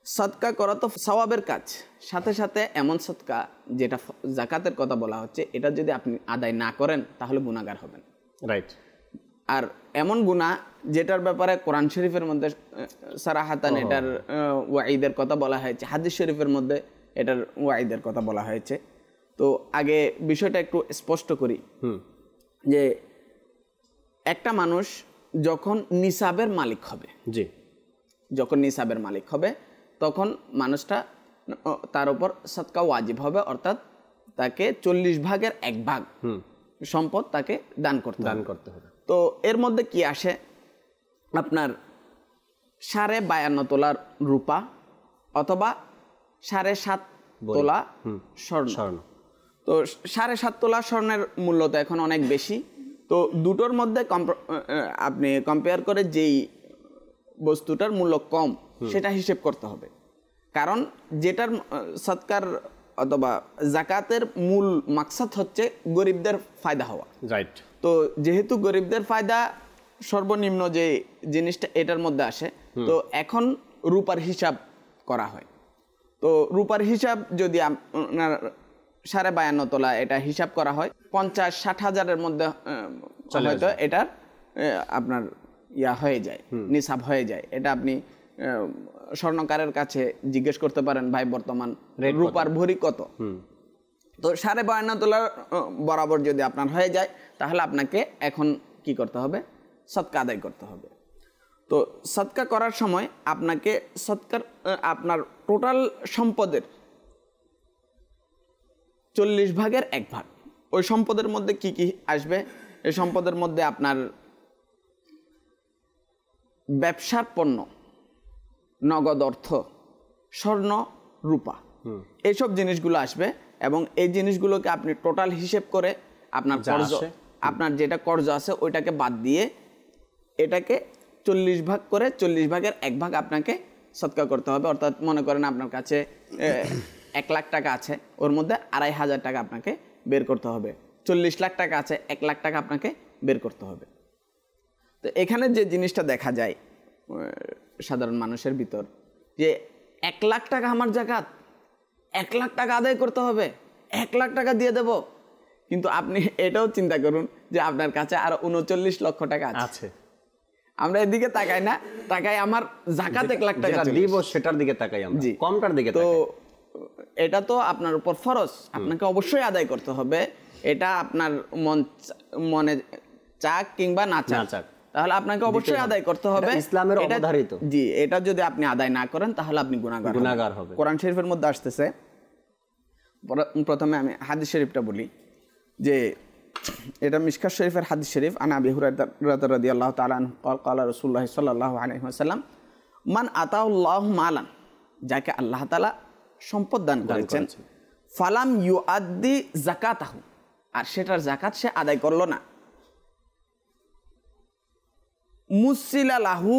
সদকা করা তো সওয়াবের কাজ, সাথে সাথে এমন সদকা যেটা যাকাতের কথা বলা হচ্ছে, এটা যদি আপনি আদায় না করেন তাহলে গুনাহগার হবেন। রাইট। আর এমন গুনাহ যেটার ব্যাপারে কোরআন শরীফের মধ্যে সারাহাতান এটার ওয়াইদের কথা বলা হয়েছে, হাদিস শরীফের মধ্যে এটার ওয়াইদের কথা বলা হয়েছে। তো আগে বিষয়টা একটু স্পষ্ট করি যে একটা মানুষ যখন নিসাবের মালিক হবে, যখন নিসাবের মালিক হবে, তখন মানুষটা তার উপর সদকা ওয়াজিব হবে, অর্থাৎ তাকে 40 ভাগের 1 ভাগ সম্পদ তাকে দান করতে হবে। তো এর মধ্যে কি আসে, আপনার 52.5 তোলার রূপা অথবা 7.5 তোলা স্বর্ণ। তো 7.5 তোলা স্বর্ণের মূল্য তো এখন অনেক বেশি। তো দুটোর মধ্যে আপনি কম্পেয়ার করে যেই বস্তুটার মূল্য কম সেটা হিসেব করতে হবে, কারণ যেটার সদকার অথবা জাকাতের মূল মাকসাদ হচ্ছে গরিবদের ফায়দা হওয়া। রাইট। তো যেহেতু গরিবদের ফায়দা সর্বনিম্ন যে জিনিসটা এটার মধ্যে আসে, তো এখন রূপার হিসাব করা হয়। তো রূপার হিসাব যদি আপনার 52.5 তোলা এটা হিসাব করা হয়, 50-60 হাজারের মধ্যে হয়তো এটার আপনার হয়ে যায়, নিসাব হয়ে যায়। এটা আপনি স্বর্ণকারের কাছে জিজ্ঞেস করতে পারেন, ভাই বর্তমান রূপার ভরি কত। তো 52.5 তোলার বরাবর যদি আপনার হয়ে যায়, তাহলে আপনাকে এখন কি করতে হবে, সদকা আদায় করতে হবে। তো সদকা করার সময় আপনাকে আপনার টোটাল সম্পদের 40 ভাগের 1 ভাগ, ওই সম্পদের মধ্যে কি কি আসবে, এই সম্পদের মধ্যে আপনার ব্যবসার পণ্য, নগদ অর্থ, স্বর্ণ, রূপা, এইসব জিনিসগুলো আসবে। এবং এই জিনিসগুলোকে আপনি টোটাল হিসেব করে আপনার যেটা কর্জ আছে ওইটাকে বাদ দিয়ে এটাকে 40 ভাগ করে 40 ভাগের 1 ভাগ আপনাকে সদকা করতে হবে। অর্থাৎ মনে করেন আপনার কাছে 1 লাখ টাকা আছে, ওর মধ্যে 2,500 টাকা আপনাকে বের করতে হবে। 40 লাখ টাকা আছে, 1 লাখ টাকা আপনাকে বের করতে হবে। তো এখানে যে জিনিসটা দেখা যায় সাধারণ মানুষের ভিতর, যে 1 লাখ টাকা আমার জাকাত, 1 লাখ টাকা আদায় করতে হবে, 1 লাখ টাকা দিয়ে দেব। কিন্তু আপনি এটাও চিন্তা করুন যে আপনার কাছে আরো 39 লক্ষ টাকা আছে। আমরা এদিকে তাকাই না, তাকাই আমার জাকাত 1 লাখ টাকা দিব, সেটার দিকে তাকাই আমরা, কমটার দিকে। তো এটা তো আপনার উপর ফরজ, আপনাকে অবশ্যই আদায় করতে হবে। এটা আপনার মনে চাক কিংবা না চাক, তাহলে আপনাকে অবশ্যই আদায় করতে হবে। ইসলামের অবধারিত। জি, এটা যদি আপনি আদায় না করেন তাহলে আপনি গুনাহগার হবে। কোরআন শরীফের মধ্যে আসতেছে, প্রথমে আমি হাদিস শরীফটা বলি, যে এটা মিশকাত শরীফের হাদিস শরীফ। আন আবি হুরায়রা রাদিয়াল্লাহু তাআলা আনহু ক্বালা রাসূলুল্লাহ সাল্লাল্লাহু আলাইহি ওয়াসাল্লাম মান আতাহুল্লাহু মালান, যাকে আল্লাহ তাআলা সম্পদ দান করেছেন, ফালাম ইউআদ্দি যাকাতাহু, আর সেটার যাকাত সে আদায় করলো না, মুসিলা লাহু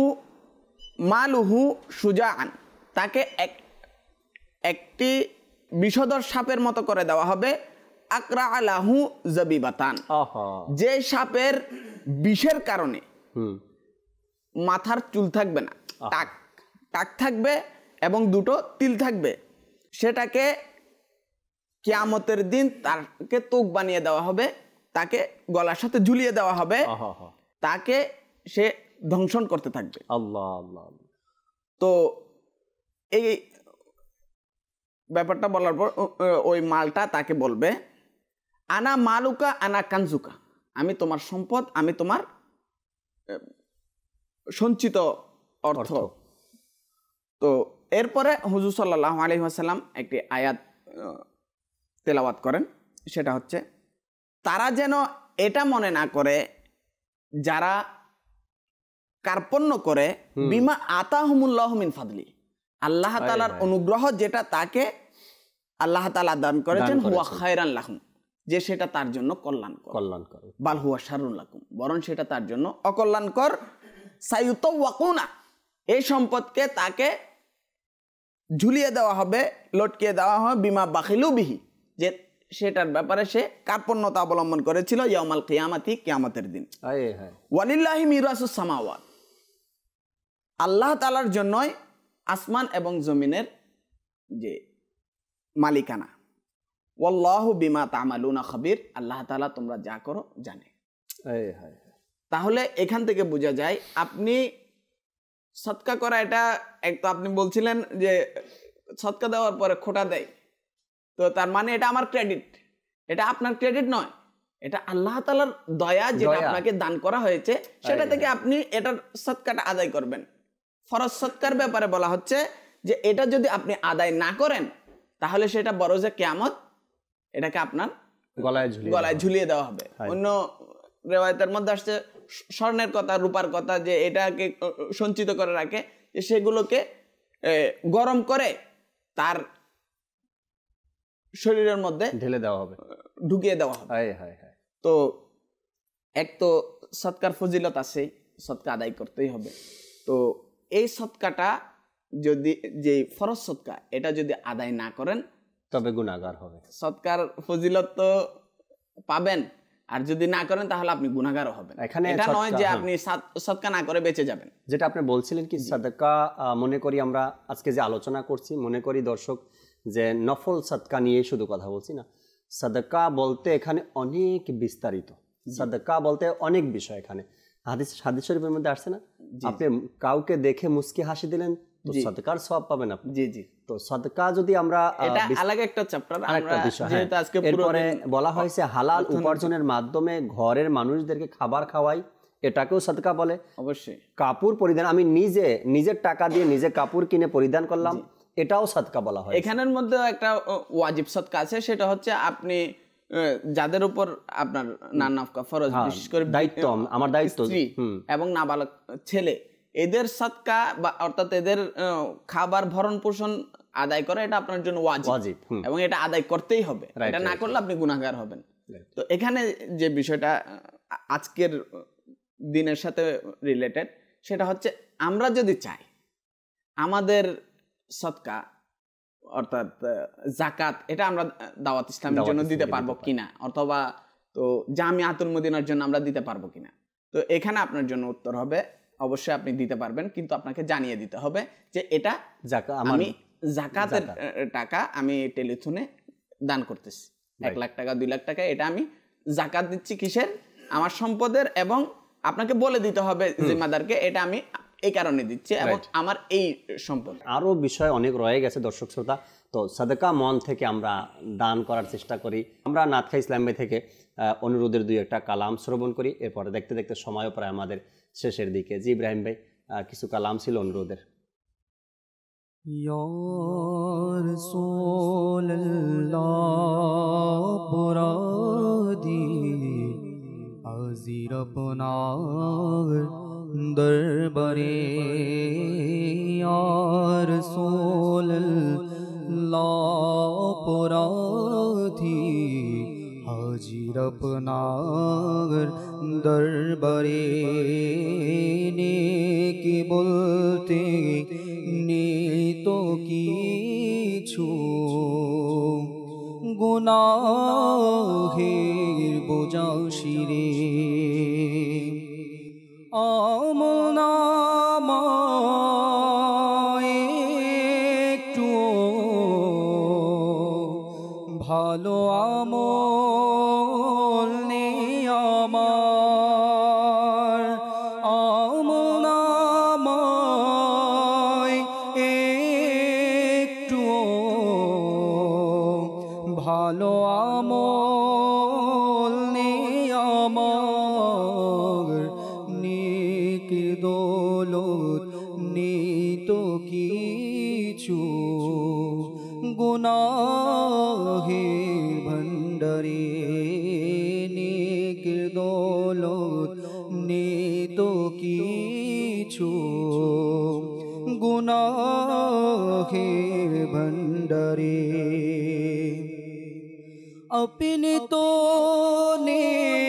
মালুহু সুজাআন, তাকে একটি বিষধর সাপের মতো করে দেওয়া হবে, আকরা লাহু জাবিবাতান, যে সাপের বিষের কারণে মাথার চুল থাকবে না, টাক থাকবে এবং দুটো তিল থাকবে, সেটাকে কিয়ামতের দিন তাকে তোক বানিয়ে দেওয়া হবে, তাকে গলার সাথে ঝুলিয়ে দেওয়া হবে, তাকে সে ধ্বংসন করতে থাকবে। আল্লাহ আল্লাহ। তো এই ব্যাপারটা বলার পর ওই মালটা তাকে বলবে, আনা মালুকা আনা কানজুকা, আমি তোমার সম্পদ, আমি তোমার সঞ্চিত অর্থ। তো এরপরে হুজুর সাল্লাল্লাহু আলাইহি ওয়াসাল্লাম একটি আয়াত তেলাওয়াত করেন, সেটা হচ্ছে, তারা যেন এটা মনে না করে যারা কার্পণ্য করে, বিমা আতাহুমুল্লাহু মিন ফাদলি, আল্লাহ তাআলার অনুগ্রহ যেটা তাকে আল্লাহ তাআলা দান করেছেন, হুয়া খায়রান লাহুম, যে সেটা তার জন্য কল্যাণকর, বাল হুয়া শাররুন লাকুম, বরং সেটা তার জন্য অকল্যাণকর, সায়ুতাওয়াকুনা, এই সম্পদকে তাকে ঝুলিয়ে দেওয়া হবে, লটকিয়ে দেওয়া হবে, বিমা বাখিলু বিহি, যে সেটার ব্যাপারে সে কার্পণ্যতা অবলম্বন করেছিল, ইয়াউমাল কিয়ামাতি, কিয়ামতের দিন। ওয়ালিল্লাহি মিরাসুস সামাওয়াত, আল্লাহ তাআলার জন্যই আসমান এবং জমিনের যে মালিকানা। ওয়াল্লাহু বিমা তা'মালুনা খাবির, আল্লাহ তাআলা তোমরা যা করো জানে। তাহলে এখান থেকে বোঝা যায়, আপনি সদকা করা, এটা এক তো আপনি বলছিলেন যে সদকা দেওয়ার পরে খোটা দেয়, তো তার মানে এটা আমার ক্রেডিট, এটা আপনার ক্রেডিট নয়, এটা আল্লাহ তাআলার দয়া, যেটা আপনাকে দান করা হয়েছে, সেটা থেকে আপনি এটার সদকাটা আদায় করবেন। ফরজ সদকার ব্যাপারে বলা হচ্ছে যে এটা যদি আপনি আদায় না করেন তাহলে সেটা বরজে কিয়ামত এটাকে আপনার গলায় ঝুলিয়ে দেওয়া হবে। অন্য রিওয়ায়াতের মধ্যে আসছে স্বর্ণের কথা, রূপার কথা, যে এটাকে সঞ্চিত করে রাখে, যে সেগুলোকে গরম করে তার শরীরের মধ্যে ঢেলে দেওয়া হবে, ঢুকিয়ে দেওয়া হবে। তো এক তো সদকার ফজিলত আছে, সদকা আদায় করতেই হবে। তো এই সদকাটা যদি, যে ফরজ সদকা, এটা যদি আদায় না করেন তবে গুনাহগার হবে। সদকার ফজিলত তো পাবেন, আর যদি না করেন তাহলে আপনি গুনাহগারও হবেন। এটা নয় যে আপনি সদকা না করে বেঁচে যাবেন। যেটা আপনি বলছিলেন কি সাদকা, মনে করি আমরা আজকে যে আলোচনা করছি, মনে করি দর্শক যে নফল সদকা নিয়ে শুধু কথা বলছি না, সাদকা বলতে এখানে অনেক বিস্তারিত, সাদকা বলতে অনেক বিষয়। এখানে হাদিস শরীফের মধ্যে আসছে না, আপনি কাউকে দেখে মুস্কি হাসি দিলেন তো সাদকার সওয়াব পাবেন আপনি। জি জি। তো সাদকা যদি আমরা, এটা আলাদা একটা চ্যাপ্টার, আমরা যেহেতু আজকে এরপরে বলা হয়েছে হালাল উপার্জনের মাধ্যমে ঘরের মানুষদেরকে খাবার খাওয়াই, এটাকেও সাদকা বলে। অবশ্যই। কাপড় পরিধান, আমি নিজের টাকা দিয়ে নিজে কাপড় কিনে পরিধান করলাম, এটাও সাদকা বলা হয়। এখানের মধ্যে একটা ওয়াজিব সাদকা আছে, সেটা হচ্ছে আপনি যাদের উপর আপনার নানাফকা ফরজ, বিশেষ করে দায়িত্ব, আমার দায়িত্ব, এবং নাবালক ছেলে, এদের সাদকা বা অর্থাৎ এদের খাবার ভরণ পোষণ আদায় করা, এটা আপনার জন্য ওয়াজিব, এবং এটা আদায় করতেই হবে। এটা না করলে আপনি গুনাহগার হবেন। তো এখানে যে বিষয়টা আজকের দিনের সাথে রিলেটেড, সেটা হচ্ছে আমরা যদি চাই আমাদের সদকা অর্থাৎ যাকাত, এটা আমরা দাওয়াত ইসলামের জন্য দিতে পারবো কিনা, অথবা তো জামিয়াতুল মদিনার জন্য আমরা দিতে পারবো কিনা। তো এখানে আপনার জন্য উত্তর হবে অবশ্যই আপনি দিতে পারবেন, কিন্তু আপনাকে জানিয়ে দিতে হবে যে এটা আমি যাকাতের টাকা আমি টেলিথনে দান করতেছি, 1 লাখ টাকা 2 লাখ টাকা, এটা আমি যাকাত দিচ্ছি কিসের, আমার সম্পদের, এবং আপনাকে বলে দিতে হবে জিম্মাদারকে এটা আমি এই কারণে দিচ্ছি এবং আমার এই সম্পদ। আরও বিষয় অনেক রয়ে গেছে দর্শক শ্রোতা। তো সাদকা মন থেকে আমরা দান করার চেষ্টা করি। আমরা নাতখা ইসলাম থেকে অনুরোধের 2-1 কালাম শ্রবণ করি, এরপরে দেখতে দেখতে সময়ও প্রায় আমাদের শেষের দিকে। জি ইব্রাহিম ভাই, কিছু কালাম ছিল অনুরোধের। या रसूल अल्लाह पुरादी हाजिर अपनार दरबारे या रसूल अल्लाह पुरादी हाजिर अपनार दरबारे ने की बोलते तो কিছু গুনাহের বোঝা শিরে আমনামায় একটু ভালো আমল নেই আমার আমনামায় ভালো আমল নেই আমার নেক দৌলত নেই তো কিছু গুনাহের ভান্ডারে নেক দৌলত নেই তো কিছু গুনাহের ভান্ডারে अपने तो नेकारদের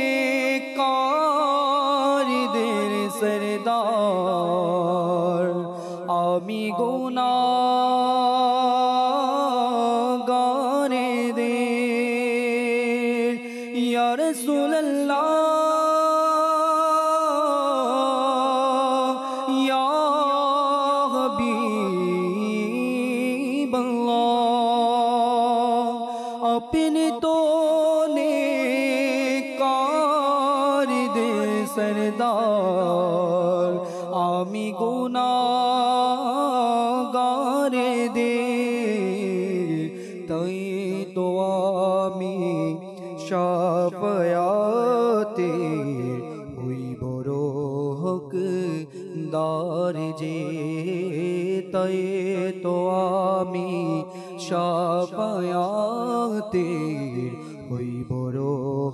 सरदार আমি গুনাহগারদের ইয়া রাসূলুল্লাহ ইয়া হাবিবাল্লাহ अपने तो नेकारদের सरदार আমি গুনাহগারদের তাই তো আমি শাফায়াতে হইব হকদার যে তাই তো আমি শাফায়াতে হইব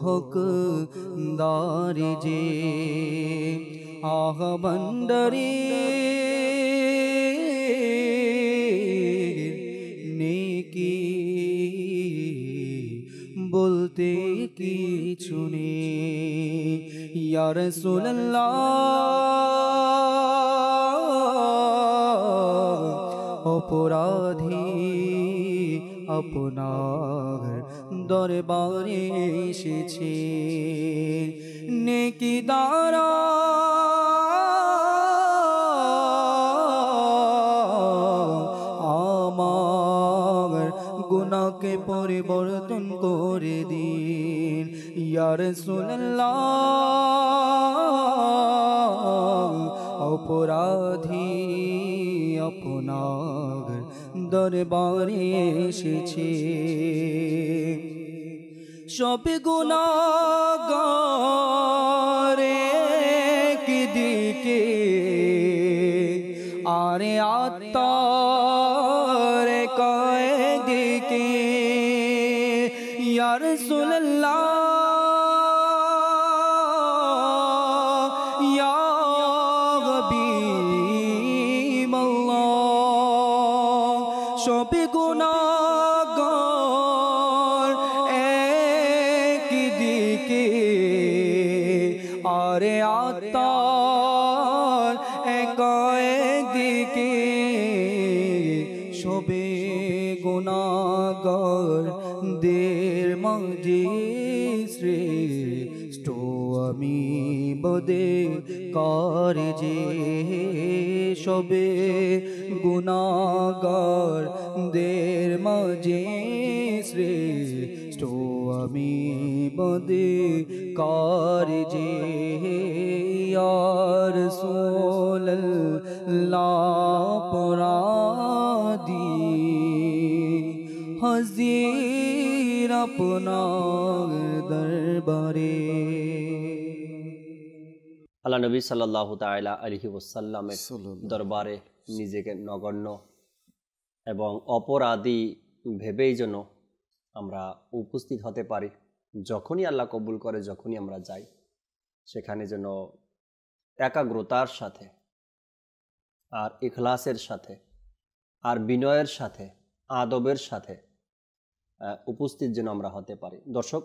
হকদার যে আহ ভান্ডারে নেকি বলতে কিছু নেই ইয়া রাসূলুল্লাহ অপরাধী আপনার দরবারে এসেছে নেকি দ্বারা আমার গুনাহকে পরিবর্তন করে দিন ইয়া রাসূলুল্লাহ অপরাধী আপনার দরবারে এসেছে সব গুনাহগার একদিকে আরে আত্মার কয়েকদিকে ইয়া রাসূলুল্লাহ ইয়া হাবিবাল্লাহ সব গুনাহগার একদিকে আরে আত্মার একদিকে সবে গুনাহগার দের মাঝে শ্রেষ্ঠ আমি বদে কার যে সবে গুনাহগার দের মাঝে শ্রেষ্ঠ আমি বদে কার যে ইয়া রাসূলুল্লাহ পুরাদি হাজির আপনার দরবারে। আল্লাহ নবী সাল্লাল্লাহু তাআলা আলাইহি ওয়াসাল্লামের দরবারে নিজেকে নগণ্য এবং অপরাধী ভেবেই যেন আমরা উপস্থিত হতে পারি। যখনই আল্লাহ কবুল করে, যখনই আমরা যাই, সেখানে যেন একাগ্রতার সাথে আর ইখলাসের সাথে আর বিনয়ের সাথে আদবের সাথে উপস্থিত যেন আমরা হতে পারি। দর্শক,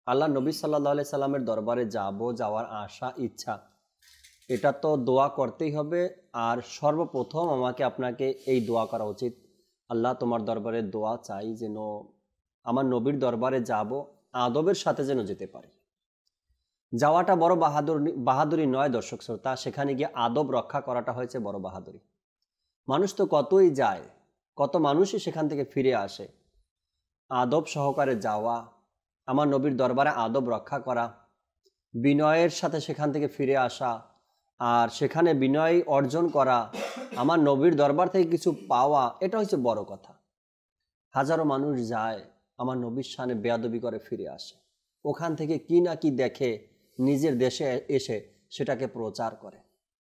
আল্লাহ নবী সাল্লাল্লাহু আলাইহি সাল্লামের দরবারে যাওয়ার আশা ইচ্ছা, এটা তো দোয়া করতেই হবে। আর সর্বপ্রথম আমাকে আপনাকে এই দোয়া করা উচিত, আল্লাহ তোমার দরবারে দোয়া চাই যেন আমার নবীর দরবারে যাব, আদবের সাথে যেন যেতে পারি। যাওয়াটা বড় বাহাদুরি নয় দর্শক শ্রোতা, সেখানে গিয়ে আদব রক্ষা করাটা হয়েছে বড় বাহাদুরি। মানুষ তো কতই যায়, কত মানুষই সেখান থেকে ফিরে আসে। আদব সহকারে যাওয়া, আমার নবীর দরবারে আদব রক্ষা করা, বিনয়ের সাথে সেখান থেকে ফিরে আসা, আর সেখানে বিনয় অর্জন করা, আমার নবীর দরবার থেকে কিছু পাওয়া, এটা হচ্ছে বড় কথা। হাজারো মানুষ যায়, আমার নবীর সামনে বেয়াদবি করে ফিরে আসে, ওখান থেকে কি না কি দেখে নিজের দেশে এসে সেটাকে প্রচার করে,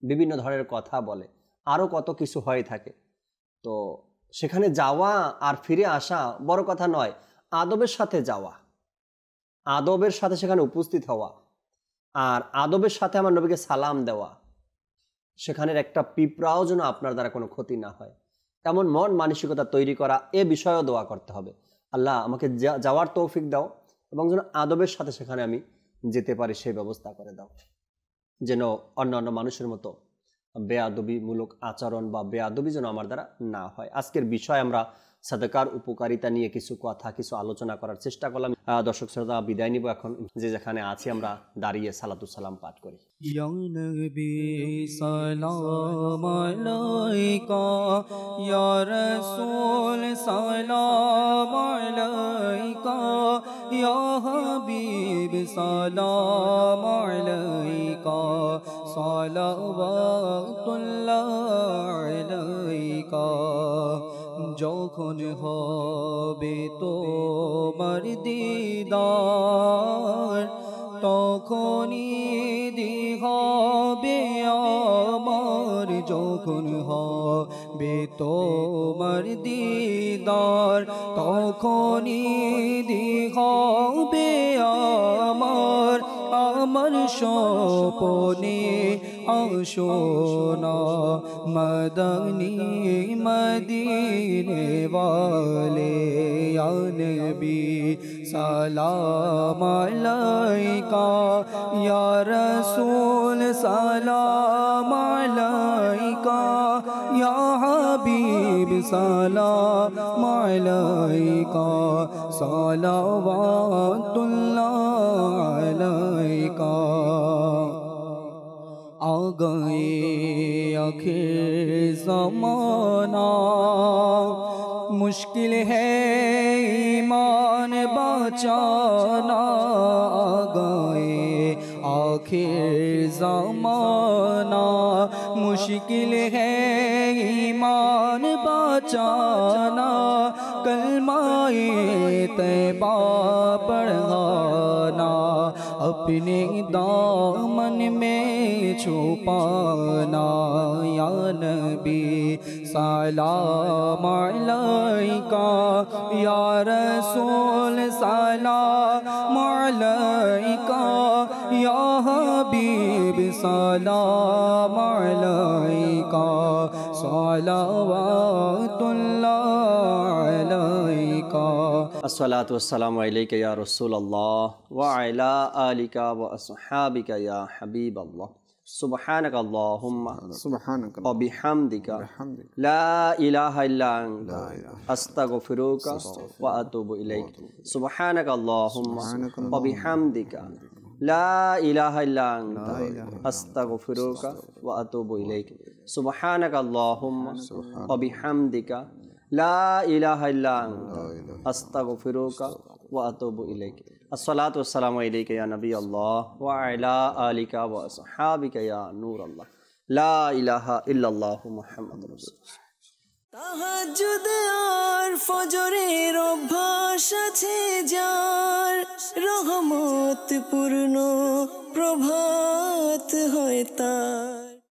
বিভিন্ন ধরনের কথা বলে, আরও কত কিছু হয়ে থাকে। তো সেখানে যাওয়া আর ফিরে আসা বড় কথা নয়, আদবের সাথে যাওয়া, আদবের সাথে সেখানে উপস্থিত হওয়া, আর আদবের সাথে আমার নবীকে সালাম দেওয়া, সেখানের একটা পিঁপড়াও যেন আপনার দ্বারা কোনো ক্ষতি না হয়, এমন মন মানসিকতা তৈরি করা, এ বিষয়েও দোয়া করতে হবে। আল্লাহ আমাকে যাওয়ার তৌফিক দাও এবং যেন আদবের সাথে সেখানে আমি যেতে পারি সেই ব্যবস্থা করে দাও, যেন অন্যান্য মানুষের মতো বেয়াদবিমূলক আচরণ বা বেয়াদবি যেন আমার দ্বারা না হয়। আজকের বিষয় আমরা সাদাকার উপকারিতা নিয়ে কিছু কথা, কিছু আলোচনা করার চেষ্টা করলাম। দর্শক শ্রোতা, বিদায় নিব। এখন যে যেখানে আছি আমরা দাঁড়িয়ে সালাতুস সালাম পাঠ করি। ইয়া নবী সালাম আলাইকা, ইয়া রাসূল সালাম আলাইকা, ইয়া হাবিব সালাম আলাইকা, সালাওয়াতুল্লাহ আলাইকা। যখন হবে তোমার দিদার, তখনই হবে আমার। যখন হবে তোমার দিদার, তখনই হবে আমার। আমার স্বপনে আসোনা মদনী মদিনে ওয়ালে, ইয়া নবী সালাম আলাইকা, ইয়া রাসূল সালাম আলাইকা, ইয়া হাবিব সালাম আলাইকা, সালাওয়াতুল্লাহ আলাইকা। आ गए आखिर ज़माना, मुश्किल है ईमान बचाना। आ गए आखिर ज़माना, मुश्किल है ईमान बचाना। कलमाए तैबा पढ़ाना, अपने दामन में छुपाना। या नबी सलाम अलैका, या रसूल सलाम अलैका, या हबीब सलाम अलैका, सलावतुल्लाह अलैका। अस्सलातु वस्सलामु अलैका या रसूलल्लाह व अला आलिका व अस्हाबिका या हबीबल्लाह। सुब्हानक अल्लाहुम्मा व बिहम्दिका ला इलाहा इल्ला अंता अस्तगफिरुका व अतूबु इलैक। सुब्हानक अल्लाहुम्मा व बिहम्दिका ला इलाहा इल्ला अंता अस्तगफिरुका व अतूबु इलैक। सुब्हानक अल्लाहुम्मा व बिहम्दिका ला इलाहा इल्ला अंता अस्तगफिरुका व अतूबु इलैक। अस्सलातु वस्सलामु अलैका या नबी अल्लाह व अला आलिका व अस्हाबिका या नूर अल्लाह। ला इलाहा इल्लल्लाहु मुहम्मदुर रासूलुल्लाह। তাহাজ্জুদ আর ফজরের অভ্যাস আছে যার, রহমত পূর্ণ প্রভা মহৎ হয় তা।